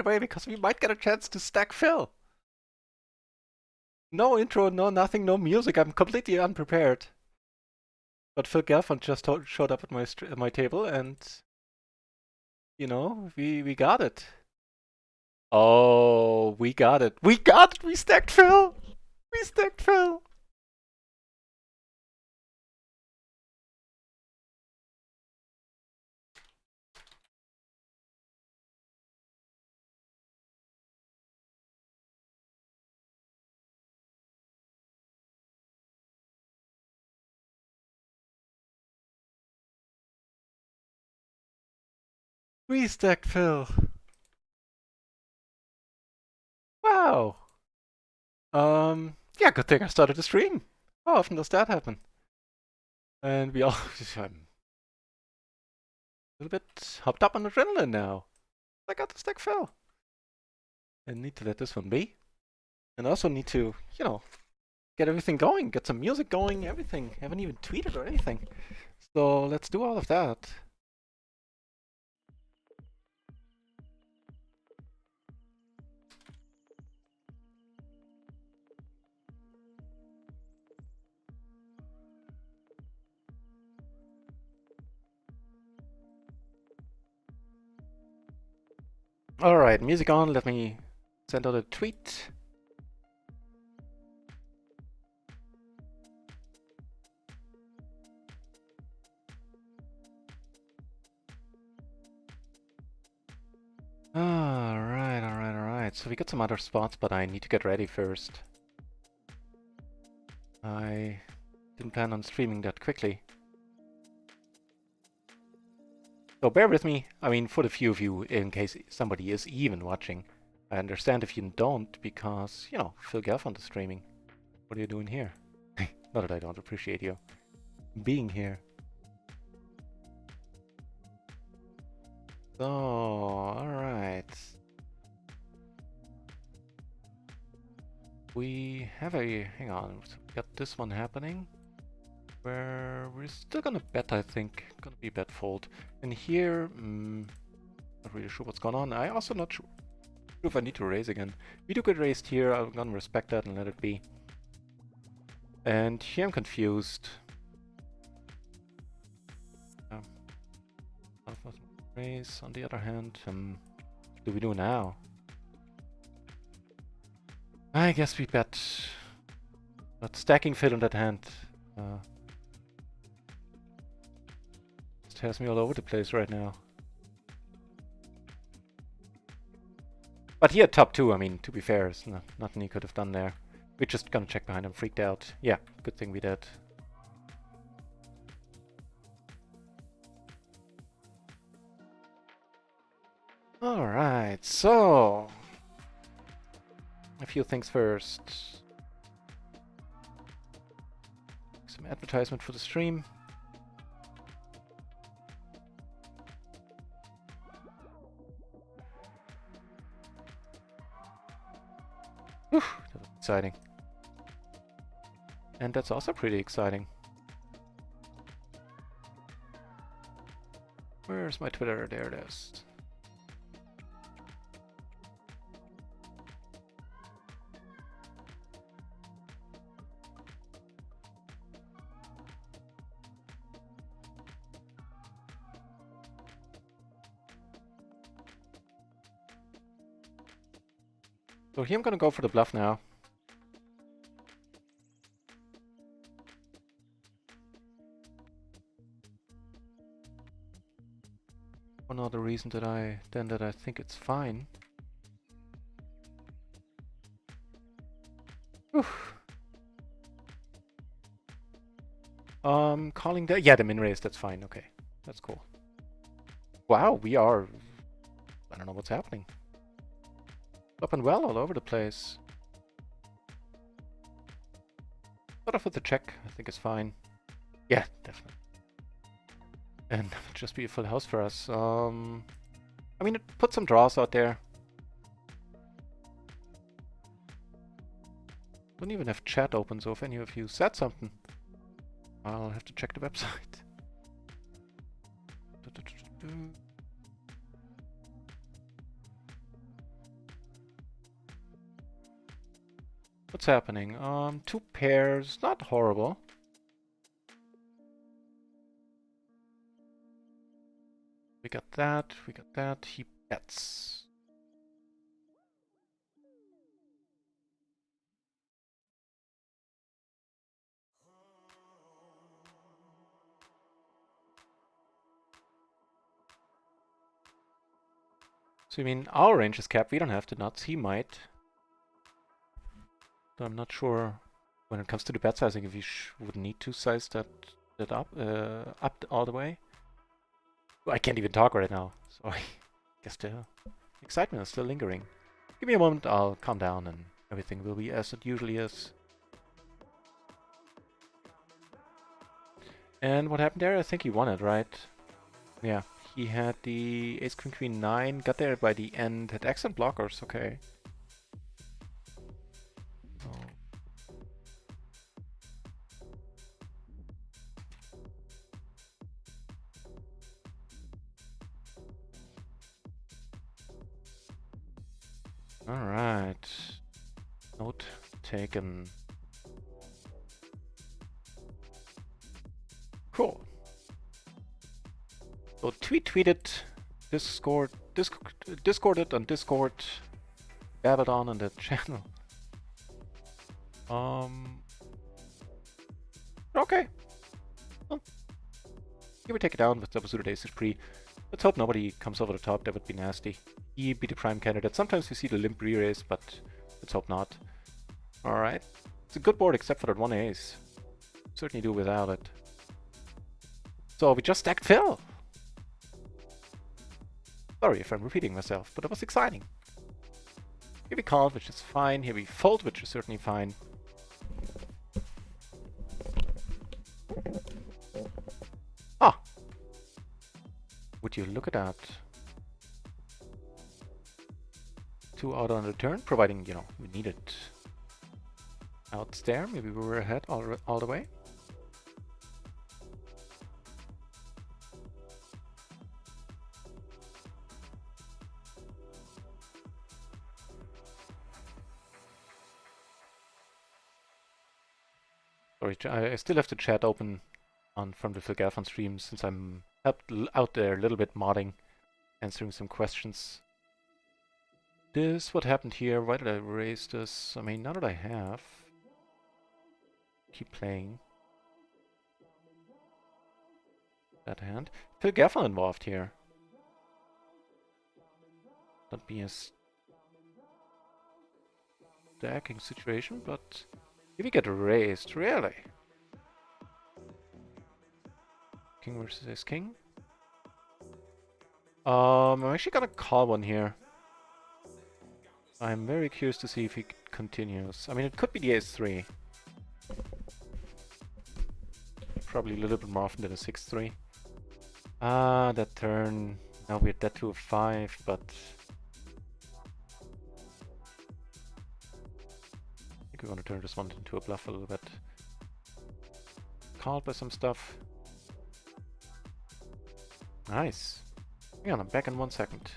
away because we might get a chance to stack Phil. No intro, no nothing, no music. I'm completely unprepared. But Phil Gelfand just showed up at my table, and you know, we got it. Oh, we got it. We got it. We stacked Phil. We stacked Phil. We stacked Phil. Wow. Yeah, good thing I started the stream. How often does that happen? And we all, I'm a little bit hopped up on adrenaline now. I got the stack Phil. And need to let this one be. And also need to, you know, get everything going, get some music going, everything. Haven't even tweeted or anything. So let's do all of that. Alright, music on. Let me send out a tweet. Alright. So we got some other spots, but I need to get ready first. I didn't plan on streaming that quickly. So bear with me. I mean, for the few of you, in case somebody is even watching. I understand if you don't, because, you know, Phil Gelfand is streaming. What are you doing here? Not that I don't appreciate you being here. So, alright. We have a... hang on, so we got this one happening. Where we're still gonna bet, I think. Gonna be bet fold. And here, not really sure what's going on. I also not sure if I need to raise again. We do get raised here, I'm gonna respect that and let it be. And here I'm confused. Raise on the other hand. What do we do now? I guess we bet. But stacking Phil on that hand. Just has me all over the place right now. But he had top 2, I mean, to be fair, there's nothing he could have done there. We're just gonna check behind him, freaked out. Yeah, good thing we did. Alright, so... a few things first. Some advertisement for the stream. Whew, that was exciting. And that's also pretty exciting. Where's my Twitter? There it is. So here I'm gonna go for the bluff now. One other reason that I think it's fine. Whew. Calling the... yeah, the min raise, that's fine, okay. That's cool. Wow, we are... I don't know what's happening. Up and well all over the place. Start off with the check, I think it's fine. Yeah, definitely. And that would just be a full house for us. I mean, it put some draws out there. Don't even have chat open, so if any of you said something, I'll have to check the website. What's happening? 2 pairs, not horrible. We got that, we got that. He bets. So you mean our range is capped, we don't have the nuts, he might. So I'm not sure when it comes to the bet sizing if we would need to size that up all the way. Well, I can't even talk right now, so I guess the excitement is still lingering. Give me a moment, I'll calm down and everything will be as it usually is. And what happened there? I think he won it, right? Yeah, he had the ace queen queen 9, got there by the end, had excellent blockers, okay. Oh. Alright. Note taken. Cool. So tweeted, discorded on Discord, babbled on the channel. Okay. Well, give or take it down with double suited aces pre. Let's hope nobody comes over the top, that would be nasty. He be the prime candidate. Sometimes we see the limp re-raise, but let's hope not. Alright. It's a good board except for that one ace. Certainly do without it. So we just stacked Phil. Sorry if I'm repeating myself, but it was exciting. Here we called, which is fine. Here we fold, which is certainly fine. Ah! Would you look at that? 2 out on the turn, providing, you know, we need it out there. Maybe we were ahead all the way. Sorry, I still have the chat open on from the Phil Gaffon stream since I'm out there a little bit modding, answering some questions. This, what happened here? Why did I raise this? I mean, now that I have, keep playing that hand. Phil Gaffon involved here. Not be a stacking situation, but if we get raised, really? King versus ace king. I'm actually gonna call one here. I'm very curious to see if he continues. I mean, it could be the ace 3. Probably a little bit more often than a 6-3. Ah, that turn. Now we're dead to a 5, but I think we want to turn this one into a bluff a little bit. Called by some stuff. Nice. Hang on, I'm back in 1 second.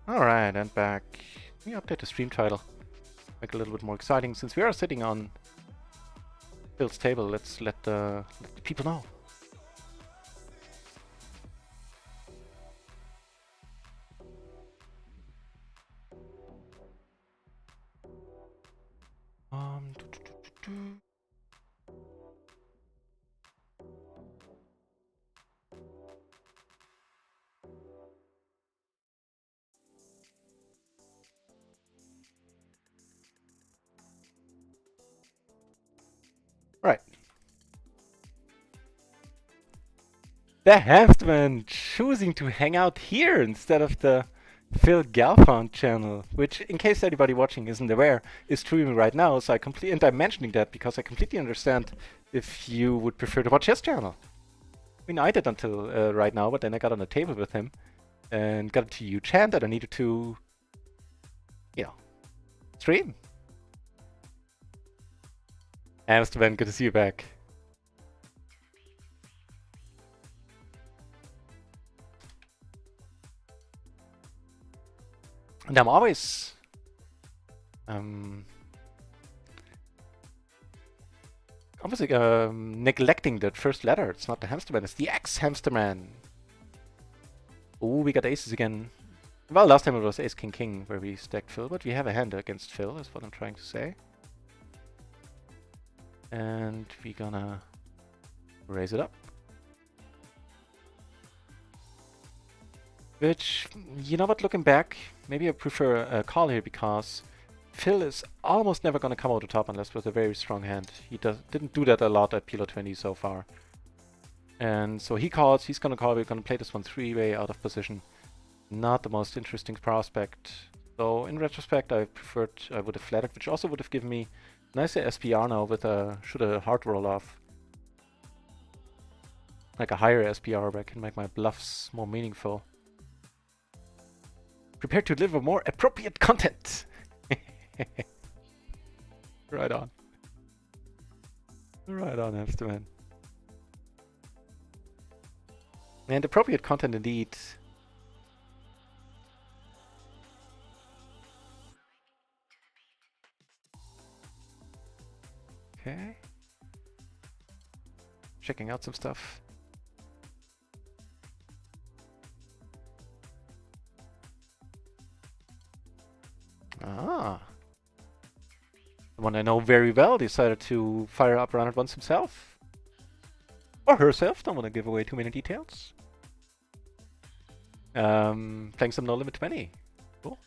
Alright, and back. Let me update the stream title. Make it a little bit more exciting. Since we are sitting on Phil's table, let's let the people know. Do. Right. The Hamsterman choosing to hang out here instead of the Phil Galfond channel, which, in case anybody watching isn't aware, is streaming right now. So and I'm mentioning that because I completely understand if you would prefer to watch his channel. I mean, I did until right now, but then I got on a table with him and got a huge hand that I needed to, you know, stream. Hamsterman, good to see you back. And I'm always obviously neglecting that first letter. It's not the Hamsterman, it's the X-Hamsterman. Oh, we got aces again. Well, last time it was ace king king where we stacked Phil, but we have a hand against Phil, is what I'm trying to say. And we're gonna raise it up. Which, you know what, looking back, maybe I prefer a call here because Phil is almost never going to come out on top unless with a very strong hand. He didn't do that a lot at PLO 20 so far. And so he calls, he's going to call, we're going to play this one three-way out of position. Not the most interesting prospect. So in retrospect, I would have flattered, which also would have given me nicer SPR now with should a hard roll off. Like a higher SPR where I can make my bluffs more meaningful. Prepare to deliver more appropriate content. Right on. Right on, Hamsterman. And appropriate content indeed. Okay. Checking out some stuff. Ah. The one I know very well decided to fire up around it once himself. Or herself, don't want to give away too many details. Playing some No Limit 20. Cool.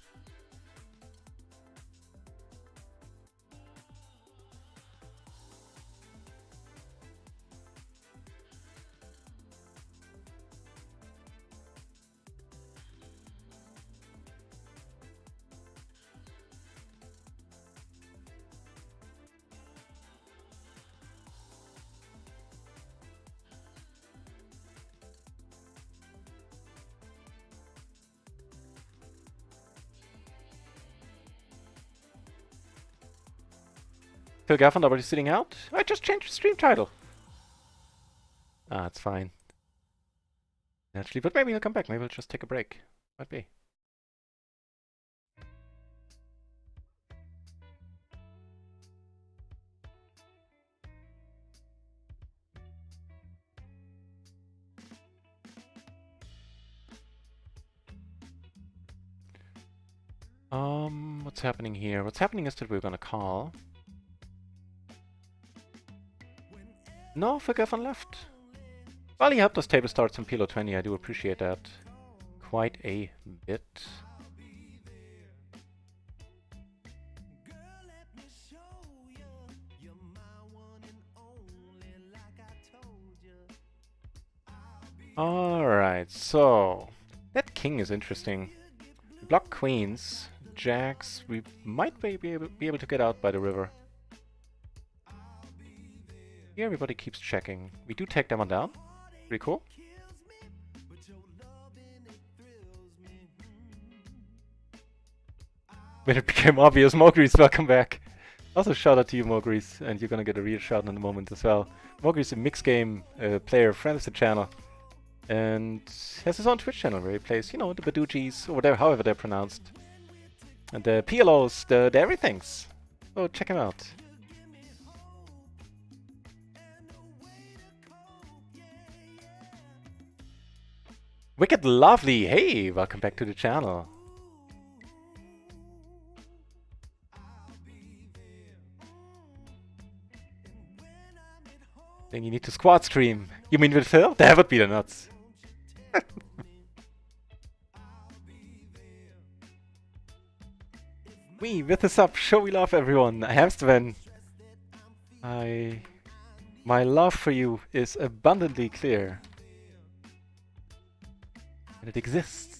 Phil Gaffin already sitting out? I just changed the stream title. Ah, it's fine. Naturally, but maybe he'll come back. Maybe we'll just take a break. Might be. What's happening here? What's happening is that we're gonna call. No, Phil Gaffin left. Well, he helped us table starts in PLO 20. I do appreciate that quite a bit. Alright, so that king is interesting. We block queens, jacks. We might be able to get out by the river. Here everybody keeps checking. We do take them on down. Pretty cool. When it became obvious, Mogris, welcome back. Also shout out to you, Mogris, and you're gonna get a real shout in a moment as well. Mogris is a mixed game player, friend of the channel, and has his own Twitch channel where he plays, you know, the Badujis, or whatever, however they're pronounced. And the PLOs, the everythings. So check him out. Wicked Lovely, hey, welcome back to the channel. Then you need to squad stream. You mean with Phil? That would be the nuts. We with the sub, show we love everyone. Hamsterman, my love for you is abundantly clear. And it exists.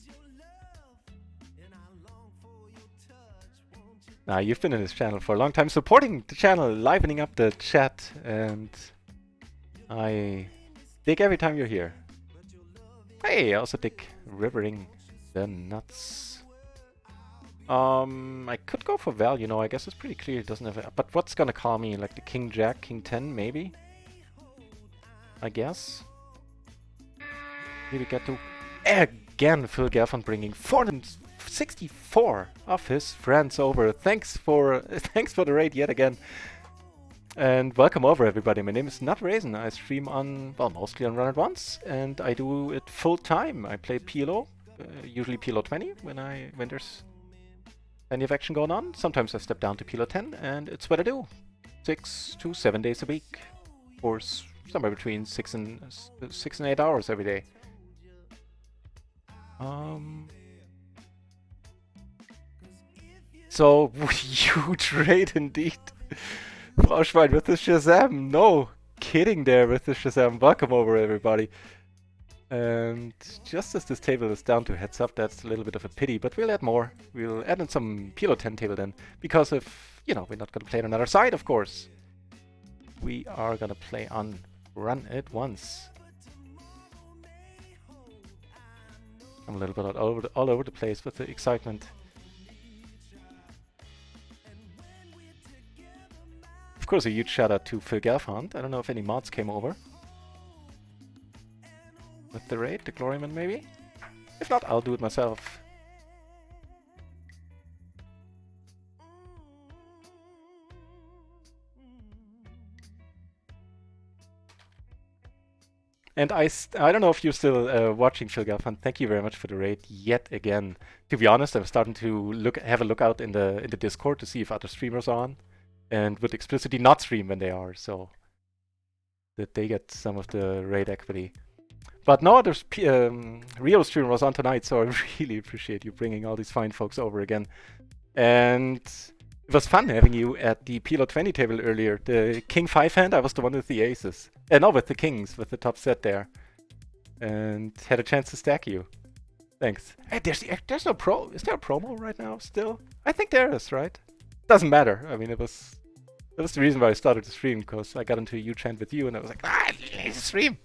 Now, you've been in this channel for a long time, supporting the channel, livening up the chat, and I dig every time you're here. Hey, I also dig rivering the nuts. I could go for Val, you know, I guess it's pretty clear it doesn't have a... But what's gonna call me? Like the King Jack, King 10, maybe? I guess. Here we get to... Again, Phil Gaffon bringing 464 of his friends over. Thanks for the raid yet again. And welcome over, everybody. My name is NutRaisin. I stream on, well, mostly on Run It Once, and I do it full time. I play PLO, usually PLO 20 when there's plenty of action going on. Sometimes I step down to PLO 10, and it's what I do. 6 to 7 days a week, or somewhere between 6 and 8 hours every day. So huge raid indeed. Frauschwein with the Shazam. No kidding there with the Shazam. Welcome over, everybody. And just as this table is down to heads up, that's a little bit of a pity, but we'll add more. We'll add in some PLO 10 table then, because if, you know, we're not going to play on another side, of course. We are going to play on Run It Once. I'm a little bit all over the place with the excitement. Of course, a huge shout out to Phil Gelfand. I don't know if any mods came over with the raid, the Gloryman maybe? If not, I'll do it myself. And I don't know if you're still watching, Phil Gelfand. Thank you very much for the raid yet again. To be honest, I'm starting to have a look out in the Discord to see if other streamers are on, and would explicitly not stream when they are, so that they get some of the raid equity. But no, there's RIO streamer was on tonight, so I really appreciate you bringing all these fine folks over again. And it was fun having you at the PLO 20 table earlier. The King 5 hand, I was the one with the aces. No, with the kings, with the top set there. And had a chance to stack you. Thanks. Hey, there's no pro. Is there a promo right now still? I think there is, right? Doesn't matter. I mean, that was the reason why I started to stream, because I got into a huge hand with you, and I was like, I need to stream.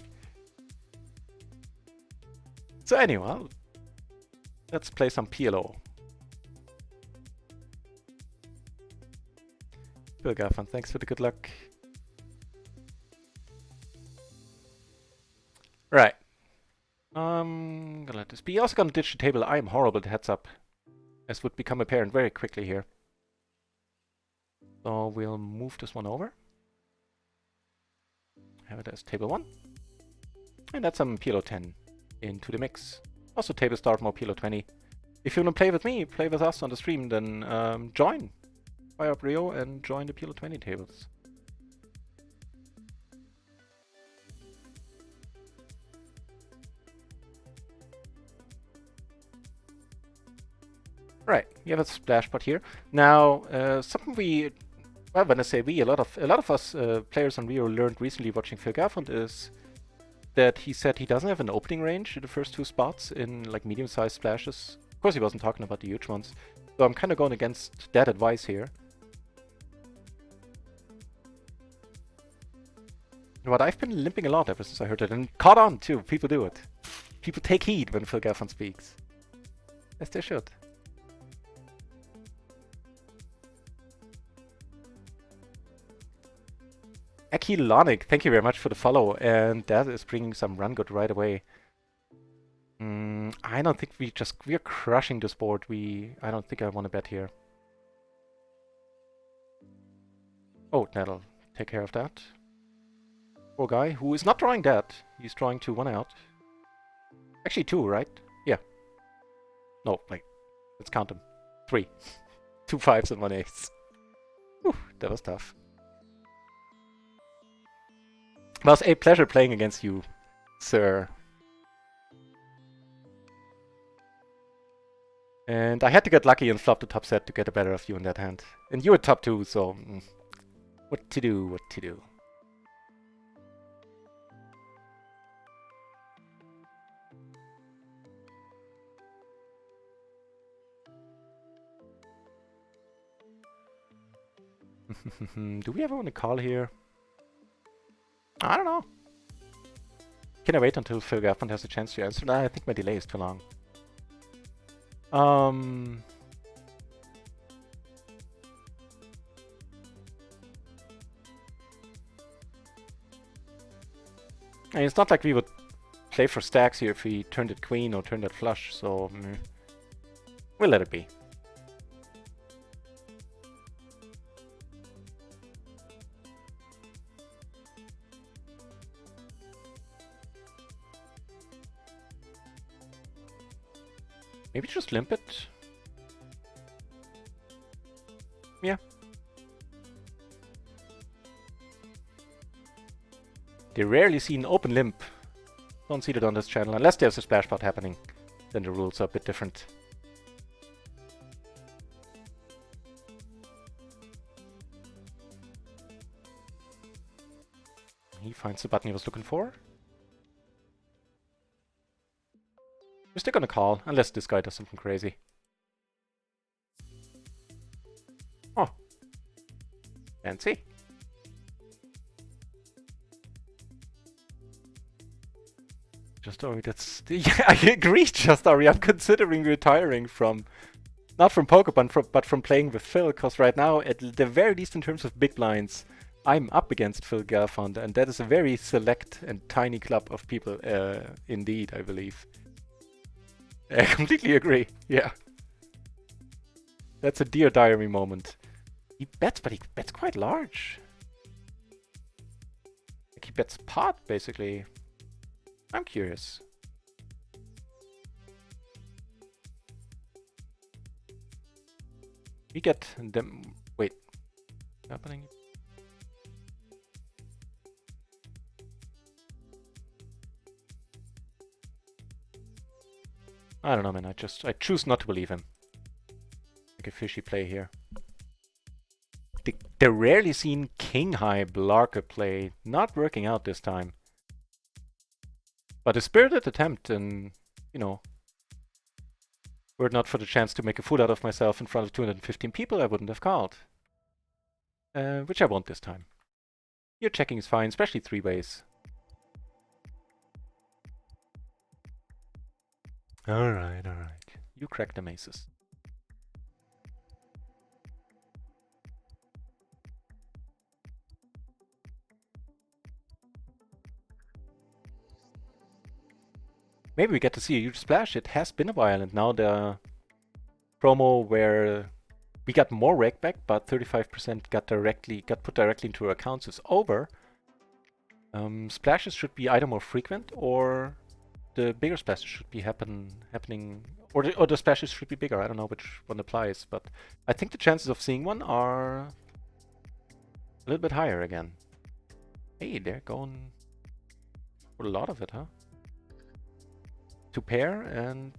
So anyway, let's play some PLO. Phil Gaffan, thanks for the good luck. Right. Gonna let this be. Also gonna ditch the table. I am horrible at heads up, as would become apparent very quickly here. So we'll move this one over. Have it as table 1. And add some PLO 10 into the mix. Also table start more PLO 20. If you want to play with me, play with us on the stream, then join. Fire up RIO and join the PLO 20 tables. Right, we have a splash pot here. Now, something well, when I say we, a lot of us players on RIO learned recently watching Phil Gaffond is that he said he doesn't have an opening range in the first 2 spots in like medium-sized splashes. Of course, he wasn't talking about the huge ones. So I'm kind of going against that advice here. But I've been limping a lot ever since I heard it, and caught on too. People do it. People take heed when Phil Gaffond speaks. As they should. Akilonic, thank you very much for the follow, and that is bringing some run good right away. I don't think we're crushing this board. I don't think I want to bet here. Oh, that'll take care of that. Poor guy, who is not drawing that. He's drawing 1 out. Actually 2, right? Yeah. No, wait. Let's count them. 3. 2 5s and 1 ace. Whew, that was tough. It was a pleasure playing against you, sir. And I had to get lucky and flop the top set to get a better of you in that hand. And you were top 2, so... what to do, what to do. Do we ever want to call here? I don't know. Can I wait until Phil Gaffman has a chance to answer? Nah, I think my delay is too long. And it's not like we would play for stacks here if we turned it queen or turned it flush, so we'll let it be. Maybe just limp it. Yeah. They rarely see an open limp. Don't see that on this channel, unless there's a splash pot happening. Then the rules are a bit different. He finds the button he was looking for. We're still gonna call, unless this guy does something crazy. Oh. Fancy. Just Ori, that's... Yeah, I agree, Just Ori. I'm considering retiring from... Not from poker, but from playing with Phil, because right now, at the very least in terms of big blinds, I'm up against Phil Gelfand, and that is a very select and tiny club of people, indeed, I believe. I completely agree, yeah. That's a Dear Diary moment. He bets, but he bets quite large. Like he bets pot, basically. I'm curious. We get them... Wait. Happening? I don't know, man. I choose not to believe him. Like a fishy play here. The rarely seen king high blarker play not working out this time. But a spirited attempt, and you know, were it not for the chance to make a fool out of myself in front of 215 people, I wouldn't have called. Which I won't this time. Your checking is fine, especially three ways. Alright, alright. You crack the aces. Maybe we get to see a huge splash. It has been a while, and now the promo where we got more rake back, but 35% got put directly into our accounts is over. Splashes should be either more frequent, or the bigger splashes should be happening, or the splashes should be bigger. I don't know which one applies, but I think the chances of seeing one are a little bit higher again. Hey, they're going for a lot of it, huh? To pair, and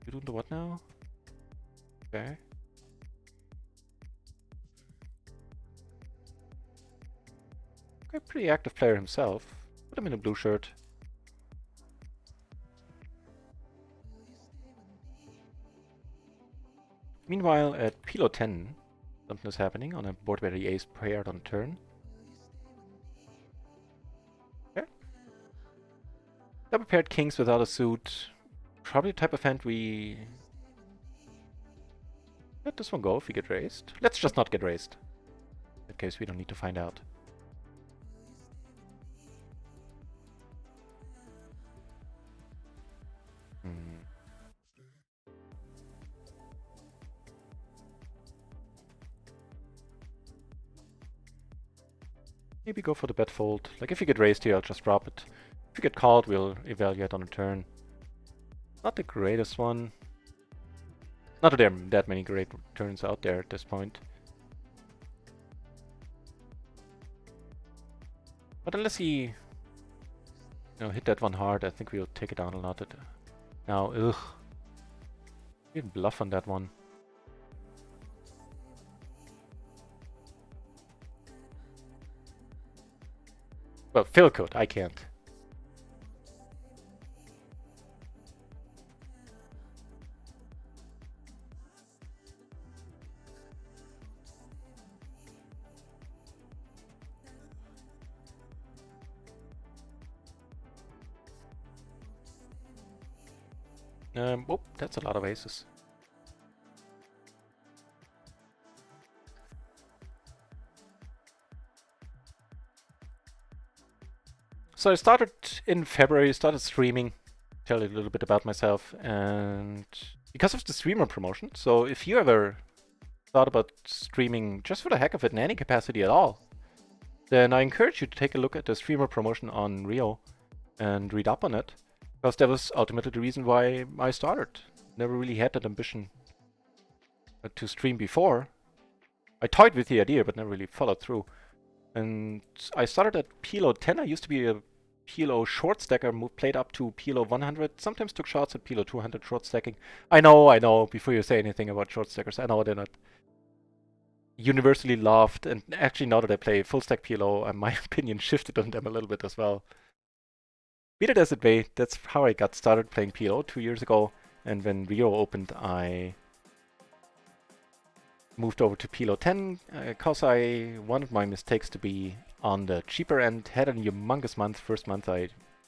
you doing the what now? Okay. Okay, pretty active player himself. Put him in a blue shirt. Meanwhile, at PLO 10, something is happening on a board where the ace paired on turn. Okay. Double paired kings without a suit. Probably the type of hand we... Let this one go if we get raised. Let's just not get raised. In that case, we don't need to find out. Maybe go for the bet fold. Like if you get raised here, I'll just drop it. If you get called, we'll evaluate on a turn. Not the greatest one. Not that there are that many great turns out there at this point. But unless he, hit that one hard, I think we'll take it down a lot. Now, ugh. We didn't bluff on that one. Well, Phil could, I can't. Oh, that's a lot of aces. So I started in February, started streaming, tell you a little bit about myself, and because of the streamer promotion. So if you ever thought about streaming just for the heck of it in any capacity at all, then I encourage you to take a look at the streamer promotion on RIO and read up on it, because that was ultimately the reason why I started. Never really had that ambition to stream before. I toyed with the idea, but never really followed through. And I started at PLO 10. I used to be a PLO short stacker, played up to PLO 100, sometimes took shots at PLO 200 short stacking. I know, before you say anything about short stackers, I know they're not universally loved, and actually now that I play full stack PLO, my opinion shifted on them a little bit as well. Be it as it may, that's how I got started playing PLO 2 years ago, and when RIO opened, I moved over to PLO 10, because I wanted my mistakes to be on the cheaper end. Had a humongous month. First month,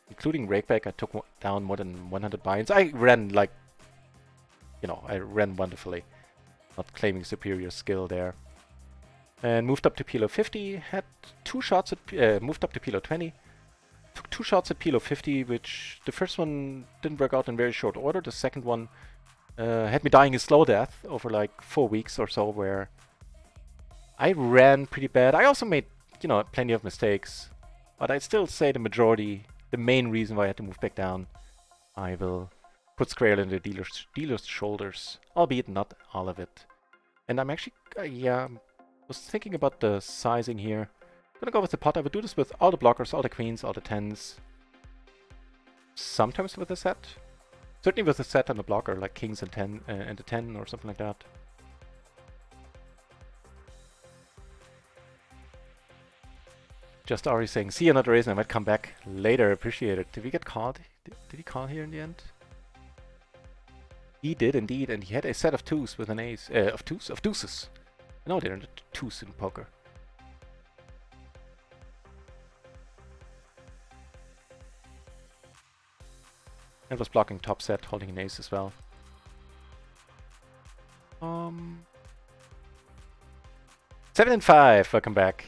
including rakeback, I took down more than 100 buy-ins. I ran I ran wonderfully. Not claiming superior skill there. And moved up to PLO 50, had 2 shots at, moved up to PLO 20. Took 2 shots at PLO 50, which the first one didn't work out in very short order. The second one had me dying a slow death over like 4 weeks or so, where I ran pretty bad. I also made, plenty of mistakes, but I'd still say the main reason why I had to move back down, I will put Square in the dealer's shoulders, albeit not all of it. And I'm actually, was thinking about the sizing here. Gonna go with the pot. I would do this with all the blockers, all the queens, all the tens. Sometimes with a set. Certainly with a set and a blocker, like kings and 10 and a 10 or something like that. Just Ari saying, see you NutRaisin, I might come back later, appreciate it. Did we get called? Did he call here in the end? He did indeed, and he had a set of twos with an ace. Of deuces. No, they're not twos in poker. And was blocking top set, holding an ace as well. 7 and 5, welcome back.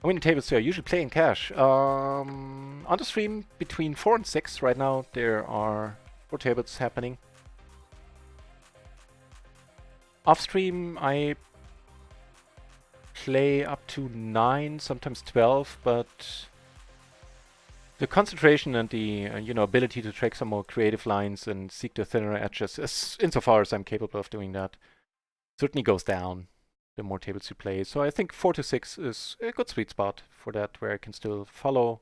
I'm winning tables here. I usually play in cash. On the stream between 4 and 6 right now, there are 4 tables happening. Off stream, I play up to 9, sometimes 12, but the concentration and the ability to track some more creative lines and seek the thinner edges, insofar as I'm capable of doing that, certainly goes down the more tables you play. So I think 4 to 6 is a good sweet spot for that, where I can still follow,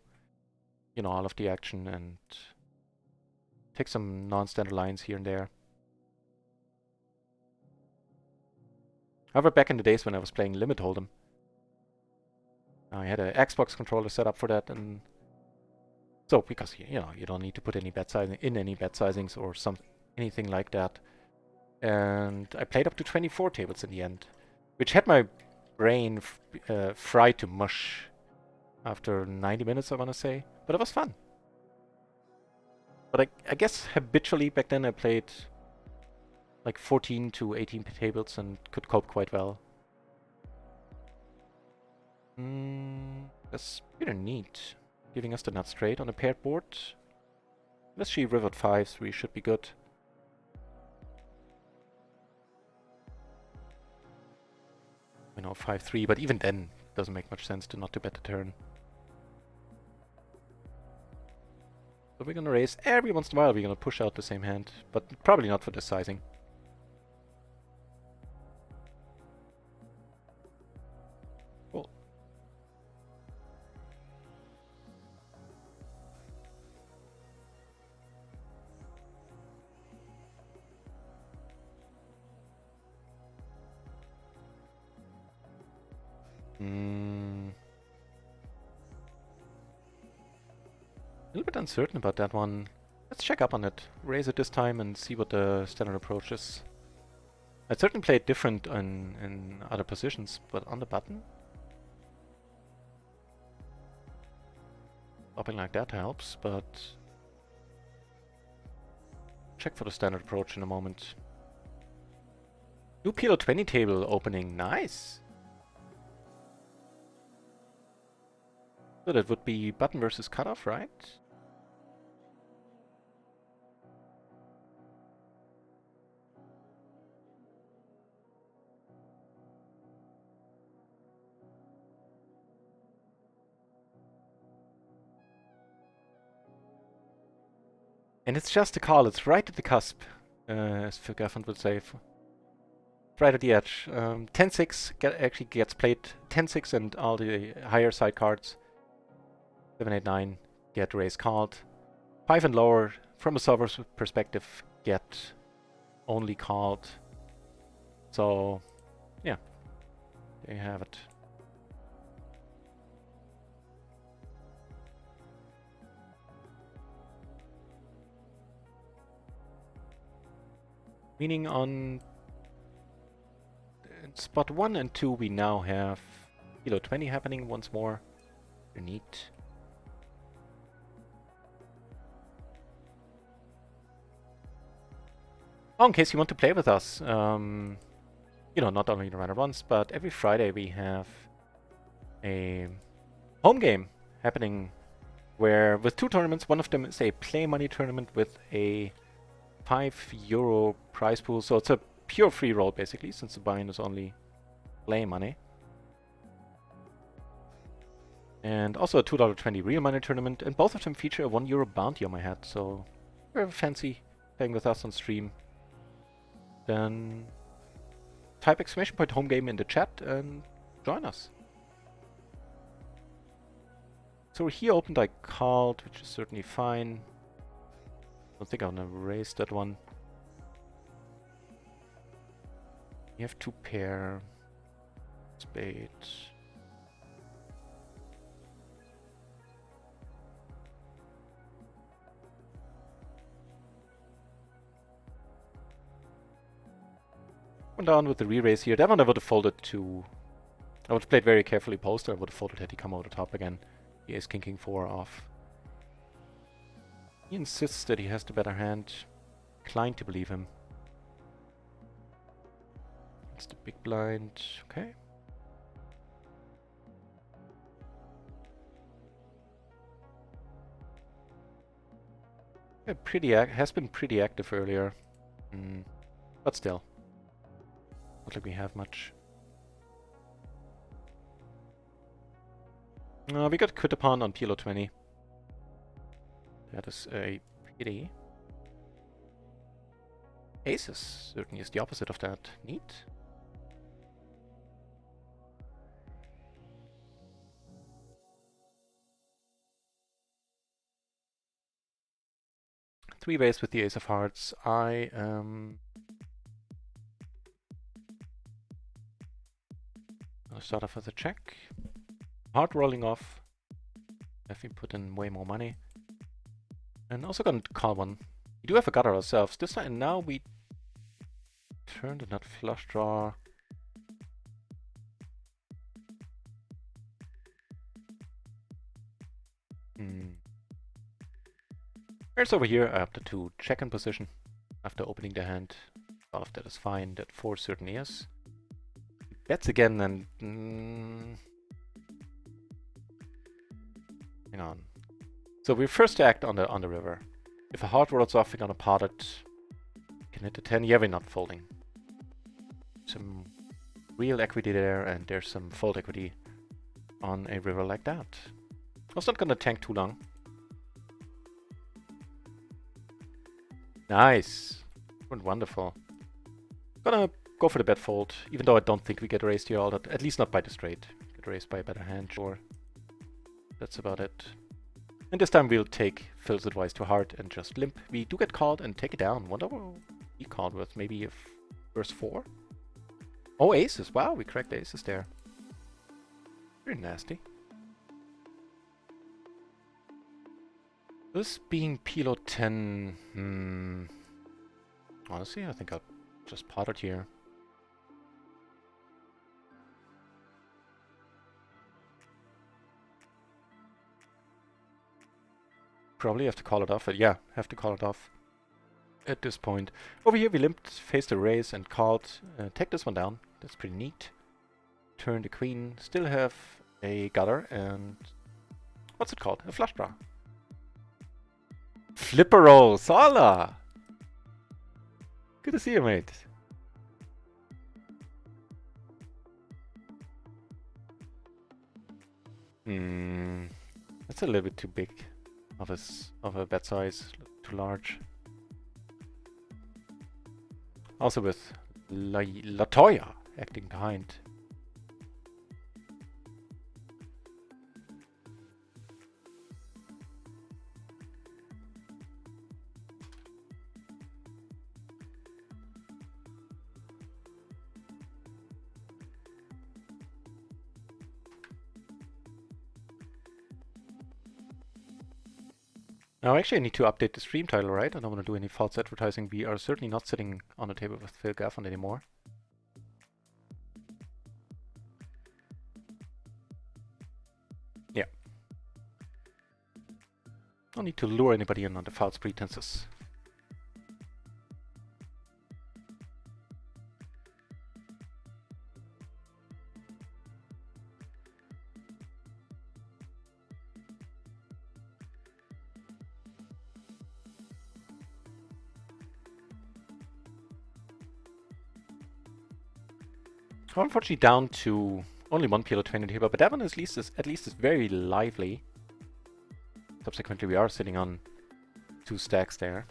all of the action and take some non-standard lines here and there. However, back in the days when I was playing Limit Hold'em, I had an Xbox controller set up for that, and so because you don't need to put any bet sizing in any bet sizings or anything like that, and I played up to 24 tables in the end, which had my brain fried to mush after 90 minutes, I want to say, but it was fun. But I guess habitually back then I played like 14 to 18 tables and could cope quite well. That's pretty neat. Giving us the nut straight on a paired board. Let's see, river 5-3 should be good. I know 5-3, but even then it doesn't make much sense to not to bet the turn. So we're gonna raise every once in a while. We're gonna push out the same hand, but probably not for this sizing. Cool. A little bit uncertain about that one. Let's check up on it. Raise it this time and see what the standard approach is. I'd certainly play it different in other positions, but on the button? Something like that helps, but check for the standard approach in a moment. New PLO 20 table opening. Nice. So that would be button versus cutoff, right? And it's just a call. It's right at the cusp, as Phil Gafford would say. Right at the edge. 10-6 actually gets played. 10-6 and all the higher side cards. 7-8-9 get raise called. 5 and lower, from a solver's perspective, get only called. So, yeah. There you have it. Meaning on spot 1 and 2 we now have PLO 20 happening once more. Very neat. Oh, in case you want to play with us, you know, not only the runner once, but every Friday we have a home game happening where with 2 tournaments, one of them is a play money tournament with a €5 prize pool. So it's a pure free roll basically, since the buy-in is only play money. And also a $2.20 real money tournament, and both of them feature a €1 bounty on my head. So if you're fancy playing with us on stream, then type !! home game in the chat and join us. So he opened, I called, which is certainly fine. Don't think I'm gonna raise that one. You have 2 pair. Spade. Went down with the re-raise here. That one I would have folded to... I would have played very carefully post. I would have folded had he come over the top again. He is king 4 off. He insists that he has the better hand. Inclined to believe him. It's the big blind. Okay. Yeah, has been pretty active earlier. But still. Not like we have much. We got quit upon on PLO 20. That is a pity. Aces certainly is the opposite of that. Neat. Three ways with the ace of hearts. I'll start off with a check. Heart rolling off. Have we put in way more money? And also gonna call one. We do have a gutter ourselves. This time now we turn the nut flush draw. Where's over here? I opted to check in position after opening the hand. All of that is fine. That 4 certainly is. Bets again and... hang on. So we're first to act on the river. If a heart rolls off, we're gonna pot it. Can hit the 10. Yeah, we're not folding. Some real equity there, and there's some fold equity on a river like that. I was not gonna tank too long. Nice. Went wonderful. Gonna go for the bet fold, even though I don't think we get raised here all that. At least not by the straight. Get raised by a better hand, sure. That's about it. And this time we'll take Phil's advice to heart and just limp. We do get called and take it down. Wonder what he called with. Maybe if verse 4? Oh, aces. Wow, we cracked aces there. Very nasty. This being PLO 10... honestly, I think I'll just pot it here. Probably have to call it off. Yeah, have to call it off. at this point. Over here we limped, faced a raise and called. Take this one down. That's pretty neat. Turn the queen. Still have a gutter and... what's it called? A flush draw. Flipper roll! Sala! Good to see you, mate. That's a little bit too big of a bet size. Too large. Also with Latoya acting behind. Now actually I need to update the stream title, right? I don't want to do any false advertising. We are certainly not sitting on a table with Phil Gafford anymore. Yeah. Don't need to lure anybody in on the false pretenses. I'm unfortunately down to only one PLO 20 table, but that one at least is very lively. Subsequently, we are sitting on 2 stacks there.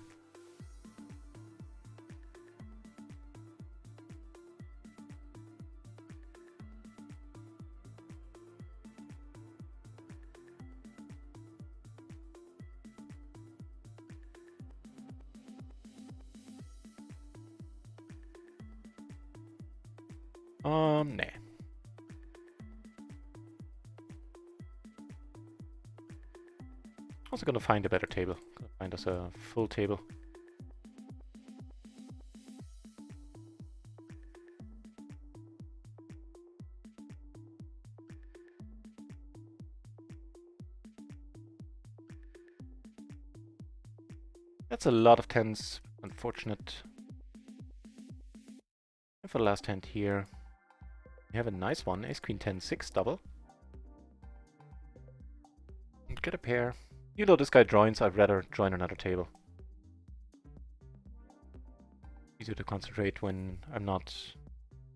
Nah. Also gonna find a better table. Gonna find us a full table. That's a lot of tens. Unfortunate. And for the last hand here, we have a nice one. Ace Queen 10 6 double. And get a pair. Even though this guy joins, I'd rather join another table. Easier to concentrate when I'm not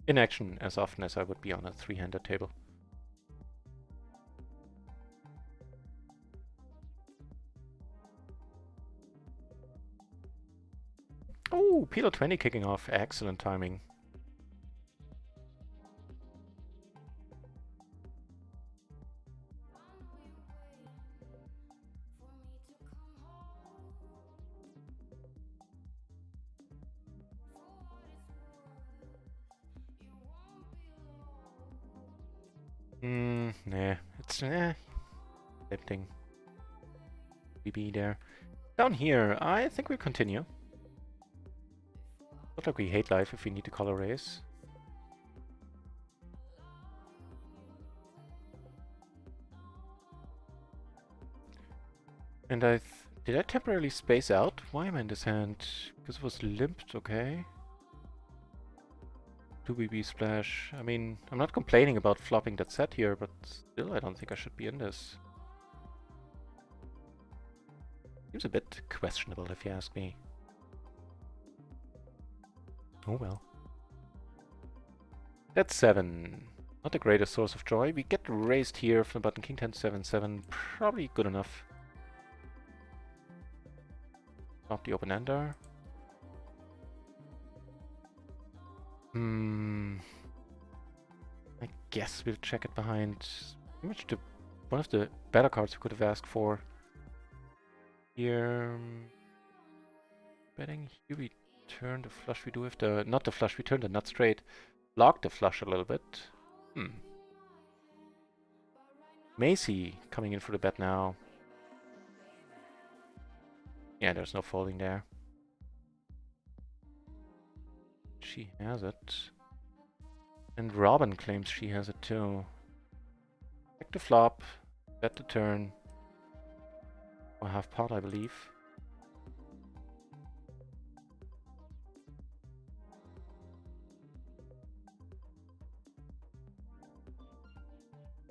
in action as often as I would be on a 3-handed table. Oh, PLO 20 kicking off. Excellent timing. Nah, it's tempting. BB there. Down here, I think we'll continue. Not like we hate life if we need to call a raise. And did I temporarily space out? Why am I in this hand? Because it was limped, okay. 2BB splash. I mean, I'm not complaining about flopping that set here, but still I don't think I should be in this. Seems a bit questionable if you ask me. Oh well. That's 7. Not the greatest source of joy. We get raised here from the button. King 10 7 7. Probably good enough. Not the open ender. I guess we'll check it behind. Pretty much one of the better cards we could have asked for. Here, betting here we turn the flush. We do have the not the flush. We turn the nut straight. Block the flush a little bit. Macy coming in for the bet now. Yeah, there's no folding there. She has it. And Robin claims she has it too. Check the flop. Bet the turn. Or half pot, I believe.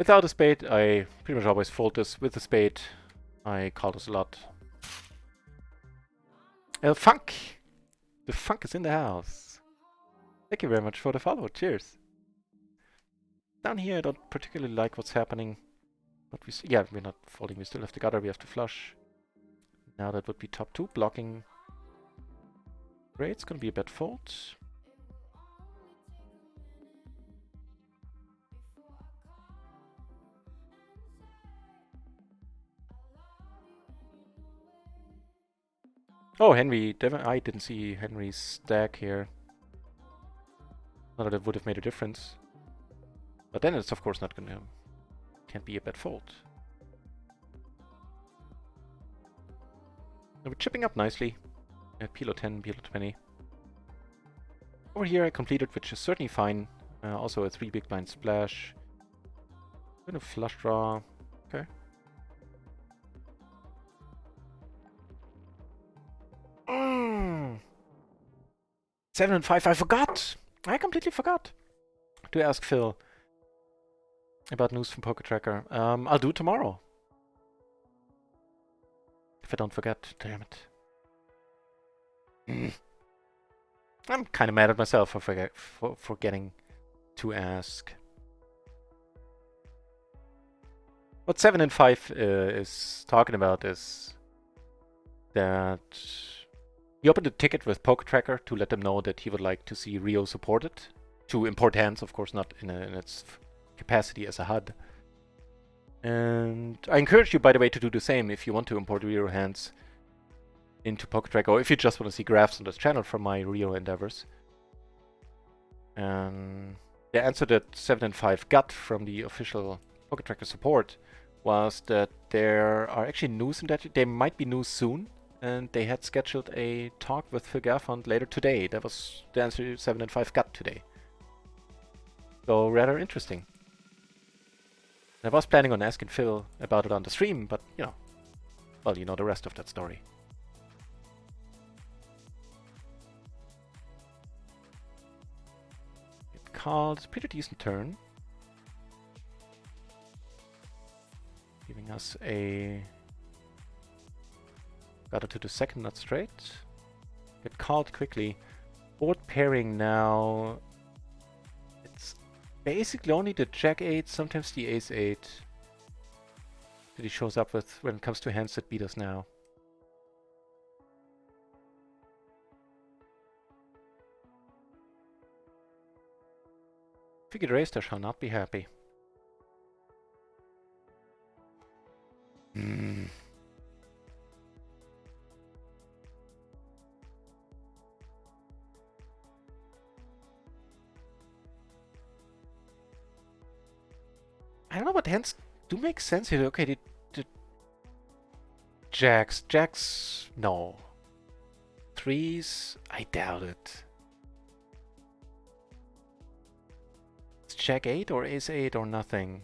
Without a spade, I pretty much always fold this. With a spade, I call this a lot. Funk! The funk is in the house. Thank you very much for the follow. Cheers. Down here, I don't particularly like what's happening. But yeah, we're not folding. We still have the gutter. We have to flush. Now that would be top 2 blocking. Great, it's gonna be a bad fold. Oh, Henry, I didn't see Henry's stack here. Not that it would have made a difference. But then it's of course not gonna... Can't be a bad fold. Now we're chipping up nicely. PLO 10, PLO 20. Over here I completed, which is certainly fine. Also a 3 big blind splash. Bit of flush draw. Okay. Mm. 7 and 5, I forgot! I completely forgot to ask Phil about news from Poker Tracker. I'll do it tomorrow. If I don't forget, damn it. I'm kind of mad at myself for forgetting to ask. What 7 and 5 is talking about is that he opened a ticket with Poker Tracker to let them know that he would like to see RIO supported. To import hands, of course, not in its capacity as a HUD. And I encourage you, by the way, to do the same if you want to import RIO hands into Poker Tracker, or if you just want to see graphs on this channel from my RIO endeavors. And the answer that 7 and 5 got from the official Poker Tracker support was that there are actually news in that. There might be news soon, and they had scheduled a talk with Phil Garfond later today. That was the answer 7 and 5 got today. So rather interesting. I was planning on asking Phil about it on the stream, but you know, well, you know the rest of that story. It called, pretty decent turn. Giving us a gutter to the second nut straight. Get called quickly. Board pairing now. It's basically only the Jack 8, sometimes the Ace 8 that he shows up with when it comes to hands that beat us now. Figured raised, I shall not be happy. I don't know what hands do make sense here. Okay, the Jacks, no. Threes, I doubt it. It's Jack 8 or Ace 8 or nothing.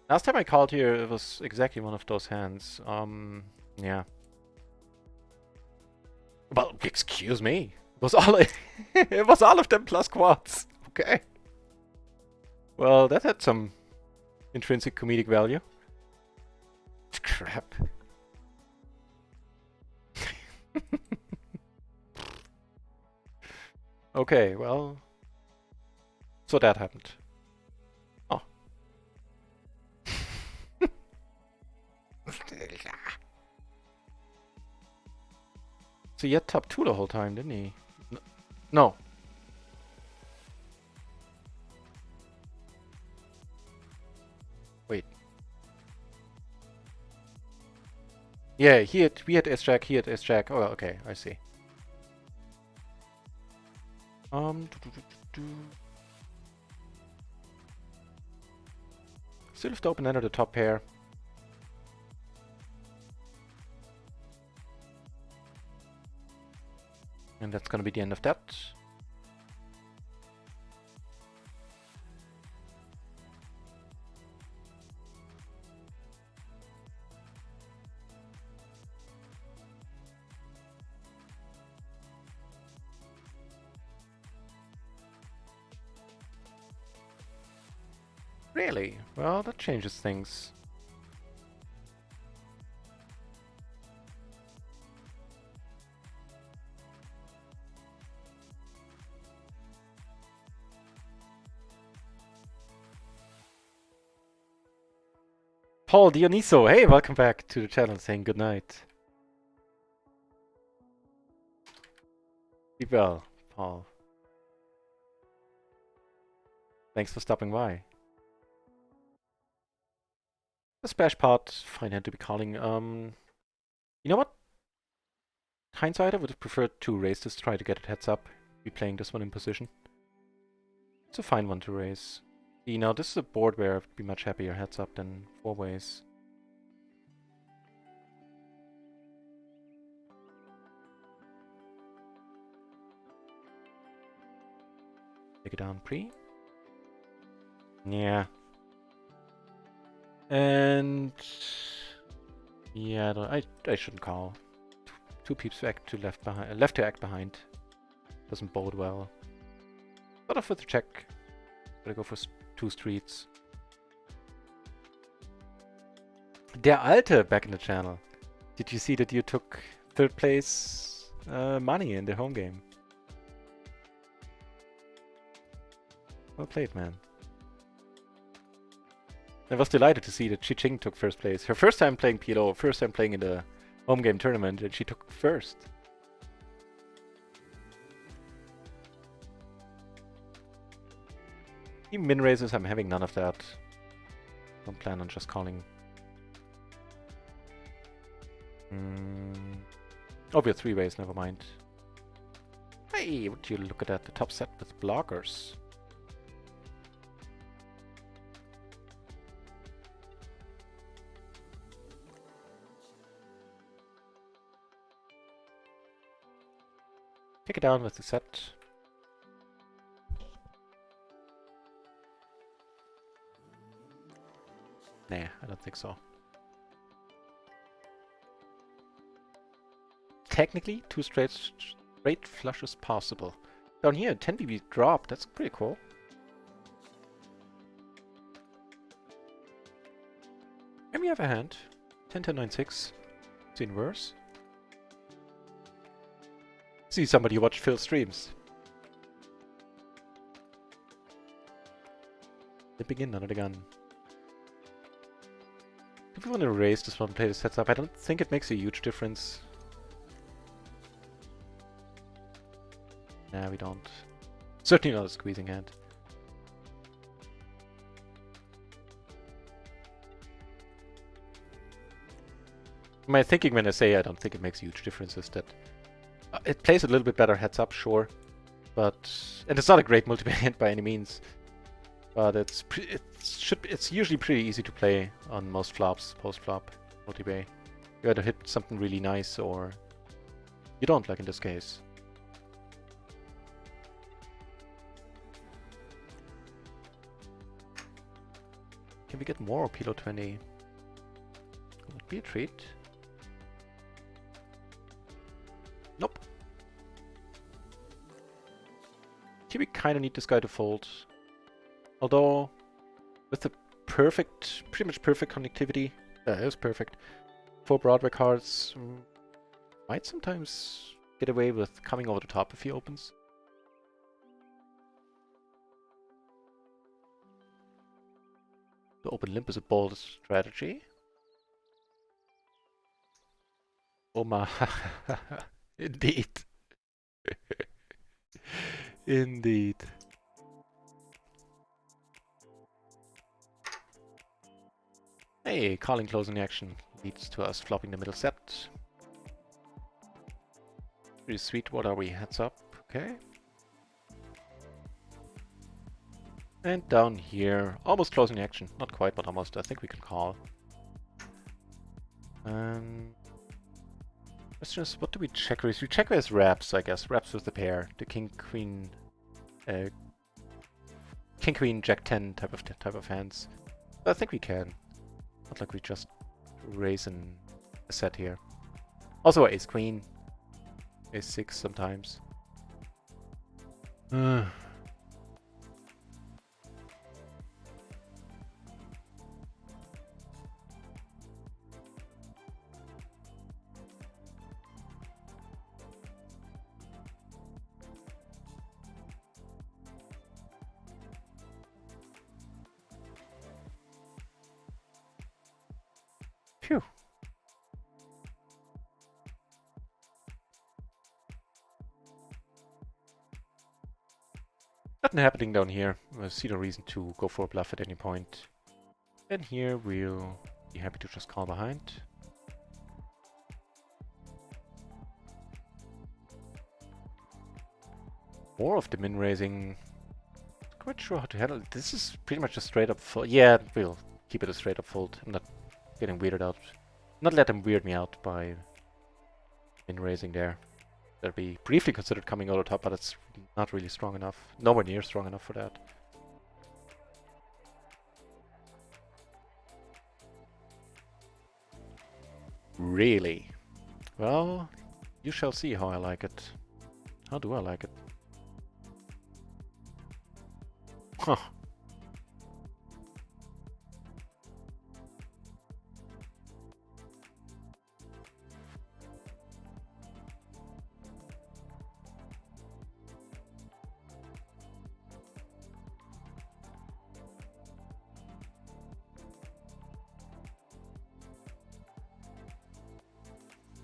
Last time I called here, it was exactly one of those hands. Yeah. Well, excuse me. It was all it was all of them plus quads. Okay. Well, that had some intrinsic comedic value. Crap. Okay, well. So that happened. Oh. So he had top 2 the whole time, didn't he? No. Wait. Yeah, we had S-Jack, he had S-Jack. Oh, okay, I see. Still have to open ender the top pair. And that's gonna be the end of that. Really? Well, that changes things. Paul Dioniso, hey, welcome back to the channel, saying good night. Be well, Paul. Thanks for stopping by. The splash pod, fine hand to be calling. You know what? Hindsight, I would have preferred to raise this, try to get it heads up. Be playing this one in position. It's a fine one to raise. You know, this is a board where I'd be much happier heads up than four ways. Take it down pre. Yeah. And yeah, I shouldn't call. Two peeps act to left behind, left to act behind. Doesn't bode well. But off with the check. Gotta go for two streets. Der Alte back in the channel. Did you see that you took third place money in the home game? Well played, man. I was delighted to see that Chi Ching took first place. Her first time playing PLO, first time playing in the home game tournament, and she took first. Even min raises, I'm having none of that. Don't plan on just calling. Oh, we have three ways, never mind. Hey, would you look at that? The top set with blockers. Take it down with the set. Nah, I don't think so. Technically, two straight flushes possible. Down here, 10 BB drop. That's pretty cool. And we have a hand. 10-10-9-6. Seen worse. See somebody watch Phil streams. The begin under the gun. Do we want to raise this one, play the sets up? I don't think it makes a huge difference. Nah, we don't. Certainly not a squeezing hand. My thinking when I say I don't think it makes a huge difference is that it plays a little bit better heads up, sure, but and it's not a great multi-bay hand by any means, but it's usually pretty easy to play on most flops, post-flop multi-bay. You either hit something really nice or you don't, like in this case. Can we get more PLO 20? Would be a treat. Nope. Here we kind of need this guy to fold. Although, with the perfect, pretty much perfect connectivity, it was perfect. 4 Broadway cards might sometimes get away with coming over the top if he opens. The open limp is a bold strategy. Oh my. Indeed. Indeed. Hey, calling closing action leads to us flopping the middle set. Pretty sweet. What are we? Heads up. Okay. And down here, almost closing the action. Not quite, but almost. I think we can call. Question is, what do we check raise? We check raise wraps, I guess. Wraps with the pair. The king, queen, jack 10 type of hands. I think we can. Not like we just raise in a set here. Also ace queen, ace 6 sometimes. Nothing happening down here. I see no reason to go for a bluff at any point. And here we'll be happy to just call behind. More of the min raising. Quite sure how to handle it. This is pretty much a straight up fold. Yeah, we'll keep it a straight up fold. I'm not getting weirded out. Not let them weird me out by min raising there. That'll be briefly considered coming over top, but it's not really strong enough. Nowhere near strong enough for that. Really? Well, you shall see how I like it. How do I like it? Huh.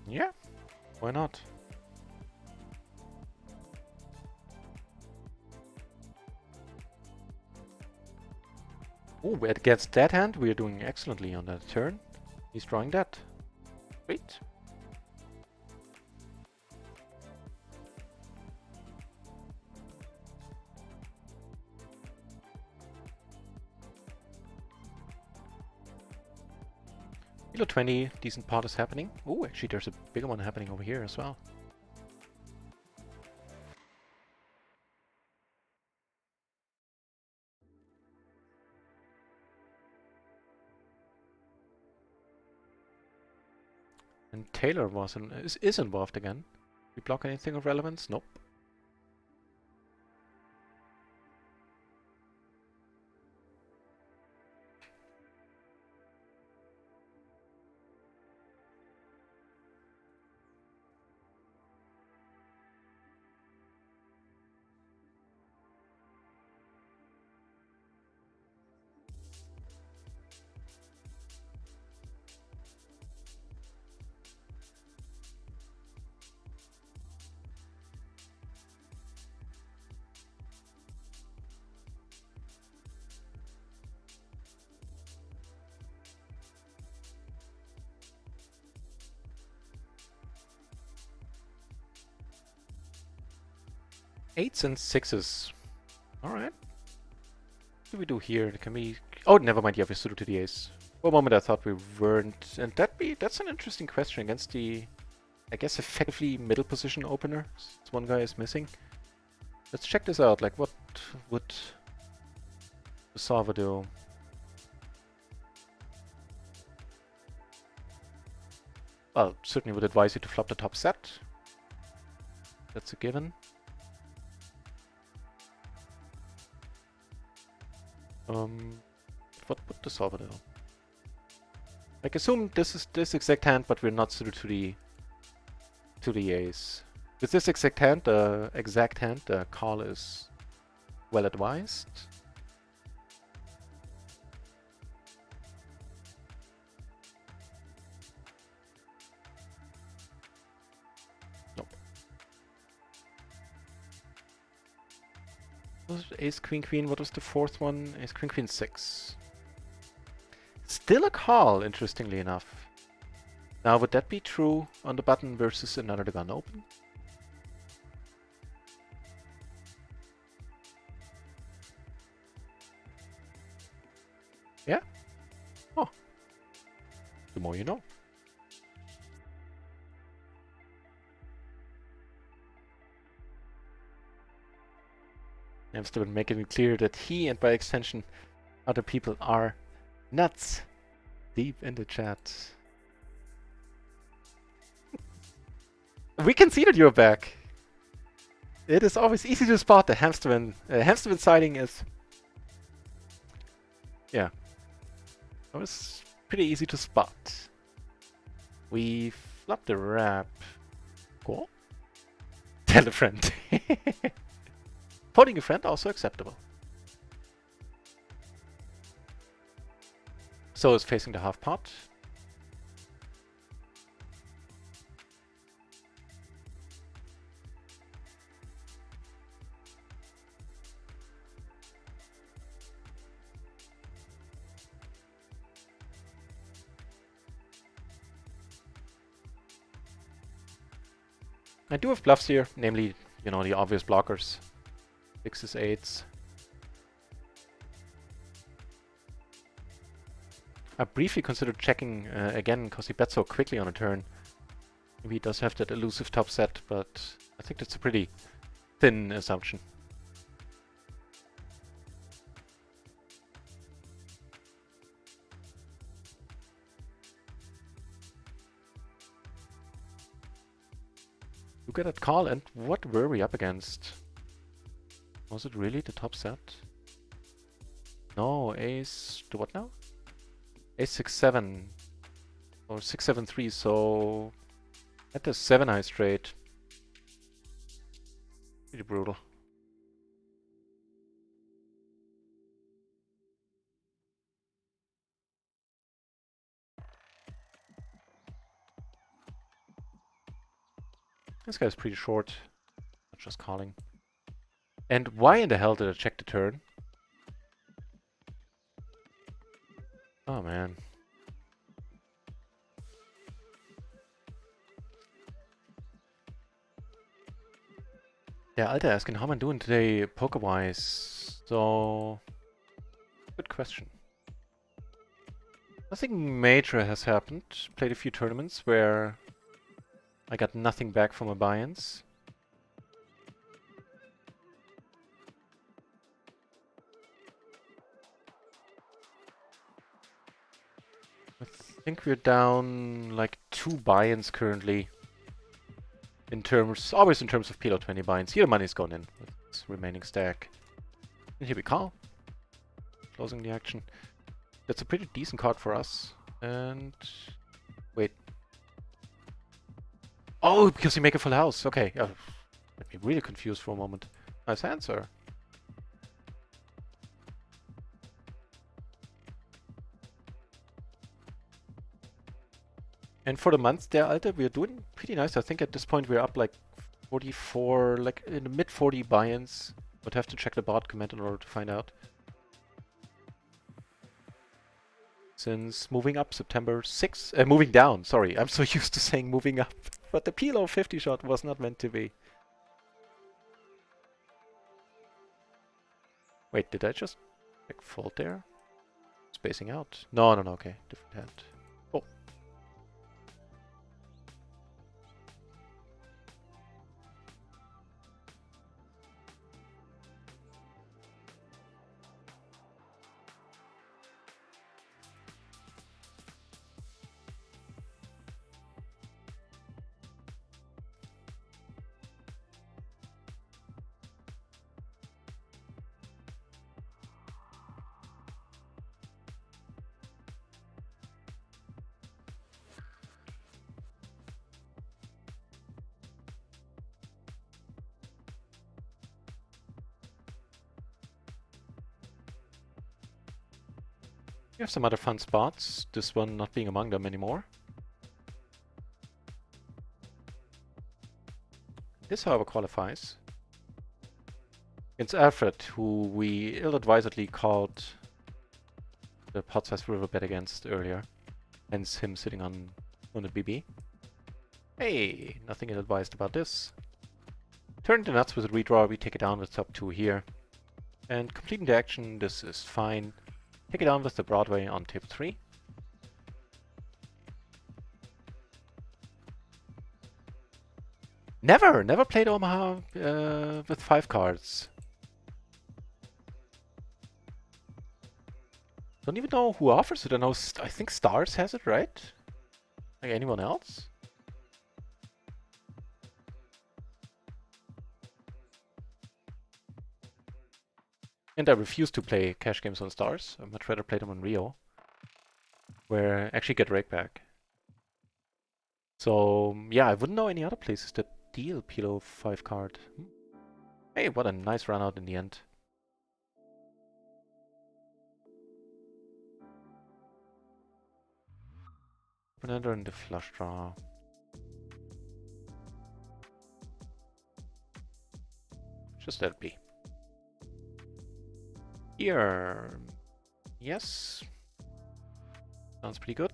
Yeah, why not? Oh, against that hand, we are doing excellently on that turn. He's drawing that. Great. Below 20, decent pot is happening. Oh, actually there's a bigger one happening over here as well. And Taylor is involved again. We block anything of relevance? Nope. Eights and sixes. Alright. What do we do here? Can we... Oh, never mind. Yeah, we suited to the ace. For a moment I thought we weren't. And that's an interesting question against the... I guess effectively middle position opener. This one guy is missing. Let's check this out. Like, what would the solver do? Well, certainly would advise you to flop the top set. That's a given. What would the solver do? Like, assume this is this exact hand, but we're not suited to the ace. With this exact hand, the call is well advised. Nope. What was ace, queen, queen? What was the fourth one? Ace, queen, queen, 6. Still a call, interestingly enough. Now, would that be true on the button versus another the gun open? Yeah? Oh. The more you know. I'm still making it clear that he, and by extension other people, are nuts deep in the chat. We can see that you're back. It is always easy to spot the hamsterman. Hamsterman sighting is... Yeah. It was pretty easy to spot. We flopped the wrap. Cool. Tell a friend. Putting a friend also acceptable. So it's facing the half pot. I do have bluffs here, namely, you know, the obvious blockers. 6s, 8s. I briefly considered checking again, because he bet so quickly on a turn. Maybe he does have that elusive top set, but I think that's a pretty thin assumption. Look at that call, and what were we up against? Was it really the top set? No, ace... to what now? Ace 6-7. Or 6-7-3, so... at the 7 high straight. Pretty brutal. This guy's pretty short. Not just calling. And why in the hell did I check the turn? Oh man. Yeah, Alter asking how am I doing today poker-wise? So... good question. Nothing major has happened. Played a few tournaments where I got nothing back from my buy-ins. I think we're down like 2 buy-ins currently. In terms, always in terms of PLO 20 buy-ins. Here the money's gone in with its remaining stack. And here we call. Closing the action. That's a pretty decent card for us. And... wait. Oh, because you make a full house. Okay. Let me really confused for a moment. Nice answer. And for the month there, Alter, we're doing pretty nice. I think at this point we're up like 44, like in the mid 40 buy-ins. Would have to check the bot comment in order to find out. Since moving up September 6th, moving down, sorry. I'm so used to saying moving up. But the PLO 50 shot was not meant to be. Wait, did I just like fold there? Spacing out? No, no, no, okay. Different hand. Oh. We have some other fun spots, this one not being among them anymore. This, however, qualifies. Against Alfred, who we ill-advisedly called the pot-sized river bet against earlier. Hence him sitting on a BB. Hey, nothing ill-advised about this. Turn the nuts with a redraw, we take it down with top 2 here. And completing the action, this is fine. Take it down with the Broadway on table 3. Never played Omaha with 5 cards. Don't even know who offers it. I think Stars has it, right? Like anyone else? And I refuse to play cash games on Stars. I'd much rather play them on RIO, where I actually get rake back. So yeah, I wouldn't know any other places that deal PLO 5 card. Hey, what a nice run out in the end. Open-ender and the flush draw. Just let it be. Here. Yes. Sounds pretty good.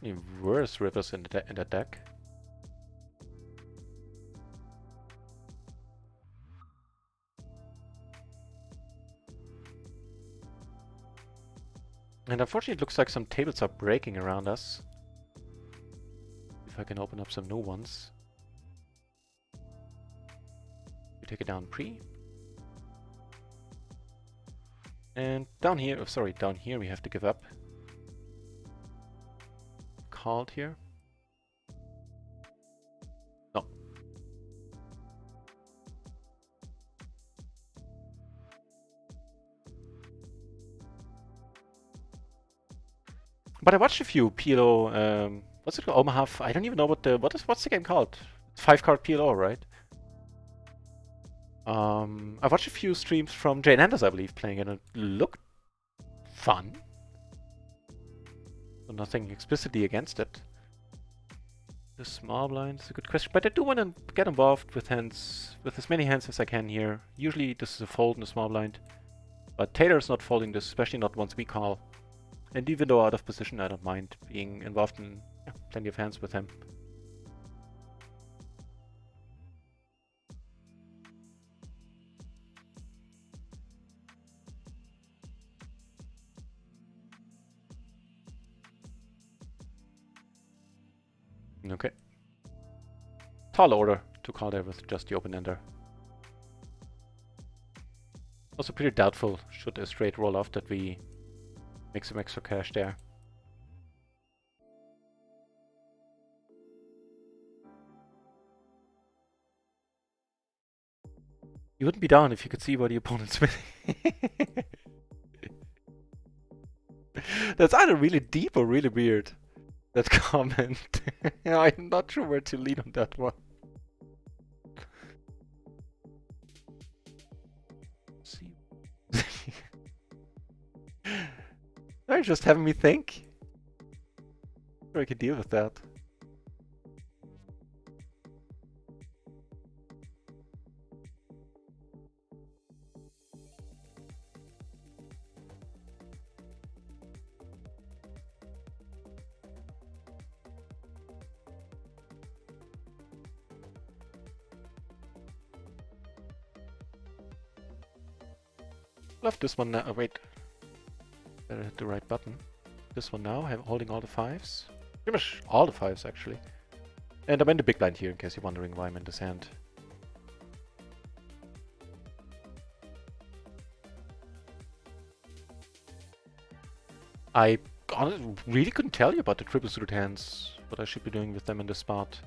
Any worse rivers in that deck? And unfortunately it looks like some tables are breaking around us. If I can open up some new ones. We take it down pre. And down here, oh, sorry, down here we have to give up. Called here. No. But I watched a few PLO, what's it called? Omaha, I don't even know what's the game called? 5-card PLO, right? I watched a few streams from Jane Anders, I believe, playing it, and it looked fun. So nothing explicitly against it. The small blind is a good question, but I do want to get involved with hands, with as many hands as I can here. Usually this is a fold in the small blind, but Taylor's not folding this, especially not once we call. And even though out of position, I don't mind being involved in plenty of hands with him. Okay. Tall order to call there with just the open ender. Also pretty doubtful, should a straight roll off, that we make some extra cash there. You wouldn't be down if you could see what the opponent's winning. That's either really deep or really weird, that comment. I'm not sure where to lean on that one. See. They're just having me think. Sure, I could deal with that. Love this one now. Oh, wait. Better hit the right button. This one now, holding all the fives. Pretty much all the fives, actually. And I'm in the big blind here, in case you're wondering why I'm in this hand. I honestly really couldn't tell you about the triple suited hands, what I should be doing with them in this spot.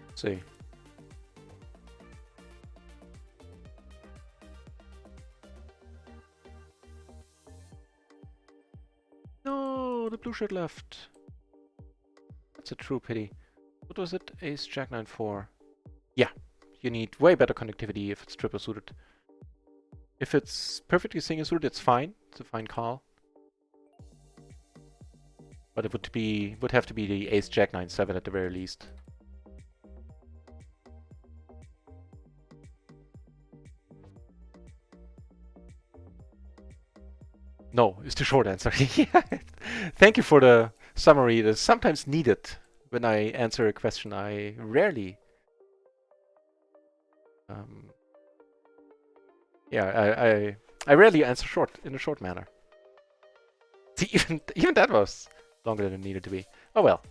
Let's see. No, the blue shirt left. That's a true pity. What was it? Ace, Jack, 9, 4. Yeah, you need way better connectivity if it's triple suited. If it's perfectly single suited, it's fine. It's a fine call. But it would have to be the Ace, Jack, 9, 7 at the very least. No, is the short answer. Thank you for the summary. It is sometimes needed when I answer a question. I rarely... I rarely answer short in a short manner. See, even that was longer than it needed to be. Oh well.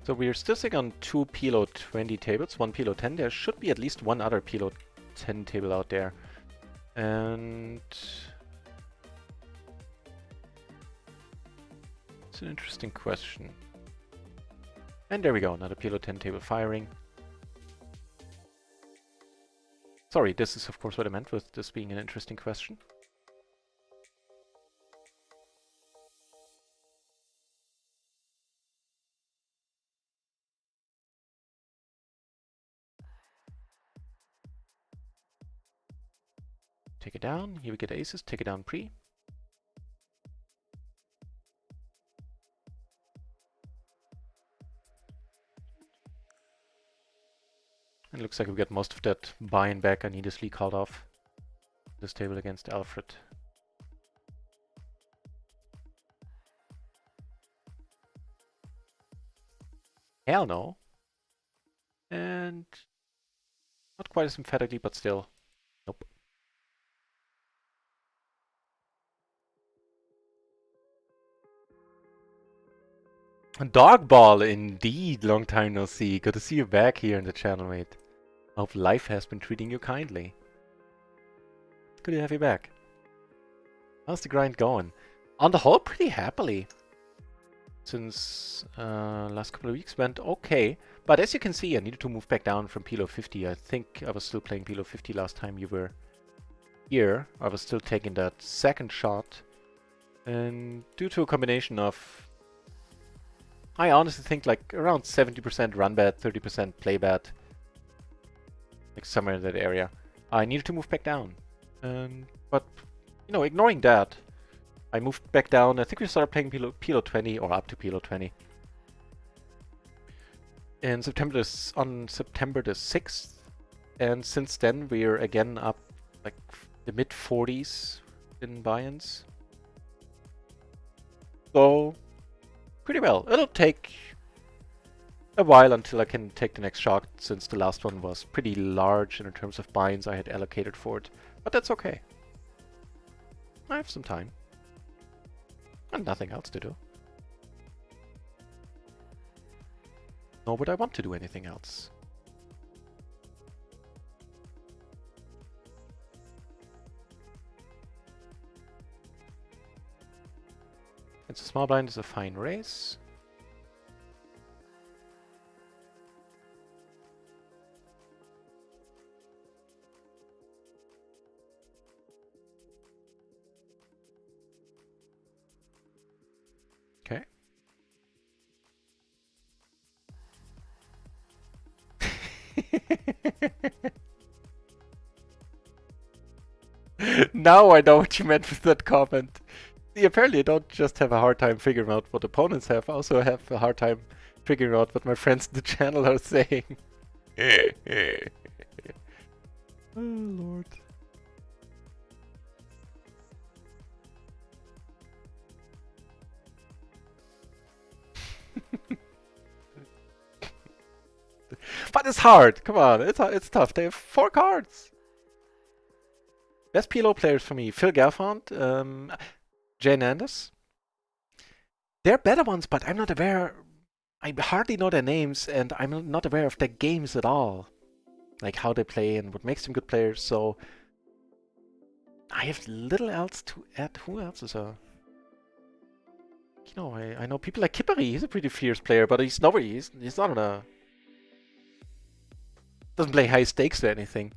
So we're still sitting on 2 PLO 20 tables, 1 PLO 10. There should be at least one other PLO 10 table out there. And it's an interesting question. And there we go, another PLO 10 table firing. Sorry, this is of course what I meant with this being an interesting question. Take it down. Here we get aces. Take it down pre. And it looks like we get most of that buy-in back I needlessly called off this table against Alfred. Hell no. And not quite as emphatically, but still. Nope. Dogball, indeed. Long time no see. Good to see you back here in the channel, mate. Hope life has been treating you kindly. Good to have you back. How's the grind going? On the whole, pretty happily. Since last couple of weeks went okay. But as you can see, I needed to move back down from PLO 50. I think I was still playing PLO 50 last time you were here. I was still taking that second shot. And due to a combination of, I honestly think like around 70% run bad, 30% play bad. Like somewhere in that area. I needed to move back down. But, you know, ignoring that, I moved back down. I think we started playing PLO 20 or up to PLO 20. In September, on September the 6th. And since then, we're again up like the mid 40s in buy-ins. So, pretty well. It'll take a while until I can take the next shot, since the last one was pretty large in terms of buy-ins I had allocated for it. But that's okay. I have some time. And nothing else to do. Nor would I want to do anything else. It's a small blind, is a fine race. Okay. Now I know what you meant with that comment. See, apparently I don't just have a hard time figuring out what opponents have, I also have a hard time figuring out what my friends in the channel are saying. Oh, Lord. But it's hard. Come on, it's tough. They have 4 cards. Best PLO players for me: Phil Gelfand, Jane Anders. They're better ones, but I'm not aware. I hardly know their names, and I'm not aware of their games at all. Like how they play and what makes them good players. So I have little else to add. Who else is a? You know, I know people like Kipperi. He's a pretty fierce player, but he's not on a. Doesn't play high stakes or anything.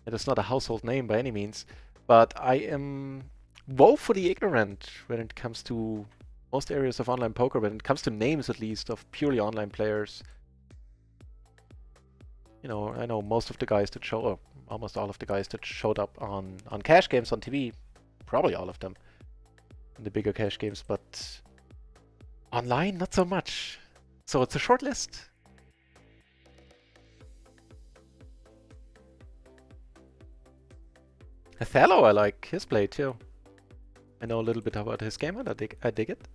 It is not a household name by any means, but I am woefully ignorant when it comes to most areas of online poker, when it comes to names at least of purely online players. You know, I know most of the guys that show up, almost all of the guys that showed up on cash games on TV, probably all of them, in the bigger cash games, but online, not so much. So it's a short list. Othello, I like his play too. I know a little bit about his game and I dig it.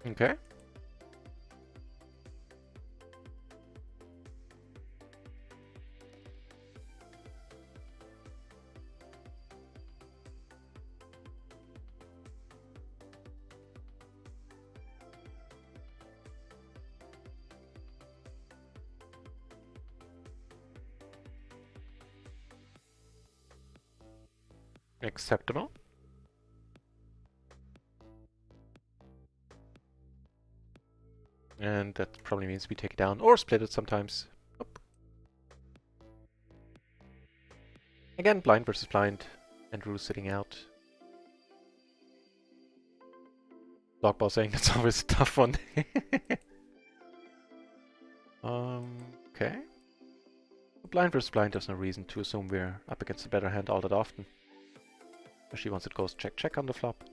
Okay. Acceptable. And that probably means we take it down or split it sometimes. Nope. Again, blind versus blind. Andrew's sitting out. Blockball saying that's always a tough one. Okay. Blind versus blind, there's no reason to assume we're up against a better hand all that often. Especially once it goes check-check on the flop.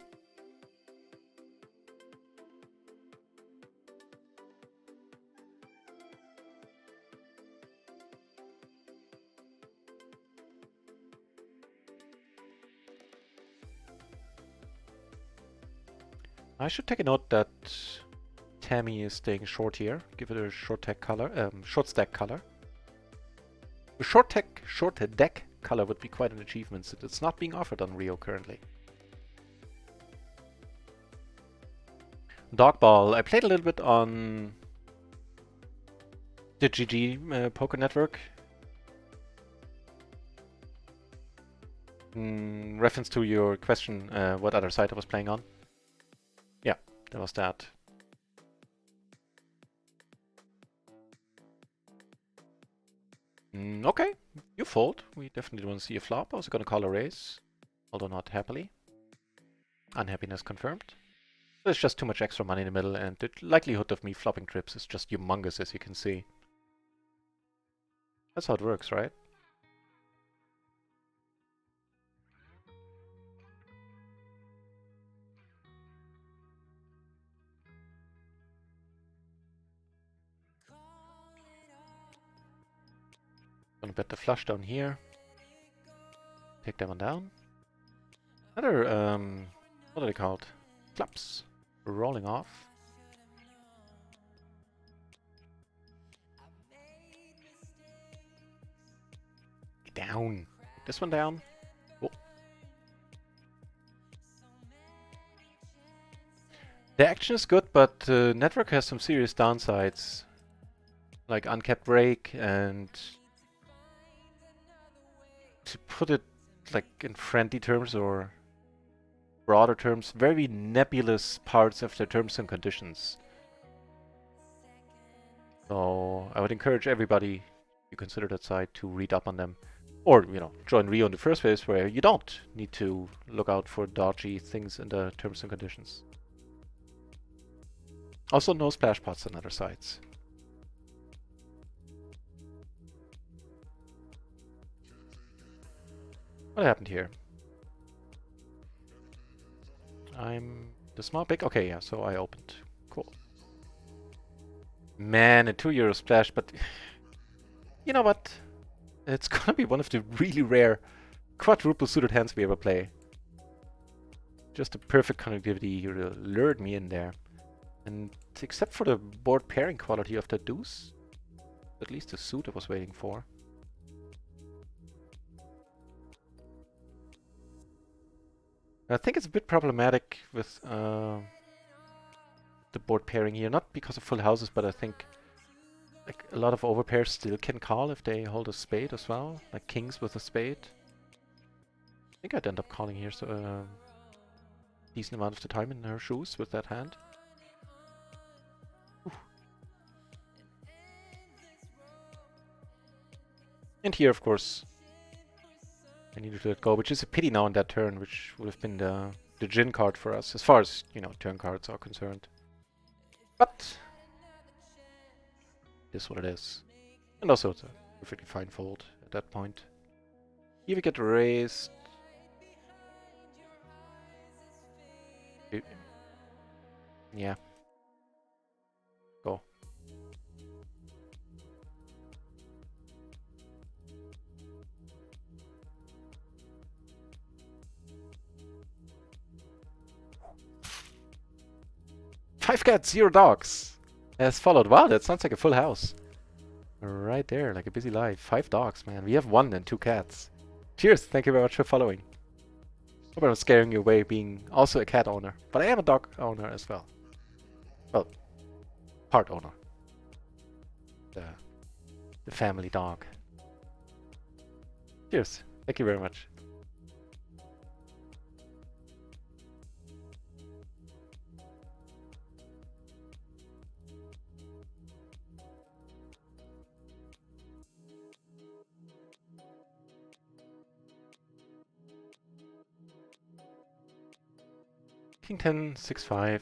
I should take a note that Tammy is staying short here. Give it a short stack color. A short deck color would be quite an achievement. It's not being offered on RIO currently. Dogball. I played a little bit on the GG poker network. In reference to your question, what other site I was playing on. Yeah, that was that. Okay, you fold. We definitely want to see a flop. I was going to call a raise, although not happily. Unhappiness confirmed. There's just too much extra money in the middle, and the likelihood of me flopping trips is just humongous, as you can see. That's how it works, right? Gonna bet the flush down here. Take that one down. Another, what are they called? Clubs. Rolling off. Down. This one down. Oh. The action is good, but network has some serious downsides. Like uncapped break and... To put it like in friendly terms or broader terms, very nebulous parts of the terms and conditions. So I would encourage everybody to consider that site to read up on them. Or, you know, join RIO in the first place where you don't need to look out for dodgy things in the terms and conditions. Also, no splash pots on other sites. What happened here? I'm the small big. Okay, yeah, so I opened. Cool. Man, a €2 splash, but you know what? It's gonna be one of the really rare quadruple suited hands we ever play. Just a perfect connectivity here lured me in there. And except for the board pairing quality of the deuce, at least the suit I was waiting for. I think it's a bit problematic with the board pairing here, not because of full houses, but I think like a lot of overpairs still can call if they hold a spade as well, like kings with a spade. I think I'd end up calling here, so decent amount of the time in her shoes with that hand. Ooh. And here, of course, I needed to let go, which is a pity now on that turn, which would have been the Jin card for us, as far as, you know, turn cards are concerned. But it is what it is. And also it's a perfectly fine fold at that point. Here we get raised. Yeah. Go. Five cats, 0 dogs. As followed. Wow, that sounds like a full house. Right there, like a busy life. 5 dogs, man. We have 1 and 2 cats. Cheers, thank you very much for following. Hope I'm scaring you away being also a cat owner. But I am a dog owner as well. Well, part owner. The family dog. Cheers, thank you very much. King 10, 6-5.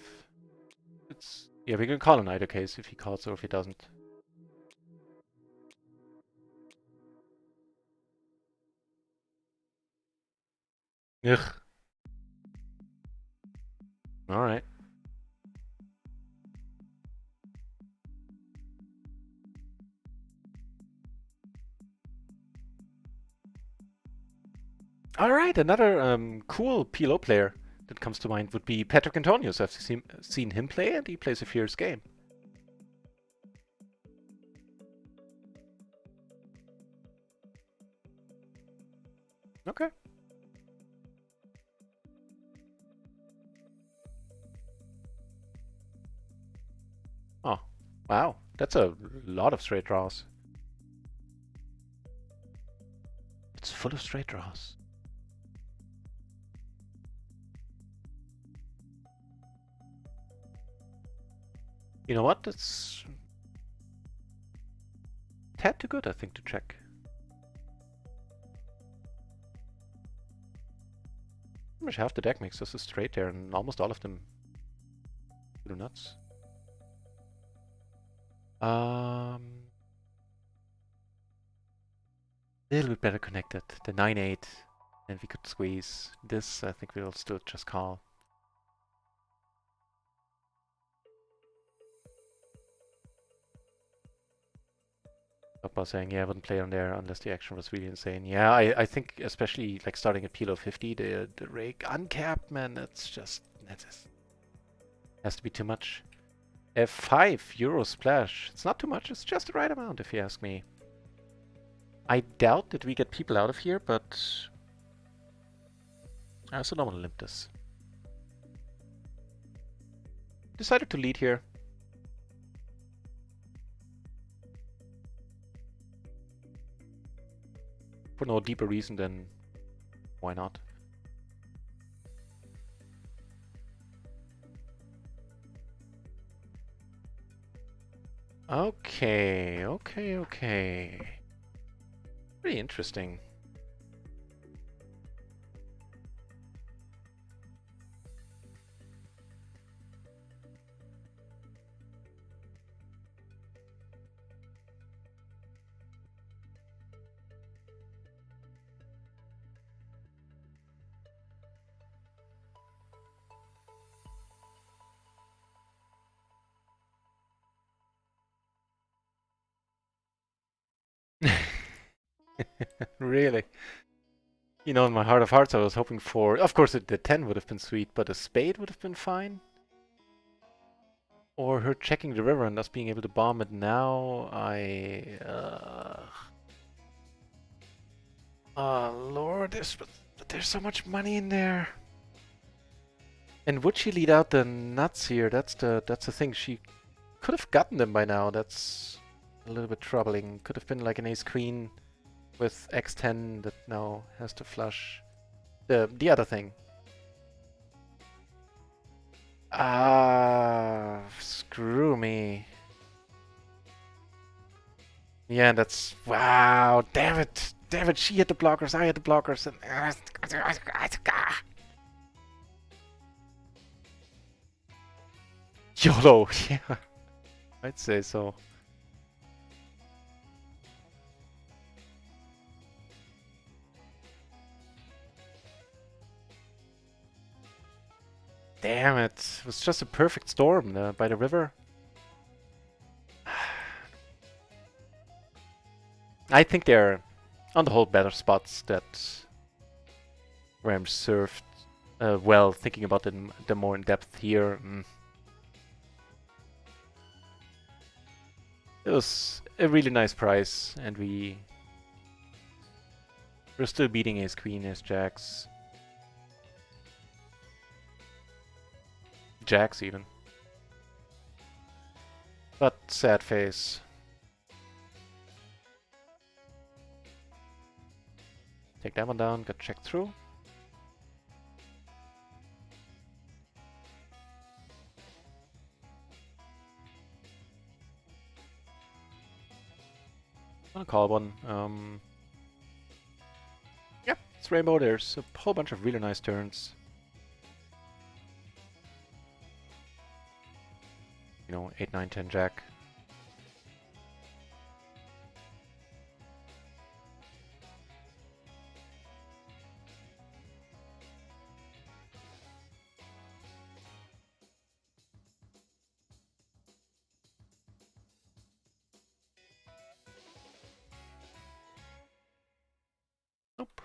It's... Yeah, we can call in either case if he calls or if he doesn't. Ugh. Alright. Alright, another cool PLO player that comes to mind would be Patrick Antonius. I've seen him play, and he plays a fierce game. Okay. Oh, wow. That's a lot of straight draws. It's full of straight draws. You know what? That's a tad too good, I think, to check. Pretty much half the deck makes us a straight there, and almost all of them do nuts. A little bit better connected. The 9-8, and we could squeeze. This, I think we'll still just call. By saying, yeah, I wouldn't play on there unless the action was really insane. Yeah, I think especially like starting at PLO 50, the rake uncapped, man, that's just, has to be too much. F5 Euro splash. It's not too much, it's just the right amount if you ask me. I doubt that we get people out of here, but I also don't want to limp this. Decided to lead here. For no deeper reason than why not? Okay. Pretty interesting. Really? You know, in my heart of hearts, I was hoping for... Of course, the 10 would have been sweet, but a spade would have been fine. Or her checking the river and us being able to bomb it now. Oh, Lord, there's so much money in there. And would she lead out the nuts here? That's the thing. She could have gotten them by now. That's a little bit troubling. Could have been like an ace-queen with x10 that now has to flush. The other thing. Ah, screw me. Yeah, that's... Wow, damn it. Damn it, she hit the blockers, I hit the blockers, and... YOLO, yeah. I'd say so. Damn it. It was just a perfect storm by the river. I think they're, on the whole, better spots that Ram served well, thinking about them more in depth here. It was a really nice price, and we're still beating Ace Queen, Ace Jacks. Jacks even. But sad face. Take that one down, got checked through. I'm gonna call one. Yeah, it's Rainbow. There's a whole bunch of really nice turns. You know, 8, 9, 10 Jack. Nope.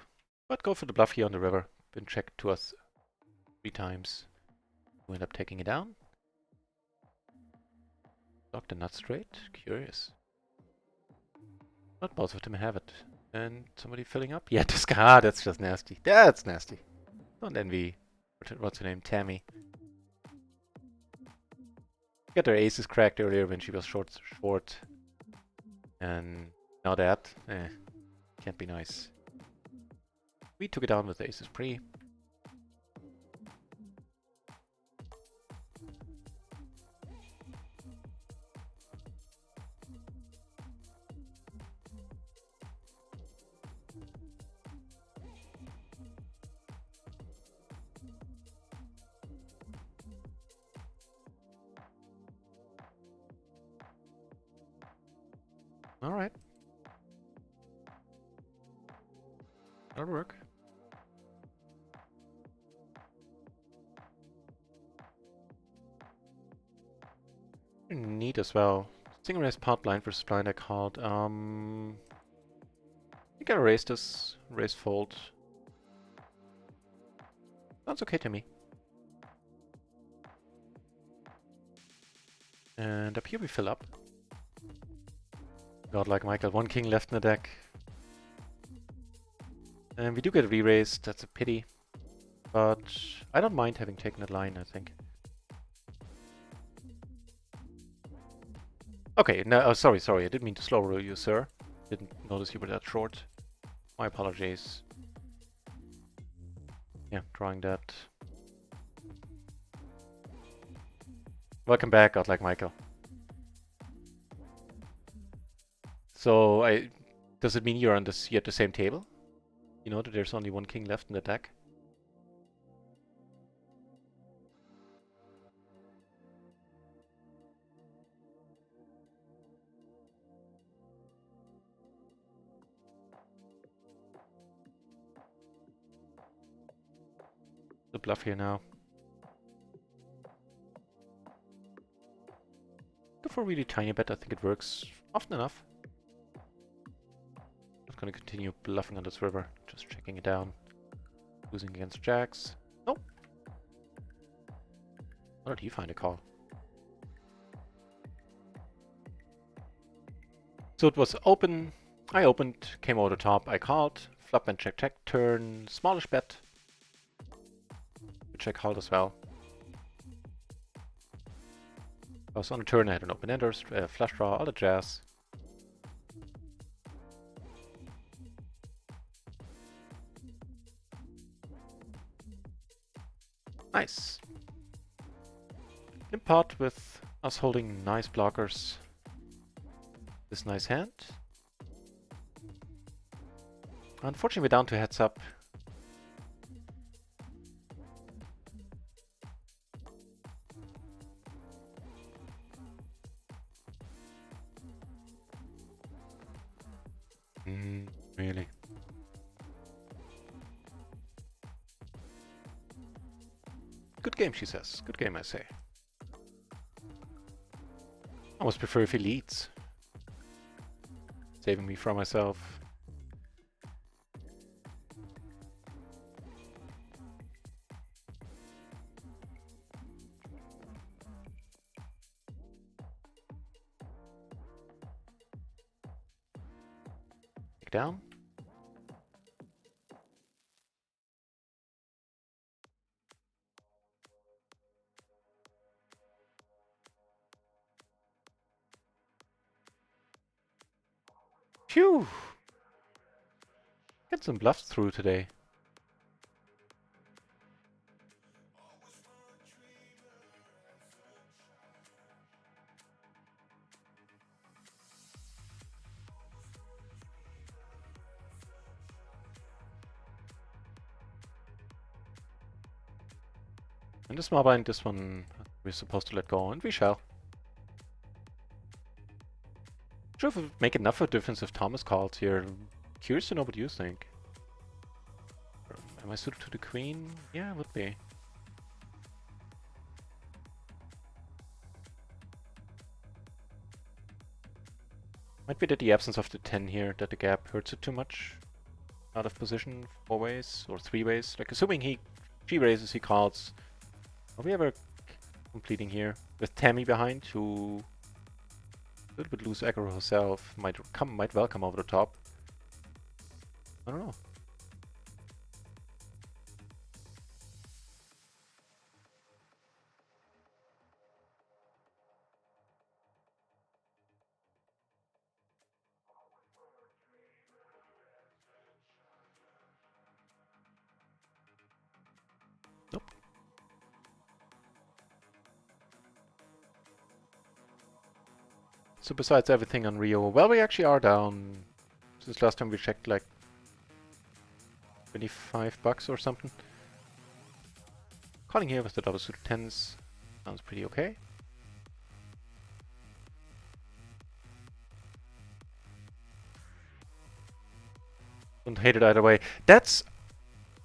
But go for the bluff here on the river. Been checked to us 3 times. We end up taking it down. Block the nut straight. Curious. Not both of them have it. And somebody filling up? Yeah, this guy. Ah, that's just nasty. That's nasty. Don't envy. What's her name? Tammy. Got her aces cracked earlier when she was short. And now that. Can't be nice. We took it down with aces pre. Alright. That'll work. Neat as well. Single raise pot blind versus blind I called. You gotta raise this. Raise fold. Sounds okay to me. And up here we fill up. God, like Michael, 1 king left in the deck. And we do get re-raised, that's a pity. But I don't mind having taken that line, I think. Okay, no, oh, sorry, I didn't mean to slow roll you, sir. Didn't notice you were that short. My apologies. Yeah, drawing that. Welcome back, Godlike Michael. So, does it mean you're at the same table? You know that there's only 1 king left in the deck? The bluff here now. Go for a really tiny bet, I think it works often enough. Not gonna continue bluffing on this river, just checking it down. Losing against jacks. Nope. How did he find a call? So it was open. I opened, came over the top, I called. Flop and check, turn, smallish bet. Which I called as well. I was on the turn, I had an open ender, flush draw, all the jazz. Nice. In pot with us holding nice blockers. This nice hand. Unfortunately, we're down to heads up. Really? Good game, she says. Good game, I say. I almost prefer if he leads. Saving me from myself. Take down. Phew! Get some bluffs through today. And the small blind, this one we're supposed to let go, and we shall. Sure, if it would make enough of a difference if Thomas calls here. Curious to know what you think. Am I suited to the queen? Yeah, it would be. Might be that the absence of the 10 here, that the gap hurts it too much. Out of position 4 ways or 3 ways. Like, assuming he She raises, he calls. Are we ever completing here? With Tammy behind, who a little bit loose aggro herself, might well come over the top. I don't know. Nope. So besides everything on Rio, well, we actually are down. Since last time we checked, like 25 bucks or something. Calling here with the double suited tens sounds pretty okay. Don't hate it either way. That's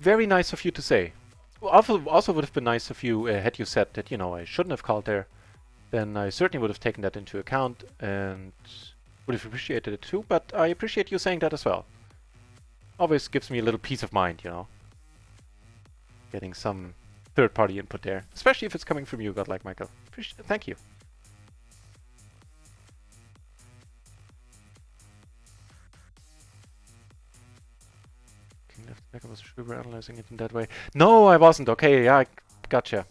very nice of you to say. Also would have been nice of you had you said that, you know, I shouldn't have called there. Then I certainly would have taken that into account and would have appreciated it too, but I appreciate you saying that as well. Always gives me a little peace of mind, you know. Getting some third-party input there, especially if it's coming from you, godlike Michael. Thank you. King left back, I was sure we were analyzing it in that way. No, I wasn't. Okay, yeah, gotcha.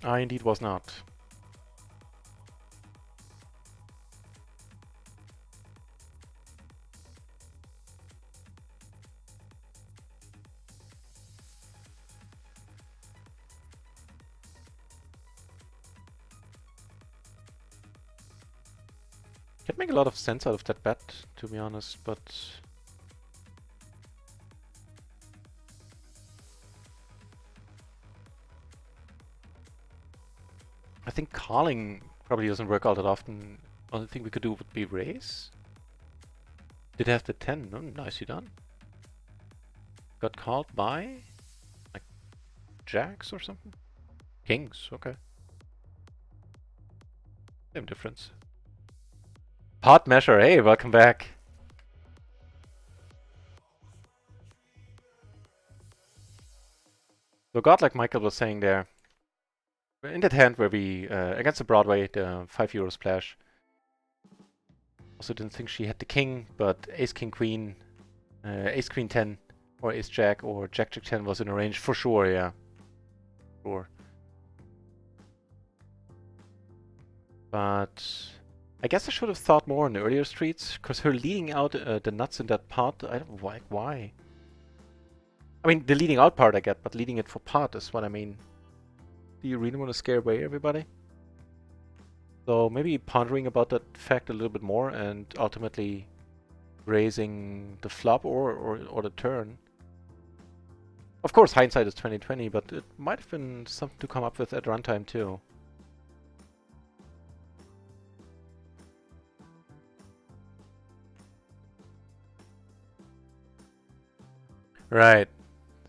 I indeed was not. Can't make a lot of sense out of that bet, to be honest, but I think calling probably doesn't work out that often. Only thing we could do would be raise. Did have the 10. Oh, nicely done. Got called by like jacks or something? Kings, okay. Same difference. Pot measure, hey, welcome back. So godlike Michael was saying there, in that hand where we, against the Broadway, the €5 splash. Also didn't think she had the king, but ace king queen, ace queen 10, or ace jack, or jack jack 10 was in a range for sure, yeah. Sure. But I guess I should have thought more in the earlier streets, because her leading out the nuts in that pot, I don't like why. I mean, the leading out part I get, but leading it for pot is what I mean. Do you really want to scare away everybody? So maybe pondering about that fact a little bit more and ultimately raising the flop or the turn. Of course, hindsight is 20/20, but it might have been something to come up with at runtime too. Right.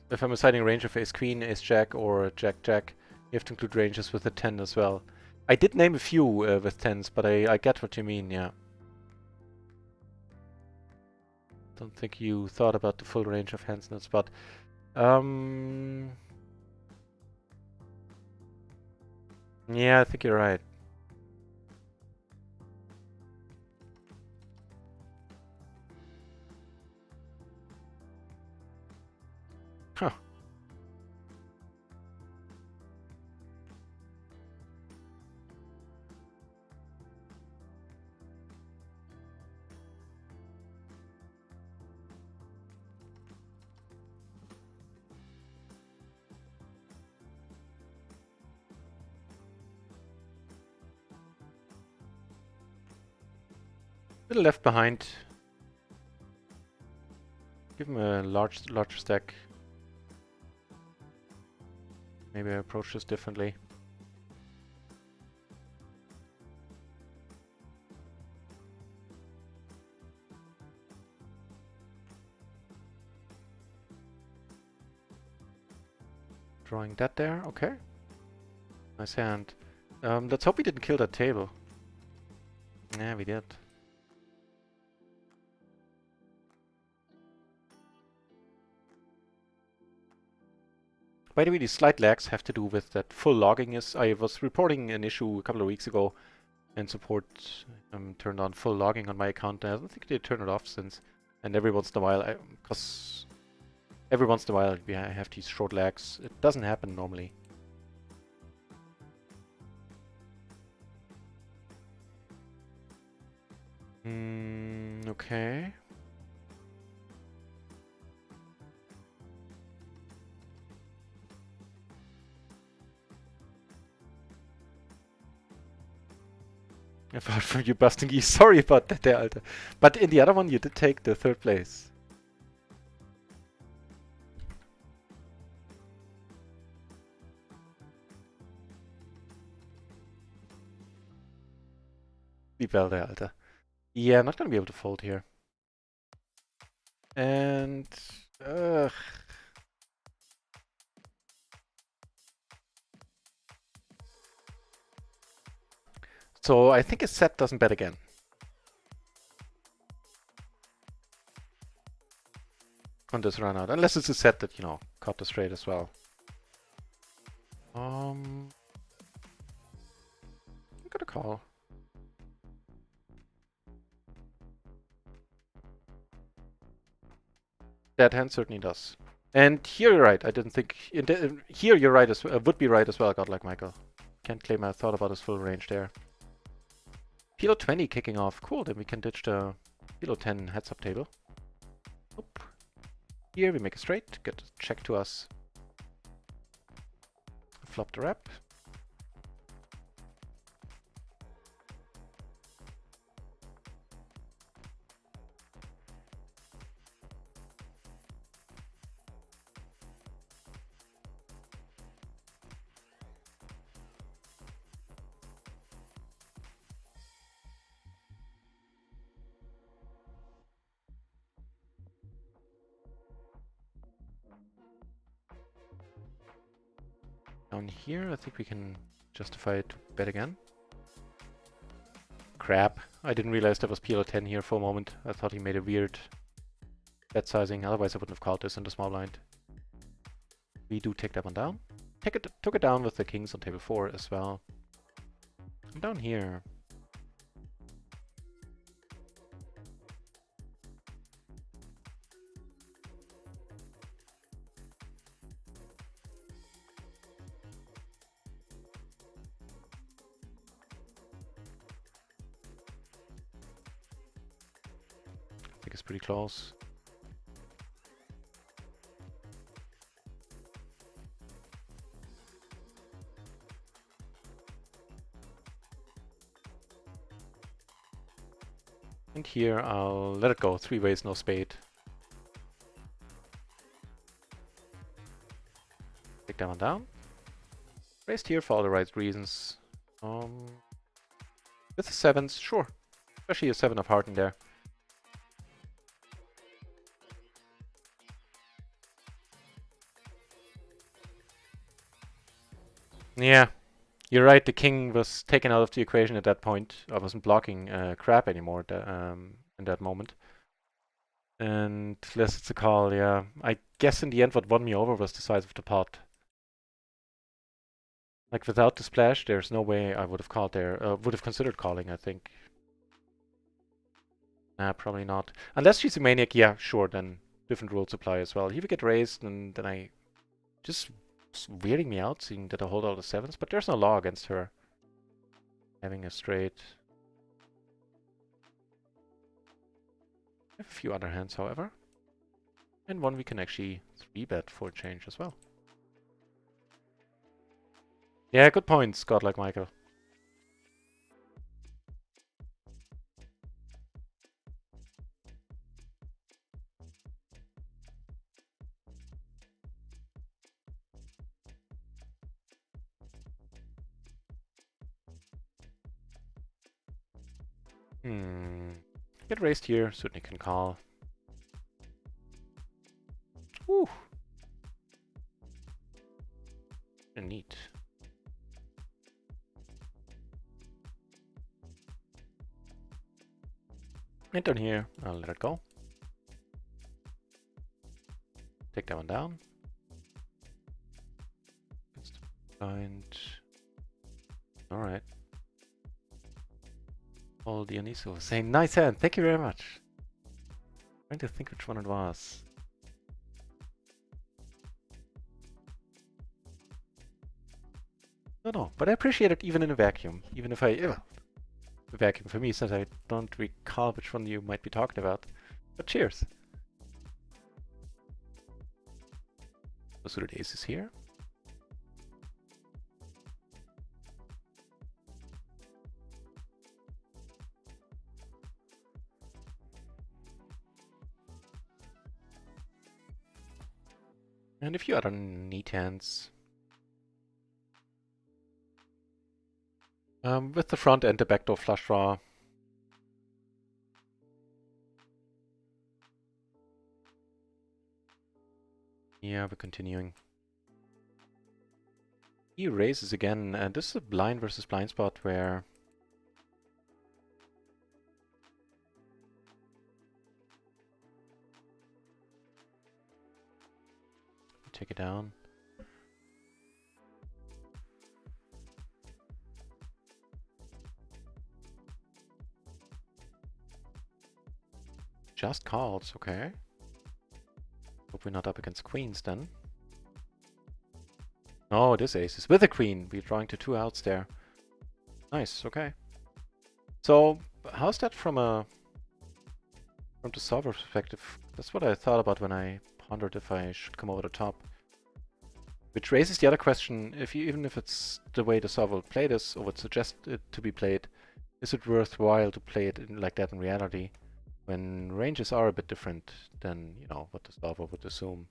If I'm assigning range of ace queen, ace jack, or jack jack, you have to include ranges with a 10 as well. I did name a few with 10s, but I get what you mean, yeah. Don't think you thought about the full range of hands in that spot. Yeah, I think you're right. Huh. Little left behind. Give him a larger stack. Maybe I approach this differently. Drawing that there, okay. Nice hand. Let's hope we didn't kill that table. Yeah, we did. By the way, these slight lags have to do with that full logging is... I was reporting an issue a couple of weeks ago, and support turned on full logging on my account. I don't think they turned it off since. And every once in a while, because every once in a while I have these short lags. It doesn't happen normally. Okay. Apart from you busting geese, sorry about that there, Alter. But in the other one you did take the 3rd place. Sleep well there, Alter. Yeah, I'm not gonna be able to fold here. And... So I think his set doesn't bet again. On this run out. Unless it's a set that, you know, caught the straight as well. I'm gonna call. That hand certainly does. And here you're right. I didn't think... here you're right as well. Would be right as well, Godlike Michael. Can't claim I thought about his full range there. PLO 20 kicking off. Cool, then we can ditch the PLO 10 heads-up table. Oop. Here we make a straight. Get a check to us. Flop the rep. Down here, I think we can justify it to bet again. Crap. I didn't realize there was PLO 10 here for a moment. I thought he made a weird bet sizing. Otherwise, I wouldn't have called this in the small blind. We do take that one down. Took it down with the kings on table 4 as well. And down here. I think it's pretty close. And here I'll let it go. 3 ways, no spade. Take that one down. Raised here for all the right reasons. With the 7s, sure. Especially a 7 of heart in there. Yeah, you're right. The king was taken out of the equation at that point. I wasn't blocking crap anymore in that moment. And less it's a call, yeah. I guess in the end what won me over was the size of the pot. Like without the splash, there's no way I would have called there. Would have considered calling, I think. Nah, probably not. Unless she's a maniac, yeah, sure, then different rules apply as well. Here we get raised, and then I just weirding me out seeing that I hold all the 7s, but there's no law against her having a straight. I have a few other hands, however. And one we can actually 3-bet for a change as well. Yeah, good points, Godlike Michael. Get raised here, certainly can call. Whew. Neat. And down here, I'll let it go. Take that one down. Blind. Alright. All Dionyso saying nice hand, thank you very much. Trying to think which one it was. No, but I appreciate it even in a vacuum. Even if a vacuum for me, since I don't recall which one you might be talking about. But cheers. The suited ace is here. And a few other neat hands. With the front and the backdoor flush draw. Yeah, we're continuing. He raises again, and this is a blind versus blind spot where take it down. Just calls, okay. Hope we're not up against queens then. Oh, this ace is with a queen. We're drawing to 2 outs there. Nice, okay. So, how's that from the solver perspective? That's what I thought about when I pondered if I should come over the top. Which raises the other question, even if it's the way the solver would play this, or would suggest it to be played, is it worthwhile to play it like that in reality? When ranges are a bit different than, you know, what the solver would assume.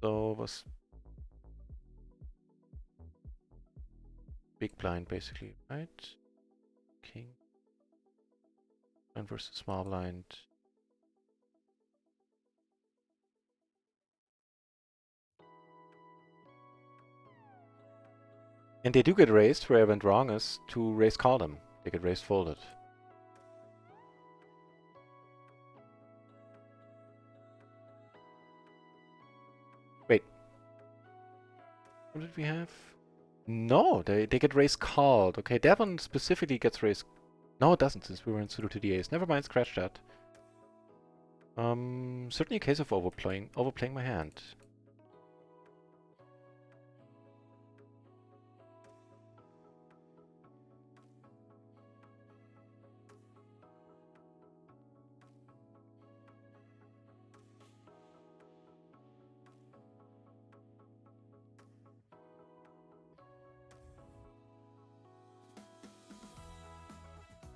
So was big blind basically, right? King. Blind versus small blind. And they do get raised. Where I went wrong is to raise call them. They get raised folded. Wait. What did we have? No, they get raised called. Okay, that one specifically gets raised. No, it doesn't, since we were in pseudo to the ace. Never mind, scratch that. Certainly a case of overplaying my hand.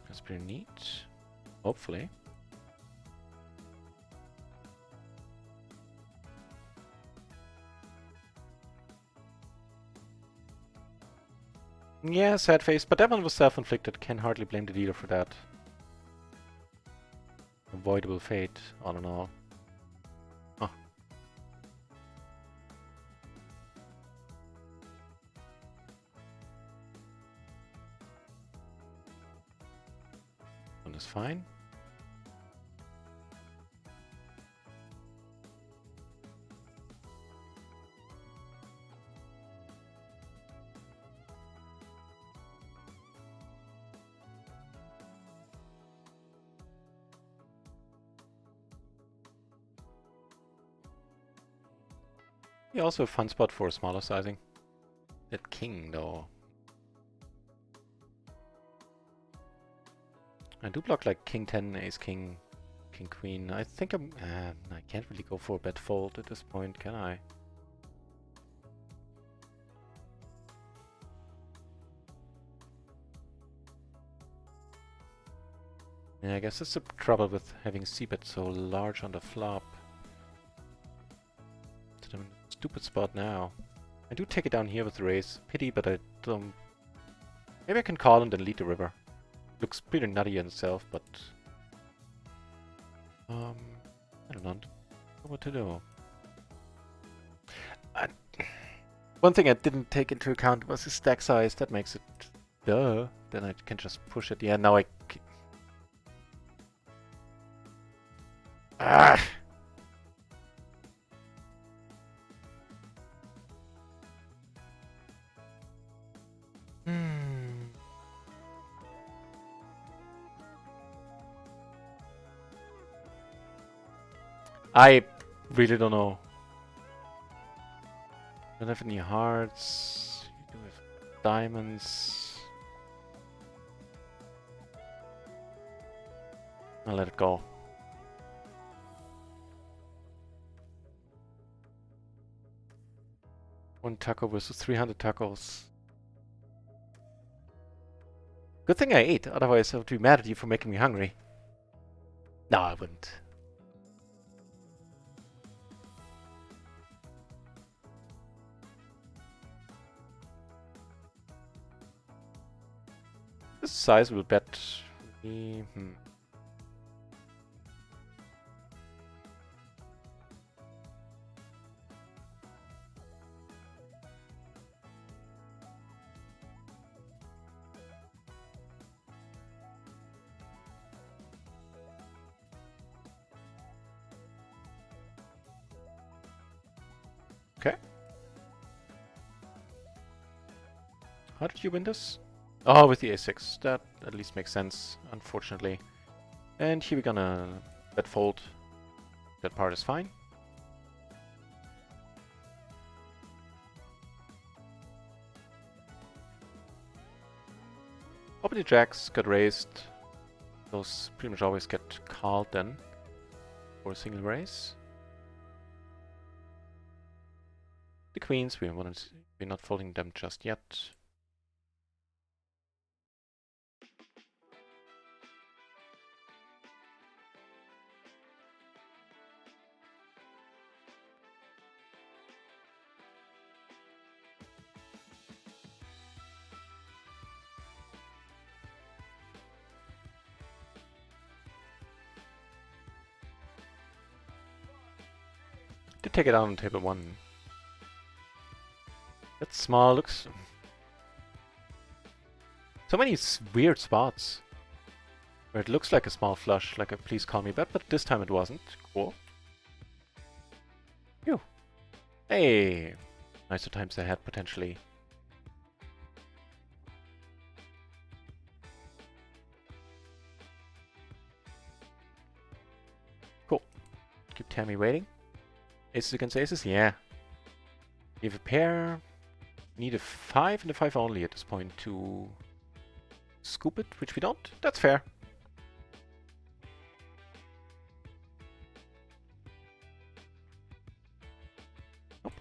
That's pretty neat. Hopefully. Yeah, sad face, but that one was self-inflicted. Can hardly blame the dealer for that. Avoidable fate, all in all. Oh. One is fine. Yeah, also a fun spot for smaller sizing. That king, though. I do block like king 10, ace king, king queen. I think I can't really go for a bet fold at this point, can I? Yeah, I guess that's the trouble with having c-bet so large on the flop. I'm in a stupid spot now. I do take it down here with the raise. Pity, but I don't... Maybe I can call and then lead the river. Looks pretty nutty in itself, but... I don't know what to do. One thing I didn't take into account was the stack size. That makes it... Duh. Then I can just push it. Yeah, now I... Ah! I really don't know. Don't have any hearts. You do have diamonds. I'll let it go. One taco versus 300 tacos. Good thing I ate, otherwise I would be mad at you for making me hungry. No, I wouldn't. This size will bet me. Okay. How did you win this? Oh, with the a6. That at least makes sense, unfortunately. And here we're gonna bet fold. That part is fine. Open the jacks got raised. Those pretty much always get called then for a single raise. The queens, we're not folding them just yet. Did take it out on table 1. That's small, looks... So many weird spots. Where it looks like a small flush, like a please call me bet, but this time it wasn't. Cool. Phew. Hey! Nicer times ahead, potentially. Cool. Keep Tammy waiting. Aces against aces? Yeah. You have a pair. Need a 5 and a 5 only at this point to scoop it, which we don't. That's fair. Nope.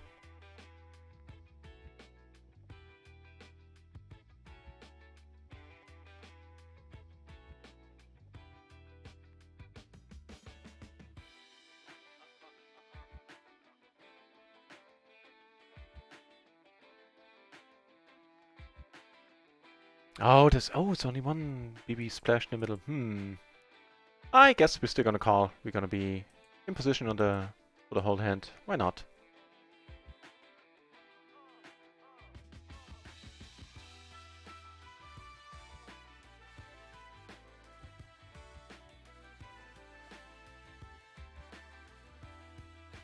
Oh, it's only one BB splash in the middle. I guess we're still gonna call. We're gonna be in position on for the whole hand. Why not?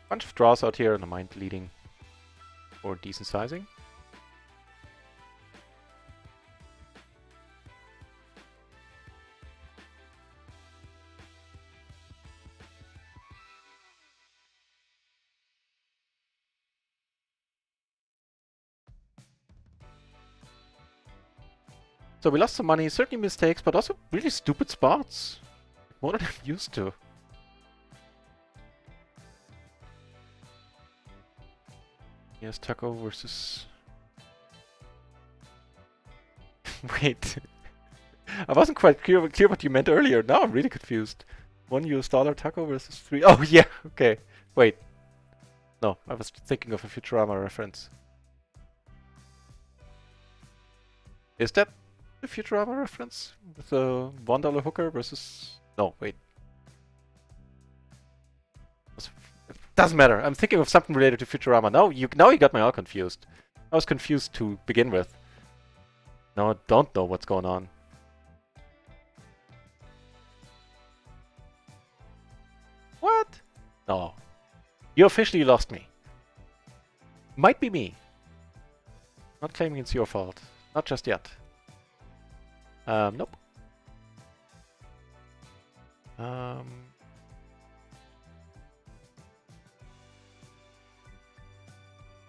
Bunch of draws out here, and I mind leading for decent sizing. So we lost some money, certainly mistakes, but also really stupid spots. More than I'm used to. Yes, taco versus... Wait. I wasn't quite clear what you meant earlier. Now I'm really confused. $1 taco versus 3... Oh, yeah, okay. Wait. No, I was thinking of a Futurama reference. Is that the Futurama reference? With the $1 hooker versus... No, wait. Doesn't matter. I'm thinking of something related to Futurama. Now you got me all confused. I was confused to begin with. Now I don't know what's going on. What? No. You officially lost me. Might be me. Not claiming it's your fault. Not just yet. Nope.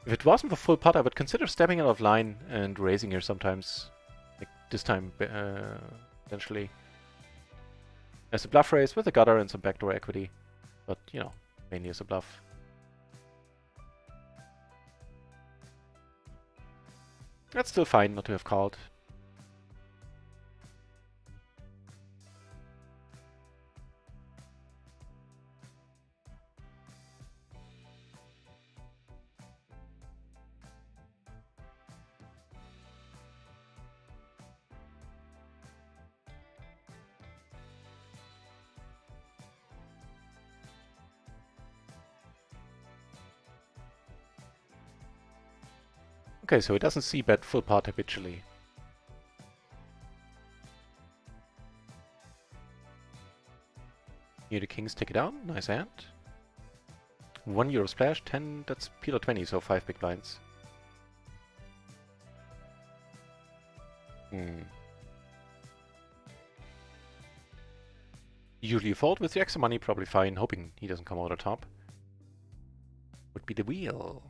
If it wasn't for full pot, I would consider stepping out of line and raising here sometimes. Like this time, eventually. As a bluff raise with a gutter and some backdoor equity. But, you know, mainly as a bluff. That's still fine not to have called. Okay, so it doesn't see bet full pot habitually. Here the kings take it down. Nice hand. €1 splash, 10, that's PLO 20, so 5 big blinds. Usually you fold with the extra money, probably fine, hoping he doesn't come over the top. Would be the wheel.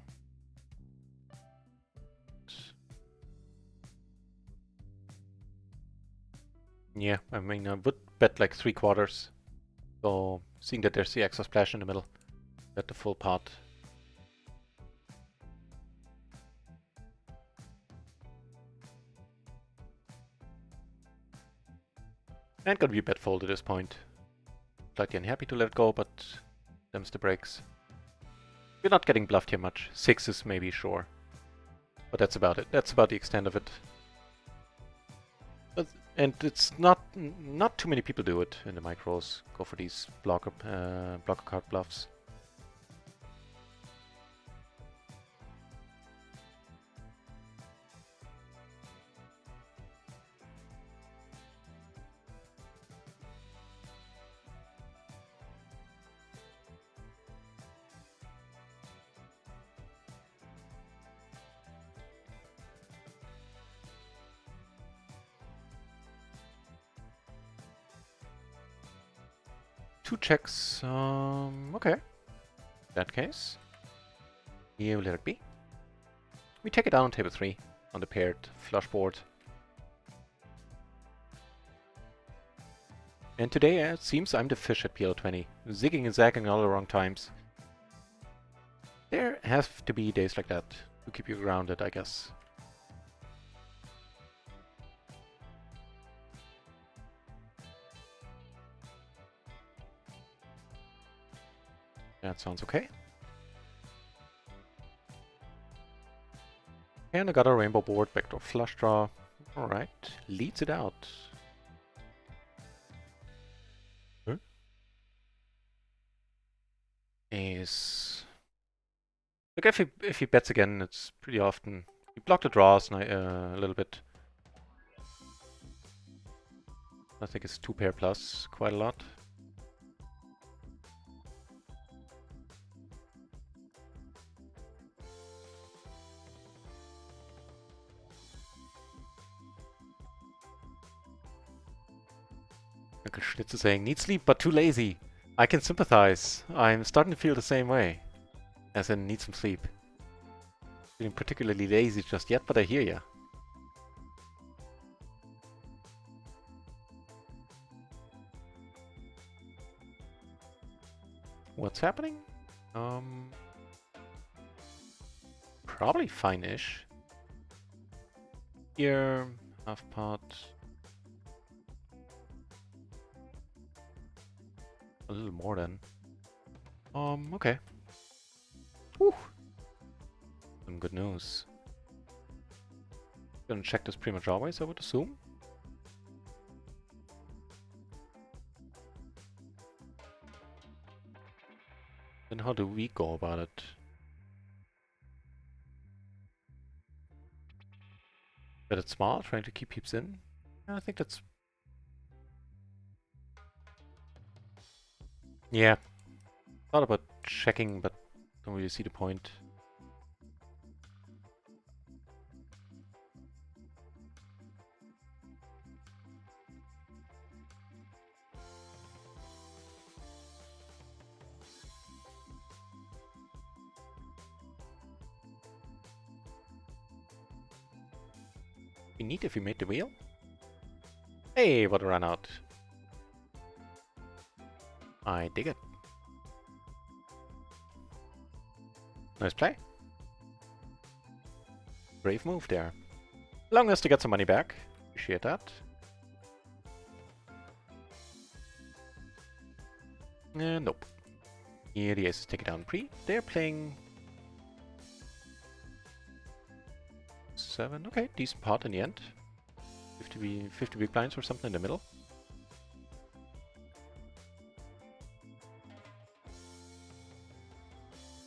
Yeah, I mean, I would bet like 3/4. So, seeing that there's the extra splash in the middle, bet the full pot. And gonna be a bet fold at this point. Slightly unhappy to let it go, but them's the breaks. We're not getting bluffed here much. 6s maybe, sure. But that's about it. That's about the extent of it. And it's not too many people do it in the micros. Go for these blocker card bluffs. Two checks. Okay. In that case, here we let it be. We take it down on table 3 on the paired flush board. And today it seems I'm the fish at PLO 20, zigging and zagging all the wrong times. There have to be days like that to keep you grounded, I guess. That sounds okay. And I got a rainbow board, backdoor flush draw. Alright, leads it out. Huh? Is... Look, if he bets again, it's pretty often... He blocked the draws a little bit. I think it's 2 pair plus, quite a lot. Uncle Schnitz is saying, need sleep but too lazy. I can sympathize. I'm starting to feel the same way. As in, need some sleep. Feeling particularly lazy just yet, but I hear ya. What's happening? Probably fine-ish. Here, half pot. A little more then. Okay. Whew. Some good news. Gonna check this pretty much always, I would assume. Then how do we go about it? Bet it small, trying to keep peeps in? I think that's... Yeah. Thought about checking, but don't really see the point. Be neat if we made the wheel. Hey, what a run out. I dig it. Nice play. Brave move there. Allowing us to get some money back. Appreciate that. Nope. Here the aces take it down pre. They're playing 7. Okay, decent pot in the end. 50 big blinds or something in the middle.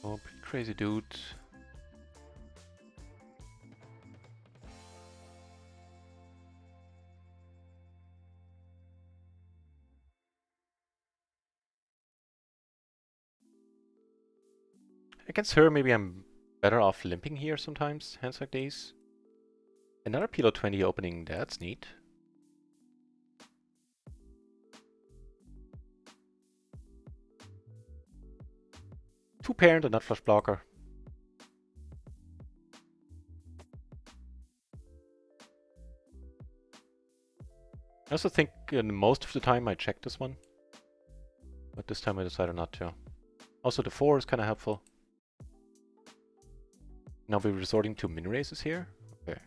Oh, pretty crazy dude. Against her, maybe I'm better off limping here sometimes, hands like these. Another PLO 20 opening, that's neat. Two pair and a nut flush blocker. I also think most of the time I check this one. But this time I decided not to. Also the 4 is kind of helpful. Now we're resorting to min raises here. Okay.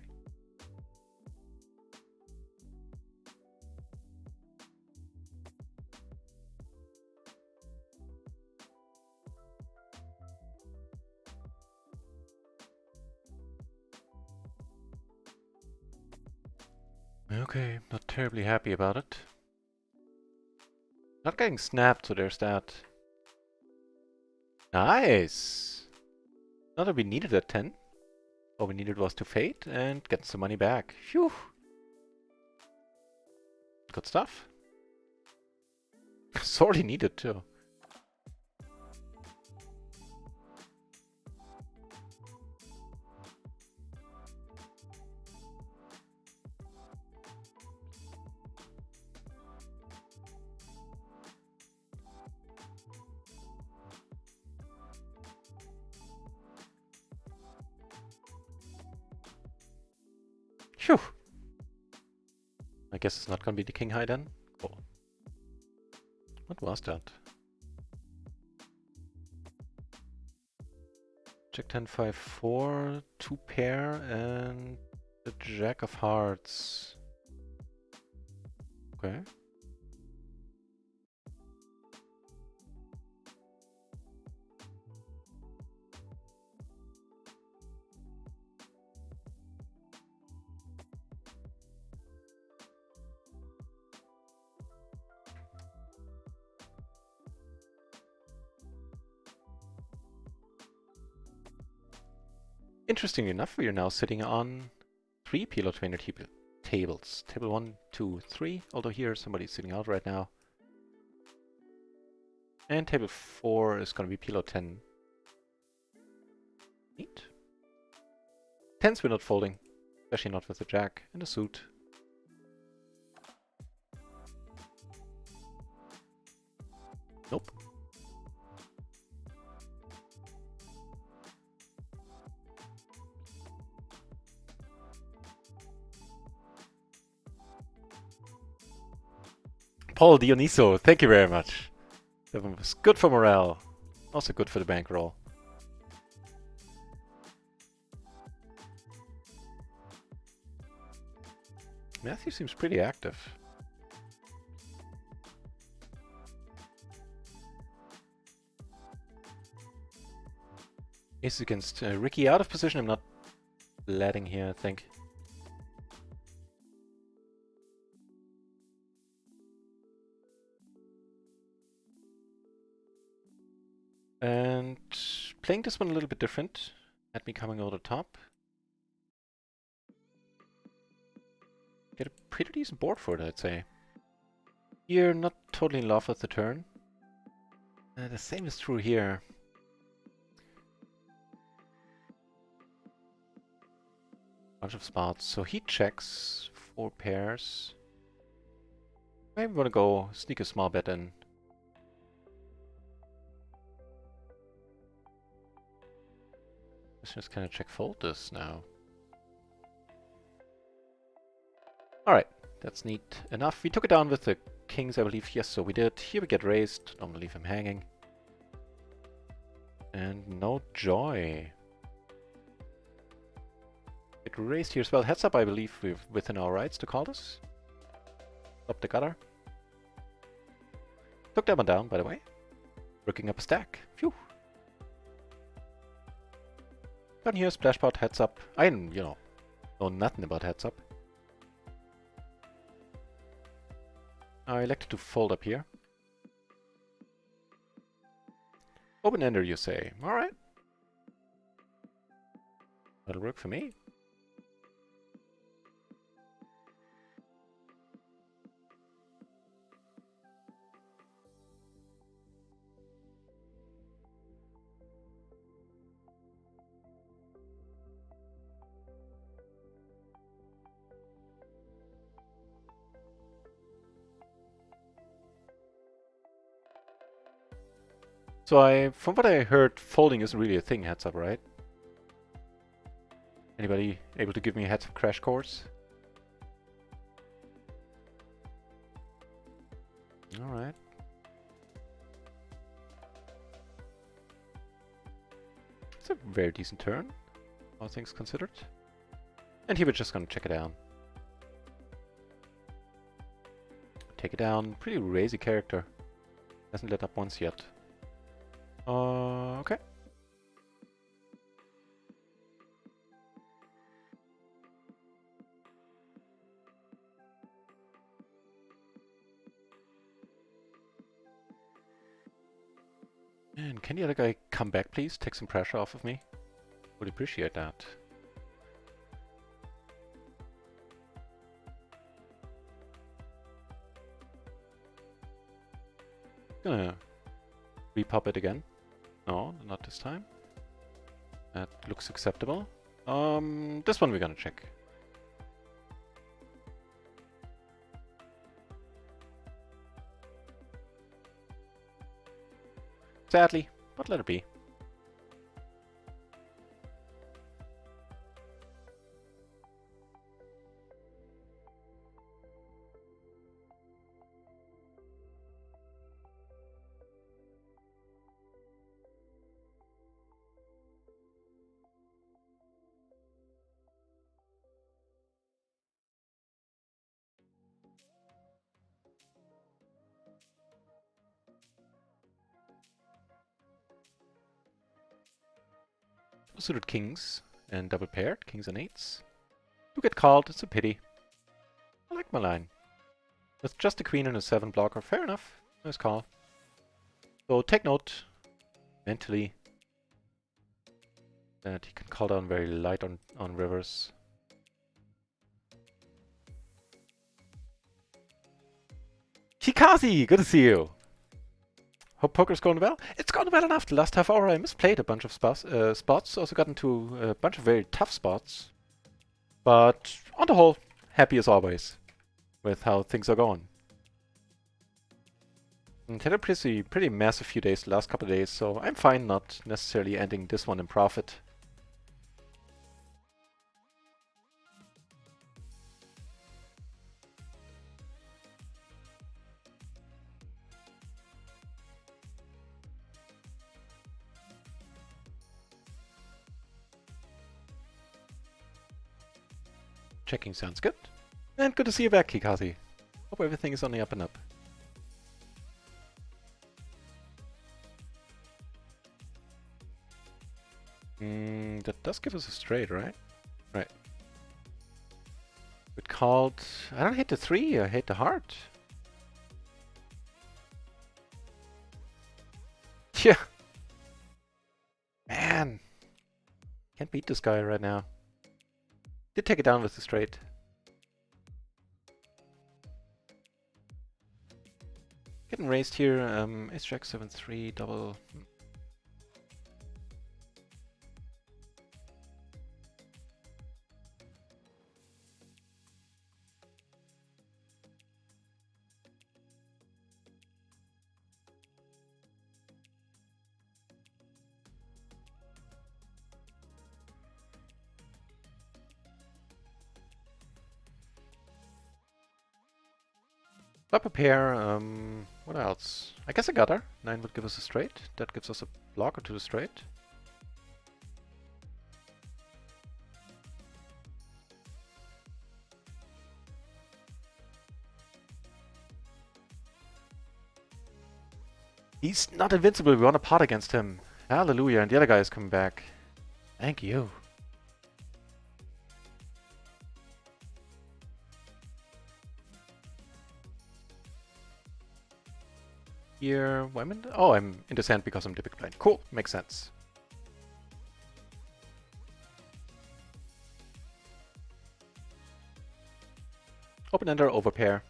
Okay, not terribly happy about it. Not getting snapped, so there's that. Nice! Not that we needed a 10. All we needed was to fade and get some money back. Phew! Good stuff. Sorely needed too. Phew! I guess it's not gonna be the king high then. Cool. What was that? Jack 10, 5, 4, 2 pair, and the Jack of Hearts. Okay. Interestingly enough, we are now sitting on 3 PLO 20 tables. Table 1, 2, 3, although here somebody's sitting out right now. And table 4 is going to be PLO 10. Neat. 10s we're not folding, especially not with the Jack and the suit. Nope. Paul Dioniso, thank you very much. That one was good for morale. Also good for the bankroll. Matthew seems pretty active. Ace against Ricky out of position. I'm not letting here, I think. And playing this one a little bit different. Had me coming over the top. Get a pretty decent board for it, I'd say. You're not totally in love with the turn. The same is true here. Bunch of spots. So he checks 4 pairs. Maybe want to go sneak a small bet in. Let's just kind of check fold this now. Alright, that's neat enough. We took it down with the kings, I believe. Yes, so we did. Here we get raised. Don't leave him hanging. And no joy. Get raised here as well. Heads up, I believe we're within our rights to call this. Up the gutter. Took that one down, by the way. Looking up a stack. Phew. Down here, splash pot, heads up. I, know nothing about heads up. I elected to fold up here. Open ender, you say. Alright. That'll work for me. So from what I heard, folding isn't really a thing, heads up, right? Anybody able to give me a heads up crash course? Alright. It's a very decent turn, all things considered. And here we're just gonna check it down. Take it down. Pretty lazy character. Hasn't let up once yet. Okay. And can the other guy come back, please? Take some pressure off of me. Would appreciate that. Gonna repop it again. No, not this time. That looks acceptable. This one we're gonna check. Sadly, but let it be. Suited kings and double paired, kings and eights. Do get called, it's a pity. I like my line. With just a queen and a 7 blocker, fair enough. Nice call. So take note, mentally, that he can call down very light on rivers. Kikazi, good to see you! Hope poker's going well. It's gone well enough. The last half hour I misplayed a bunch of spots. Also got into a bunch of very tough spots. But on the whole, happy as always with how things are going. And had a pretty massive few days the last couple of days, so I'm fine not necessarily ending this one in profit. Checking sounds good. And good to see you back, Kikazi. Hope everything is on the up and up. That does give us a straight, right? Right. It called... I don't hate the 3, I hate the heart. Yeah. Man. Can't beat this guy right now. Did take it down with the straight. Getting raised here. Ace Jack 7-3 double. Flop a pair. What else? I guess a gutter. 9 would give us a straight. That gives us a blocker to the straight. He's not invincible. We want to pot against him. Hallelujah. And the other guy is coming back. Thank you. Here, why am I oh, I'm in the sand because I'm typically blind. Cool, makes sense. Open ender, overpair.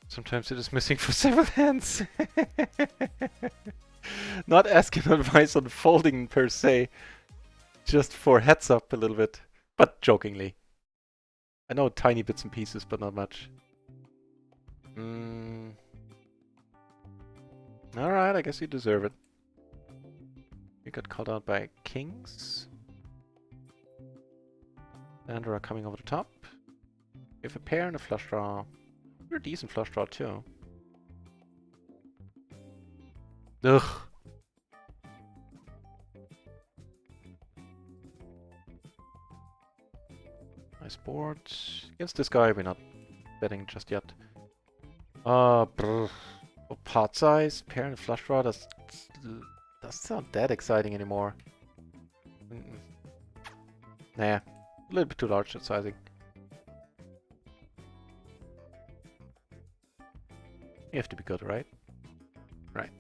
Sometimes it is missing for several hands. Not asking advice on folding per se, just for heads up a little bit, but jokingly. I know tiny bits and pieces, but not much. Alright, I guess you deserve it. You got called out by kings. Andra coming over the top. We have a pair and a flush draw. You're a decent flush draw too. Ugh. Nice board. Against this guy, we're not betting just yet. Oh, pot size, pair and flush draw, doesn't sound that exciting anymore. Nah, a little bit too large that sizing. You have to be good, right? Right.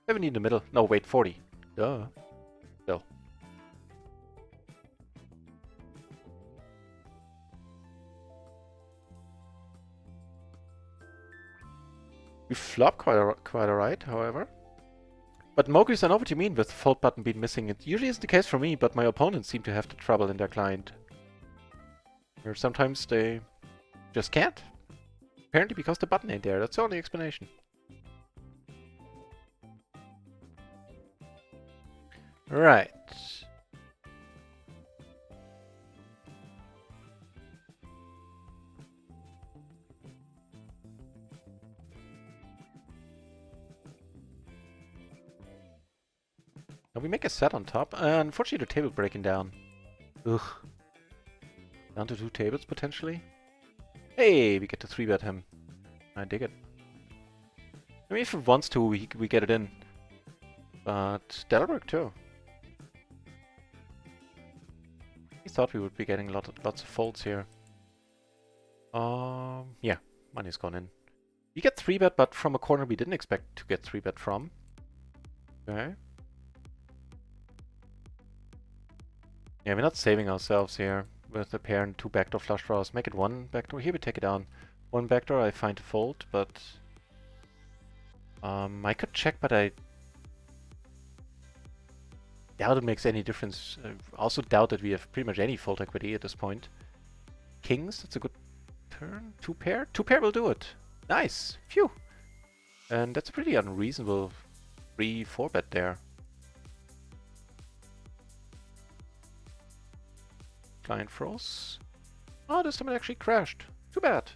70 in the middle. No, wait, 40. Duh. Still. We flop quite alright, however. But Mogris, I know what you mean with the fold button being missing. It usually isn't the case for me, but my opponents seem to have the trouble in their client. Or sometimes they just can't. Apparently because the button ain't there. That's the only explanation. Right. Now we make a set on top. Unfortunately, the table breaking down. Ugh. Down to 2 tables, potentially. Hey, we get to 3-bet him. I dig it. I mean, if it wants to, we get it in. But that'll work too. We thought we would be getting lots of folds here. Yeah, money's gone in. We get 3-bet, but from a corner we didn't expect to get 3-bet from. Okay. Yeah, we're not saving ourselves here with a pair and 2 backdoor flush draws. Make it 1 backdoor. Here we take it down. 1 backdoor, I find a fold, but I could check, but I doubt it makes any difference. I also doubt that we have pretty much any fold equity at this point. Kings, that's a good turn. 2 pair? 2 pair will do it. Nice. Phew. And that's a pretty unreasonable 3-4 bet there. Client froze. Oh, this time it actually crashed. Too bad.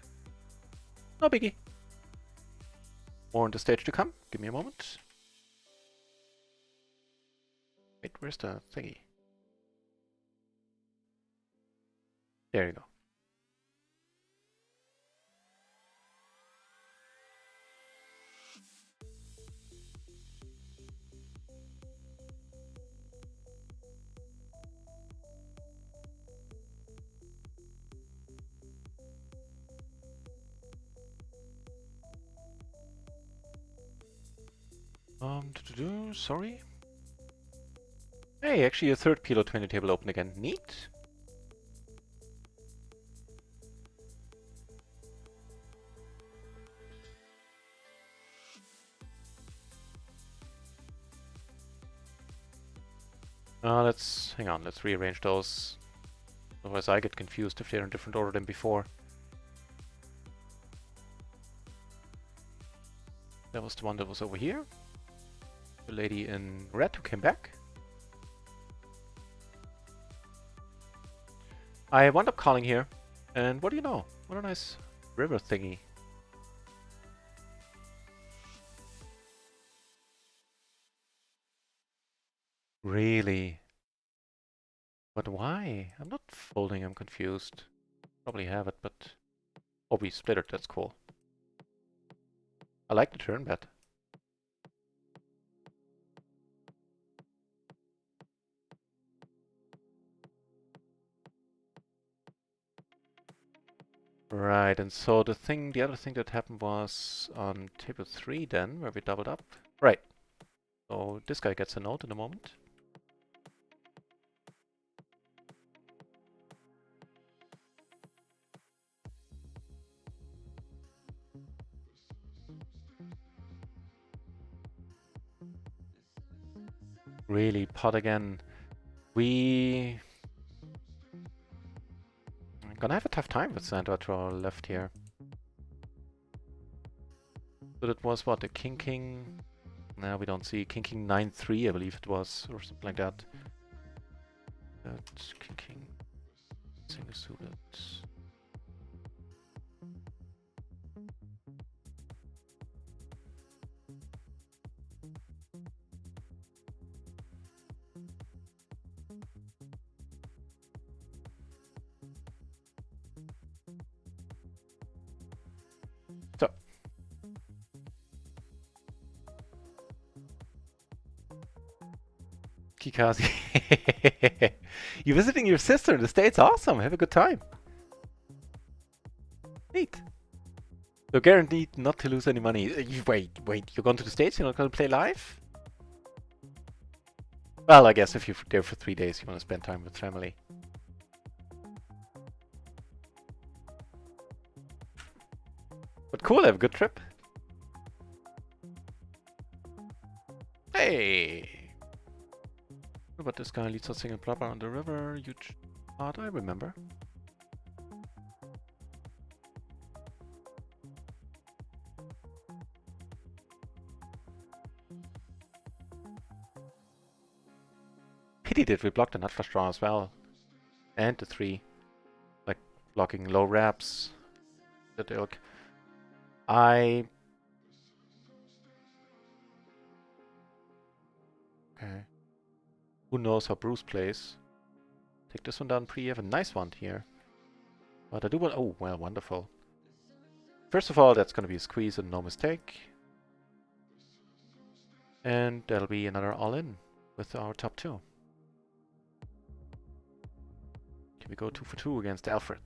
No biggie. More on the stage to come. Give me a moment. Wait, where's the thingy? There you go. Sorry. Hey, actually a third PLO 20 table open again. Neat. Let's hang on. Let's rearrange those. Otherwise, I get confused if they're in different order than before. That was the one that was over here. The lady in red who came back. I wound up calling here, and what do you know? What a nice river thingy. Really? But why? I'm not folding, I'm confused. Probably have it, but... Oh, we split it, that's cool. I like the turn bet. Right, and so the other thing that happened was on table 3 then, where we doubled up. Right, so this guy gets a note in a moment. Really, pot again. I'm gonna have a tough time with Sandra draw left here. So that was what, a king? No, we don't see. King 9-3, I believe it was, or something like that. That's king single suited. So. Kikazi. You're visiting your sister in the States? Awesome. Have a good time. Neat. So guaranteed not to lose any money. Wait. You're going to the States? You're not going to play live? Well, I guess if you're there for 3 days, you want to spend time with family. But cool, have a good trip. Hey! What about this guy? Leads us singing proper on the river. Huge part, I remember. Pity did we blocked the nut flush draw as well. And the 3. Like, blocking low wraps. That ilk. Okay. Who knows how Bruce plays? Take this one down pre. You have a nice one here. But I do want... Oh, well, wonderful. First of all, that's going to be a squeeze and no mistake. And that'll be another all-in with our top 2. Can we go 2 for 2 against Alfred?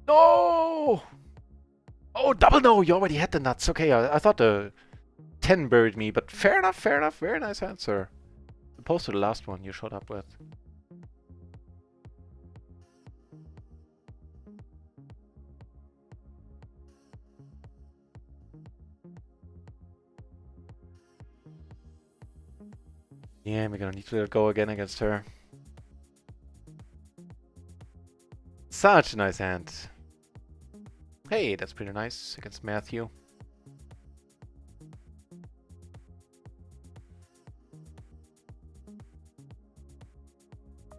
No! Oh, double no! You already had the nuts. Okay, I thought the 10 buried me, but fair enough. Very nice answer. Opposed to the last one you showed up with. Yeah, we're gonna need to let it go again against her. Such a nice hand. Hey, that's pretty nice against Matthew.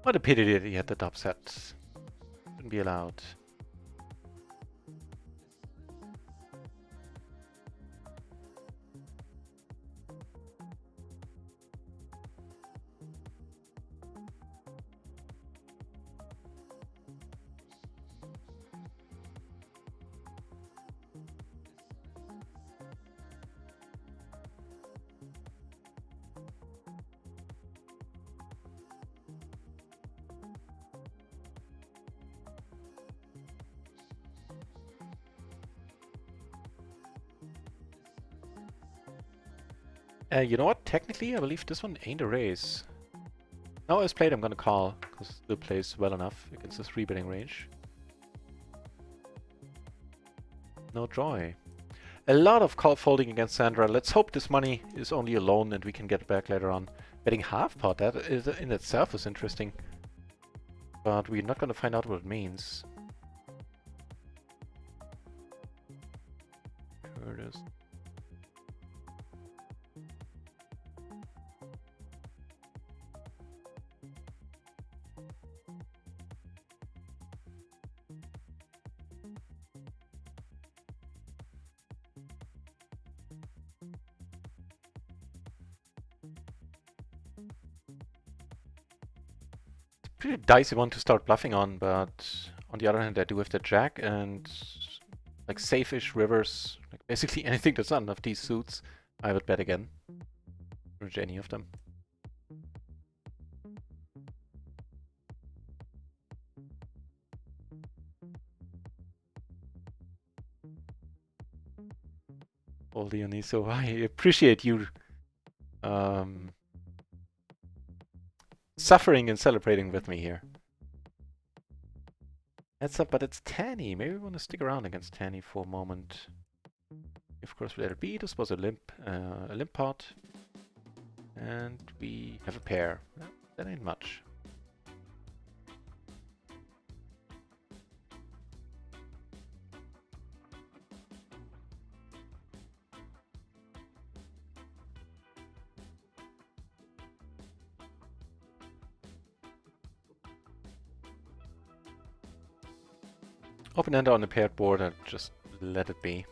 What a pity that he had that upset. Shouldn't be allowed. You know what? Technically, I believe this one ain't a raise. Now as played, I'm gonna call, because it still plays well enough against this 3-betting range. No joy. A lot of call folding against Sandra. Let's hope this money is only a loan and we can get it back later on. Betting half pot, that is, in itself is interesting. But we're not gonna find out what it means. Curtis. pretty dicey one to start bluffing on, but on the other hand, I do have the jack and like safe-ish rivers, like basically anything that's not enough these suits, I would bet again. Bridge any of them. Well, Dionyso, I appreciate you suffering and celebrating with me here. Heads up, but it's Tanny. Maybe we want to stick around against Tanny for a moment. Of course, we let it be. This was a limp pot. And we have a pair. That ain't much. Open-ender on the paired board and just let it be.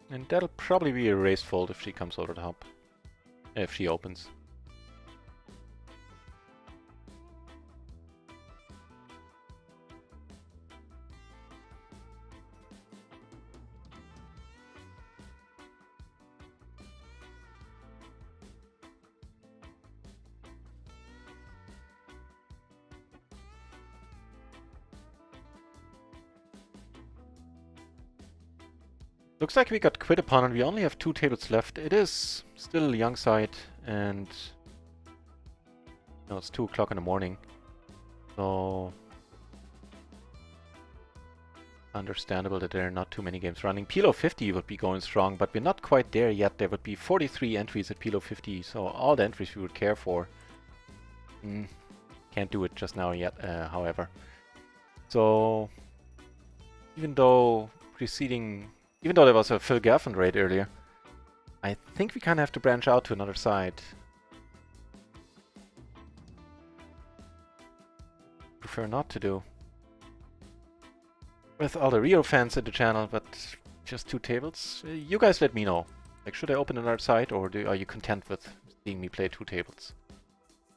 And that'll probably be a raised fold if she comes over the top. If she opens. Looks like we got quit upon and we only have 2 tables left. It is still young side and no, it's 2 o'clock in the morning. So understandable that there are not too many games running. PLO 50 would be going strong, but we're not quite there yet. There would be 43 entries at PLO 50, so all the entries we would care for. Can't do it just now yet, however. So even though there was a Phil Gaffin raid earlier, I think we kind of have to branch out to another side. Prefer not to do. With all the RIO fans in the channel, but just 2 tables? You guys let me know. Like, should I open another side, or are you content with seeing me play 2 tables?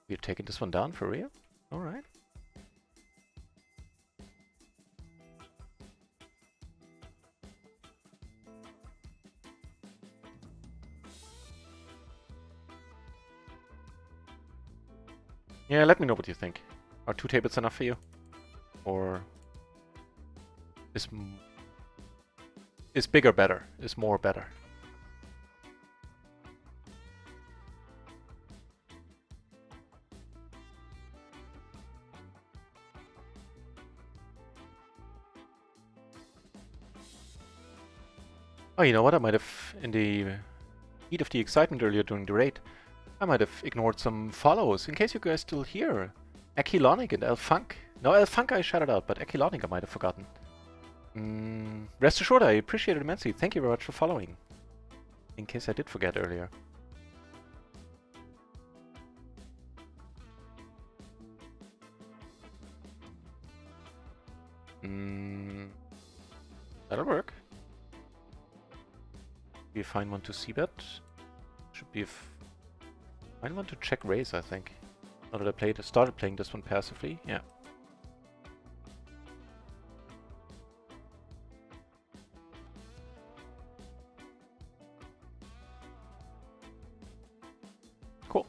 We're taking this one down for RIO? Alright. Yeah, let me know what you think. Are 2 tables enough for you? Or is bigger better? Is more better? Oh, you know what? I might have, in the heat of the excitement earlier during the raid, I might have ignored some follows, in case you guys still here. Akilonic and Elfunk. No, Elfunk I shouted out, but Akilonic I might have forgotten. Rest assured, I appreciate it immensely. Thank you very much for following. In case I did forget earlier. That'll work. Be a fine one to c-bet. Should be a fine one to check raise, I think. Now that I started playing this one passively, yeah. Cool.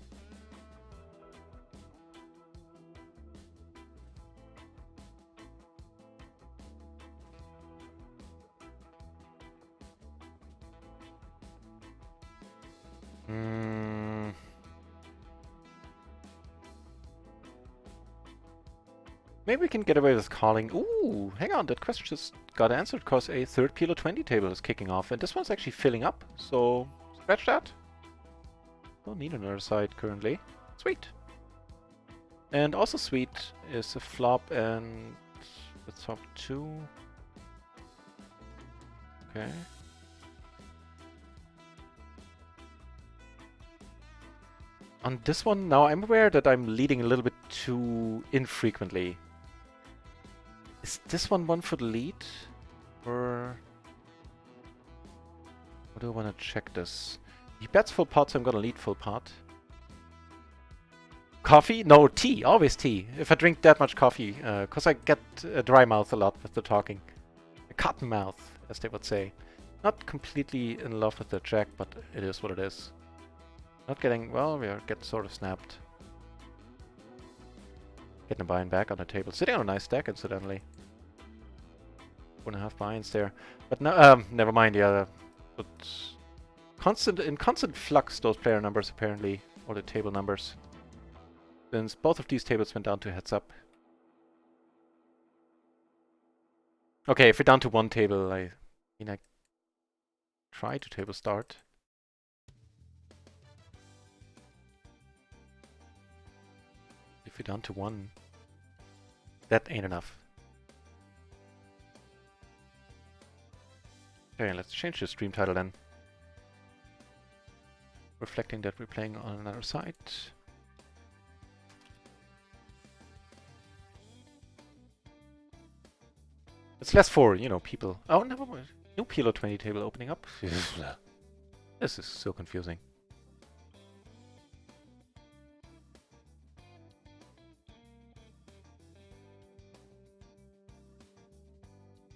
Maybe we can get away with calling. Ooh, hang on, that question just got answered because a 3rd PLO 20 table is kicking off, and this one's actually filling up, so scratch that. Don't need another side currently. Sweet. And also sweet is a flop and the top 2. Okay. On this one, now I'm aware that I'm leading a little bit too infrequently. Is this one for the lead? Or do I want to check this? He bets full pot, so I'm gonna lead full pot. Coffee? No, tea. Always tea. If I drink that much coffee, because I get a dry mouth a lot with the talking. A cotton mouth, as they would say. Not completely in love with the jack, but it is what it is. Not getting... Well, we are getting sort of snapped. Getting a buy-in back on the table. Sitting on a nice stack, incidentally. 1.5 buy-ins there. But no, never mind, yeah. But in constant flux, those player numbers, apparently. Or the table numbers. Since both of these tables went down to heads up. Okay, if we're down to one table, I try to table start. If we're down to one, that ain't enough. Okay, let's change the stream title then. Reflecting that we're playing on another side. It's less for, you know, people. Oh, never mind. New PLO 20 table opening up. This is so confusing.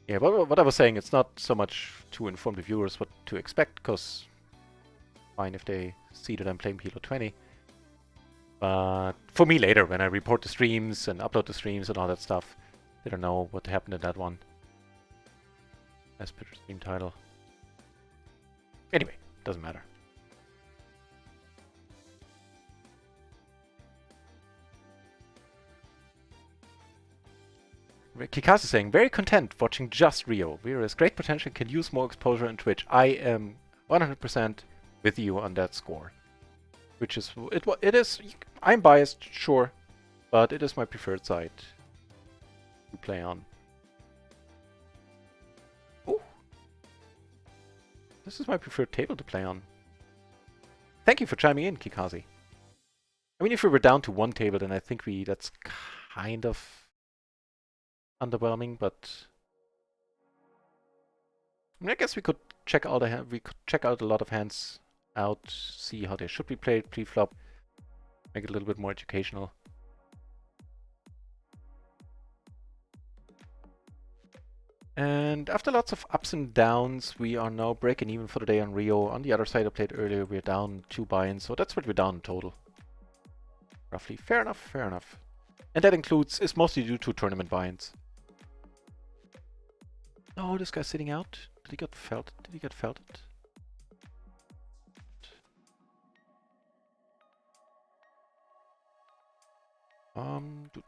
Yeah, but what I was saying, it's not so much to inform the viewers what to expect, because fine if they see that I'm playing PLO 20. But for me later, when I report the streams and upload the streams and all that stuff, they don't know what happened in that one. As per stream title. Anyway, doesn't matter. Kikas is saying, very content watching just Rio. Rio has great potential, can use more exposure on Twitch. I am 100% with you on that score. Which is, it is, I'm biased, sure, but it is my preferred side to play on. Ooh. This is my preferred table to play on. Thank you for chiming in, Kikazi. I mean, if we were down to one table, then I think that's kind of underwhelming, but I mean, I guess we could check out a lot of hands out, see how they should be played pre-flop, make it a little bit more educational. And after lots of ups and downs, we are now breaking even for the day on Rio. On the other side I played earlier, we're down 2 buy-ins, so that's what we're down in total. Roughly. Fair enough, fair enough. And that is mostly due to tournament buy-ins. Oh, this guy's sitting out. Did he get felted? Did he get felted?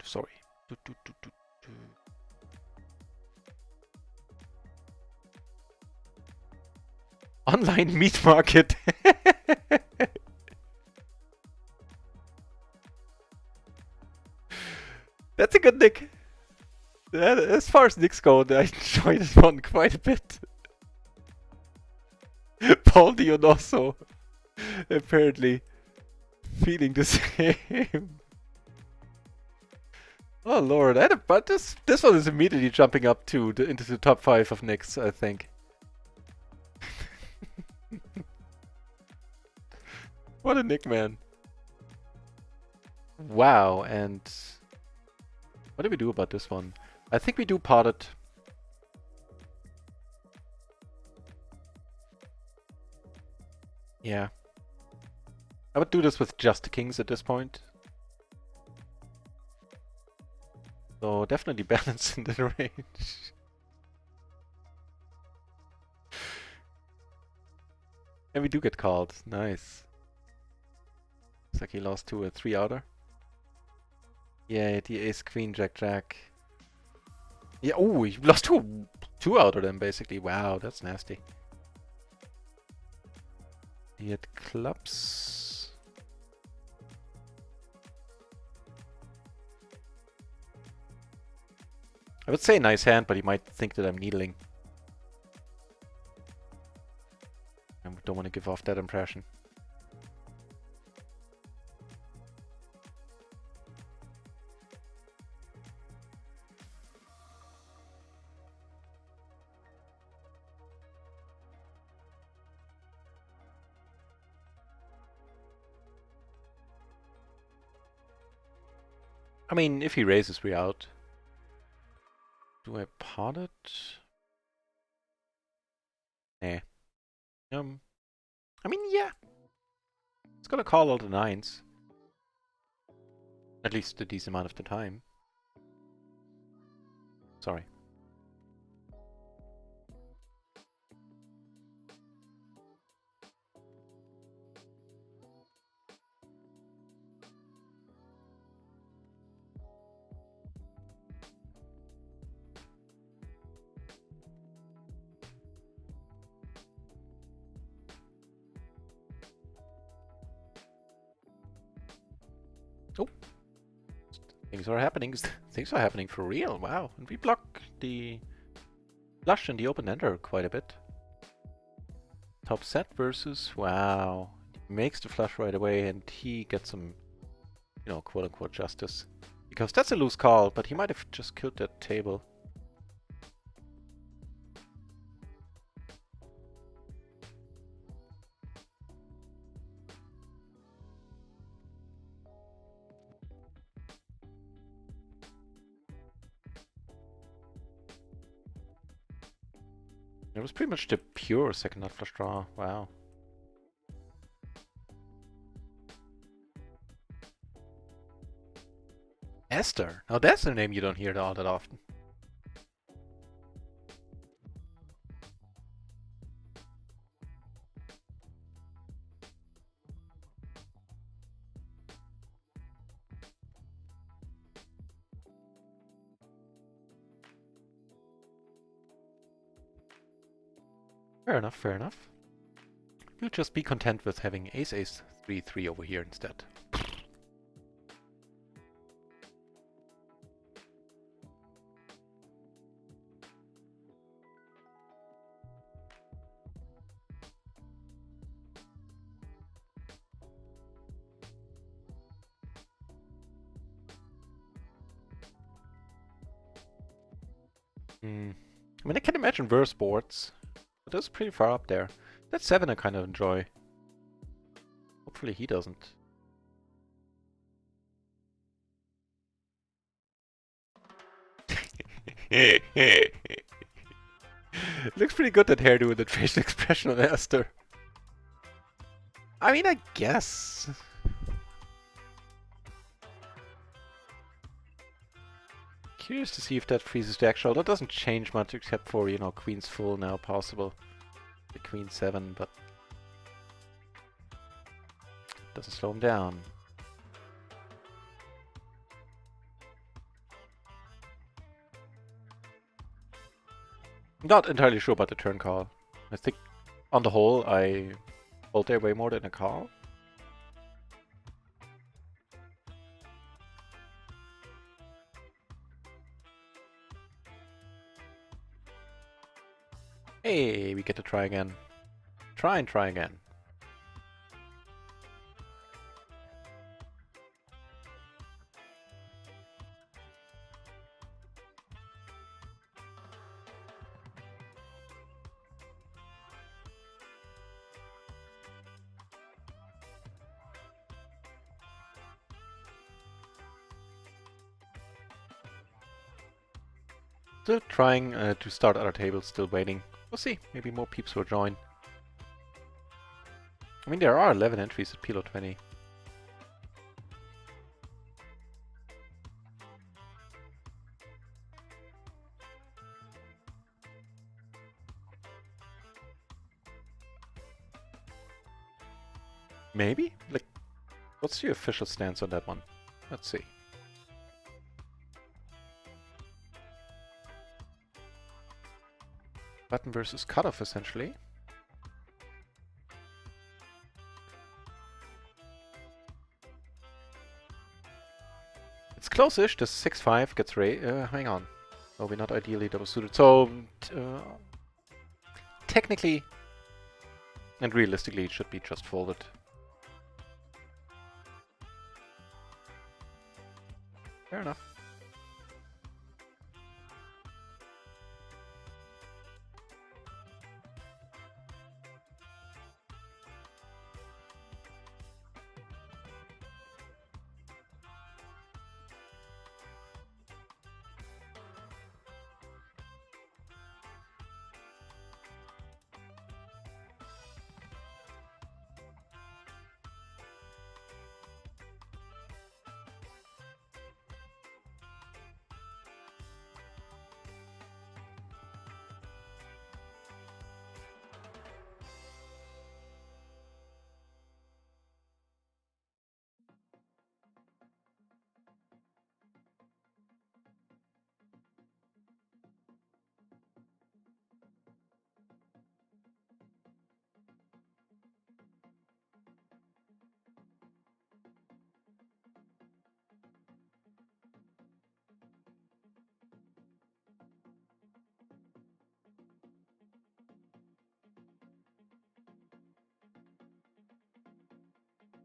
Sorry. Online meat market. That's a good nick. As far as nicks go, I enjoy this one quite a bit. Paul Dionoso apparently feeling the same. Oh lord, but this one is immediately jumping up to into the top 5 of nicks, I think. What a nick, man. Wow, and what do we do about this one? I think we do pot it. Yeah. I would do this with just kings at this point. So definitely balance in the range. And we do get called. Nice. Looks like he lost to a 3-outer. Yeah, the ace, queen, jack, jack. Yeah, oh, he lost to a 2-outer then, basically. Wow, that's nasty. He had clubs. I would say nice hand, but he might think that I'm needling. I don't want to give off that impression. I mean, if he raises, we're out. Do I pot it? Nah. I mean, yeah. It's gonna call all the nines. At least a decent amount of the time. Sorry. Oh. Things are happening. Things are happening for real. Wow. And we block the flush and the open ender quite a bit. Top set versus... Wow. He makes the flush right away and he gets some, you know, quote-unquote justice. Because that's a loose call, but he might have just killed that table. It was pretty much the pure second nut flush draw. Wow. Esther. Now that's a name you don't hear all that often. Fair enough, fair enough. We'll just be content with having ace 3-3 over here instead. I mean, I can imagine worse boards, but that's pretty far up there. That 7 I kind of enjoy. Hopefully he doesn't. Looks pretty good, that hairdo with that facial expression on Esther. I mean, I guess. Curious to see if that freezes the actual. That doesn't change much except for, you know, queen's full now possible. The queen 7, but doesn't slow him down. Not entirely sure about the turn call. I think on the whole I hold there way more than a call. Hey, we get to try again. Try again. Still trying to start other tables, still waiting. We'll see, maybe more peeps will join. I mean, there are 11 entries at PLO 20. Maybe? Like, what's the official stance on that one? Let's see. Button versus cutoff, essentially. It's close-ish. The 6-5 gets raised. Hang on. Oh, we're not ideally double suited. So, technically and realistically, it should be just folded. Fair enough.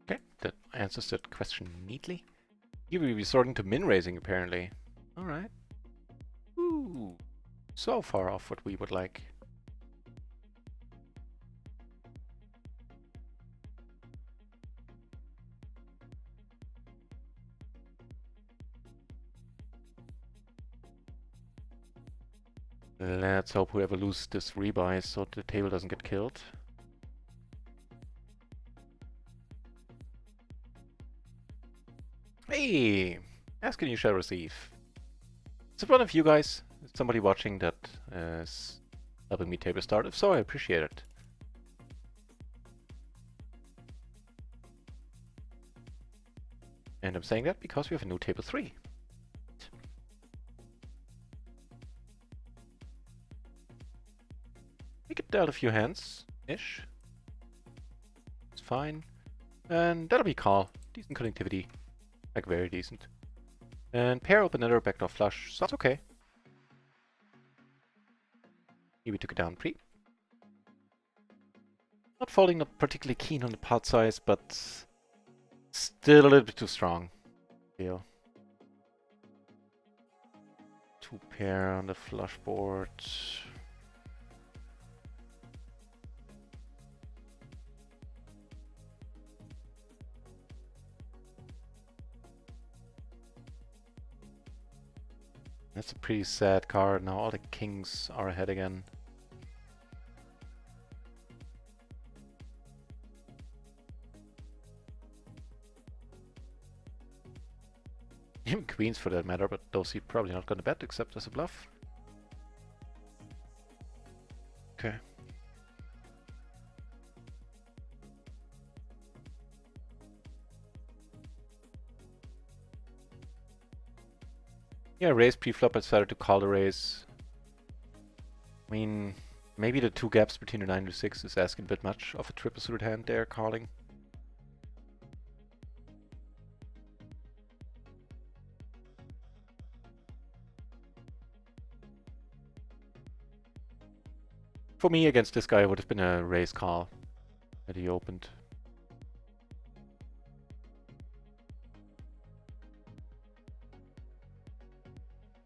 Okay, that answers that question neatly. You will be resorting to min raising apparently. Alright. Ooh. So far off what we would like. Let's hope whoever loses this rebuy so the table doesn't get killed. Hey! Ask and you shall receive. Is it one of you guys? Somebody watching that is helping me table start? If so, I appreciate it. And I'm saying that because we have a new table 3. We get dealt a few hands-ish. It's fine. And that'll be call. Decent connectivity. Like very decent. And pair open another backdoor flush, so that's okay. Here we took it down pre. Not folding, not particularly keen on the pot size, but still a little bit too strong. Feel. 2 pair on the flush board. That's a pretty sad card. Now all the kings are ahead again. Even queens for that matter, but those he probably not gonna bet except as a bluff. Okay. Yeah, raise pre-flop. I decided to call the raise. I mean, maybe the 2 gaps between the 9 and the 6 is asking a bit much of a triple suited hand there, calling. For me, against this guy, it would have been a raise call that he opened.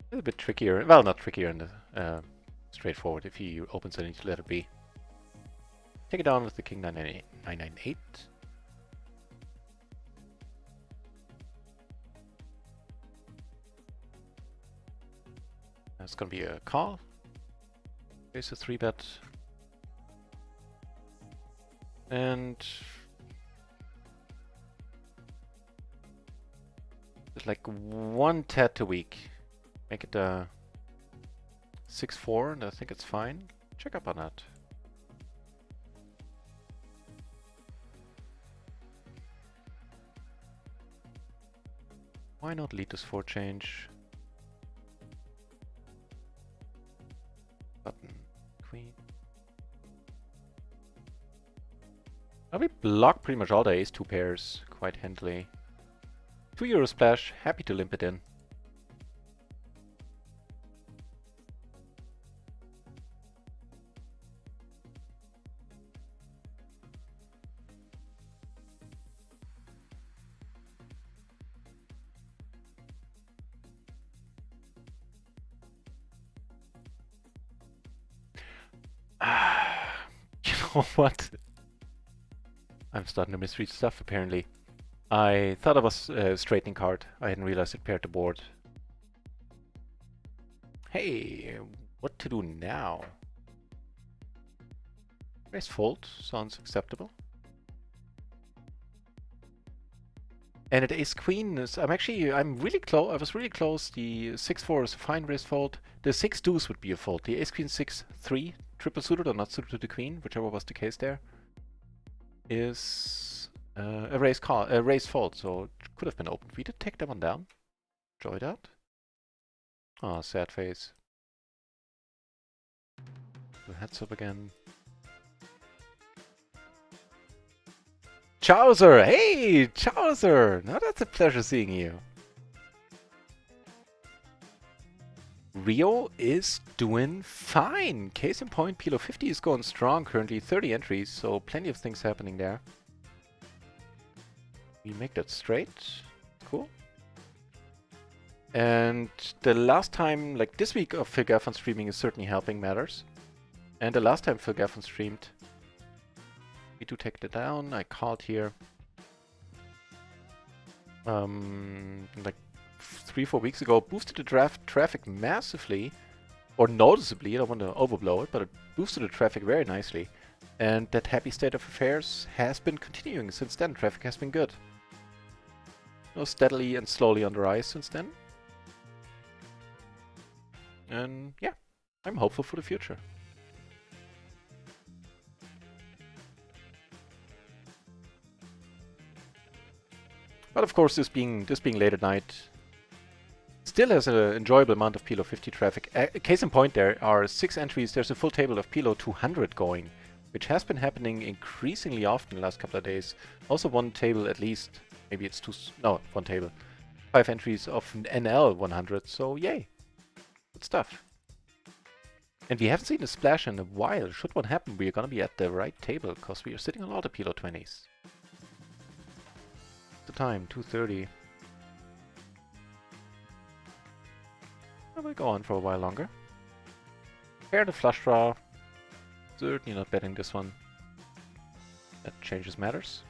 A little bit trickier. Well, not trickier in the straightforward. If he opens it, I need to let it be. Take it down with the king 998. That's gonna be a call. Face a 3-bet. And it's like 1 tad too weak. Make it a 6-4, and I think it's fine. Check up on that. Why not lead this 4 change? Button, queen. Now we block pretty much all the ace-2 pairs quite handily. €2 splash, happy to limp it in. You know what? I'm starting to misread stuff apparently. I thought it was a straightening card. I hadn't realized it paired the board. Hey, what to do now? Raise fold sounds acceptable. And at ace queen is I'm really close. I was really close. The 6-4 is a fine raise fold. The 6 deuce would be a fold. The ace queen 6-3 triple suited or not suited to the queen, whichever was the case there, is a raise fold. So it could have been opened. We did take that one down. Enjoy that. Oh, sad face. The heads up again. Chowser! Hey, Chowser! Now that's a pleasure seeing you. RIO is doing fine. Case in point, PLO 50 is going strong currently, 30 entries, so plenty of things happening there. We make that straight. Cool. And the last time, like this week of Phil Gaffon streaming is certainly helping matters. And the last time Phil Gaffon streamed, we do take that down. I called here. Like 3-4 weeks ago, boosted the traffic massively, or noticeably. I don't want to overblow it, but it boosted the traffic very nicely. And that happy state of affairs has been continuing since then. Traffic has been good. Steadily and slowly on the rise since then. And yeah, I'm hopeful for the future. But of course, this being late at night, still has an enjoyable amount of PLO 50 traffic. Case in point, there are 6 entries. There's a full table of PLO 200 going, which has been happening increasingly often the last couple of days. Also one table at least, maybe it's one table. 5 entries of an NL 100, so yay. Good stuff. And we haven't seen a splash in a while. Should one happen, we're gonna be at the right table, because we are sitting on a lot of PLO 20s. The time, 2:30. We'll go on for a while longer. Pair the flush draw. Certainly not betting this one. That changes matters.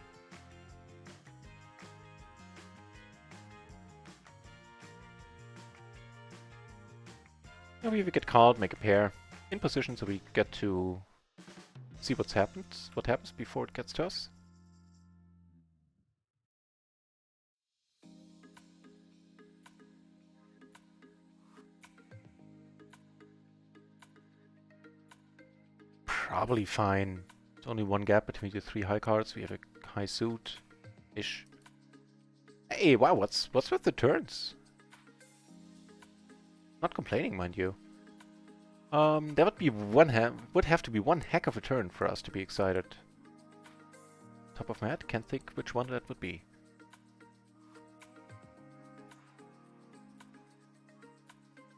And we get called, make a pair in position so we get to see what happens before it gets to us. Probably fine. There's only one gap between the 3 high cards. We have a high suit-ish. Hey, wow, what's with the turns? Not complaining, mind you. That would have to be one heck of a turn for us to be excited. Top of my head, can't think which one that would be.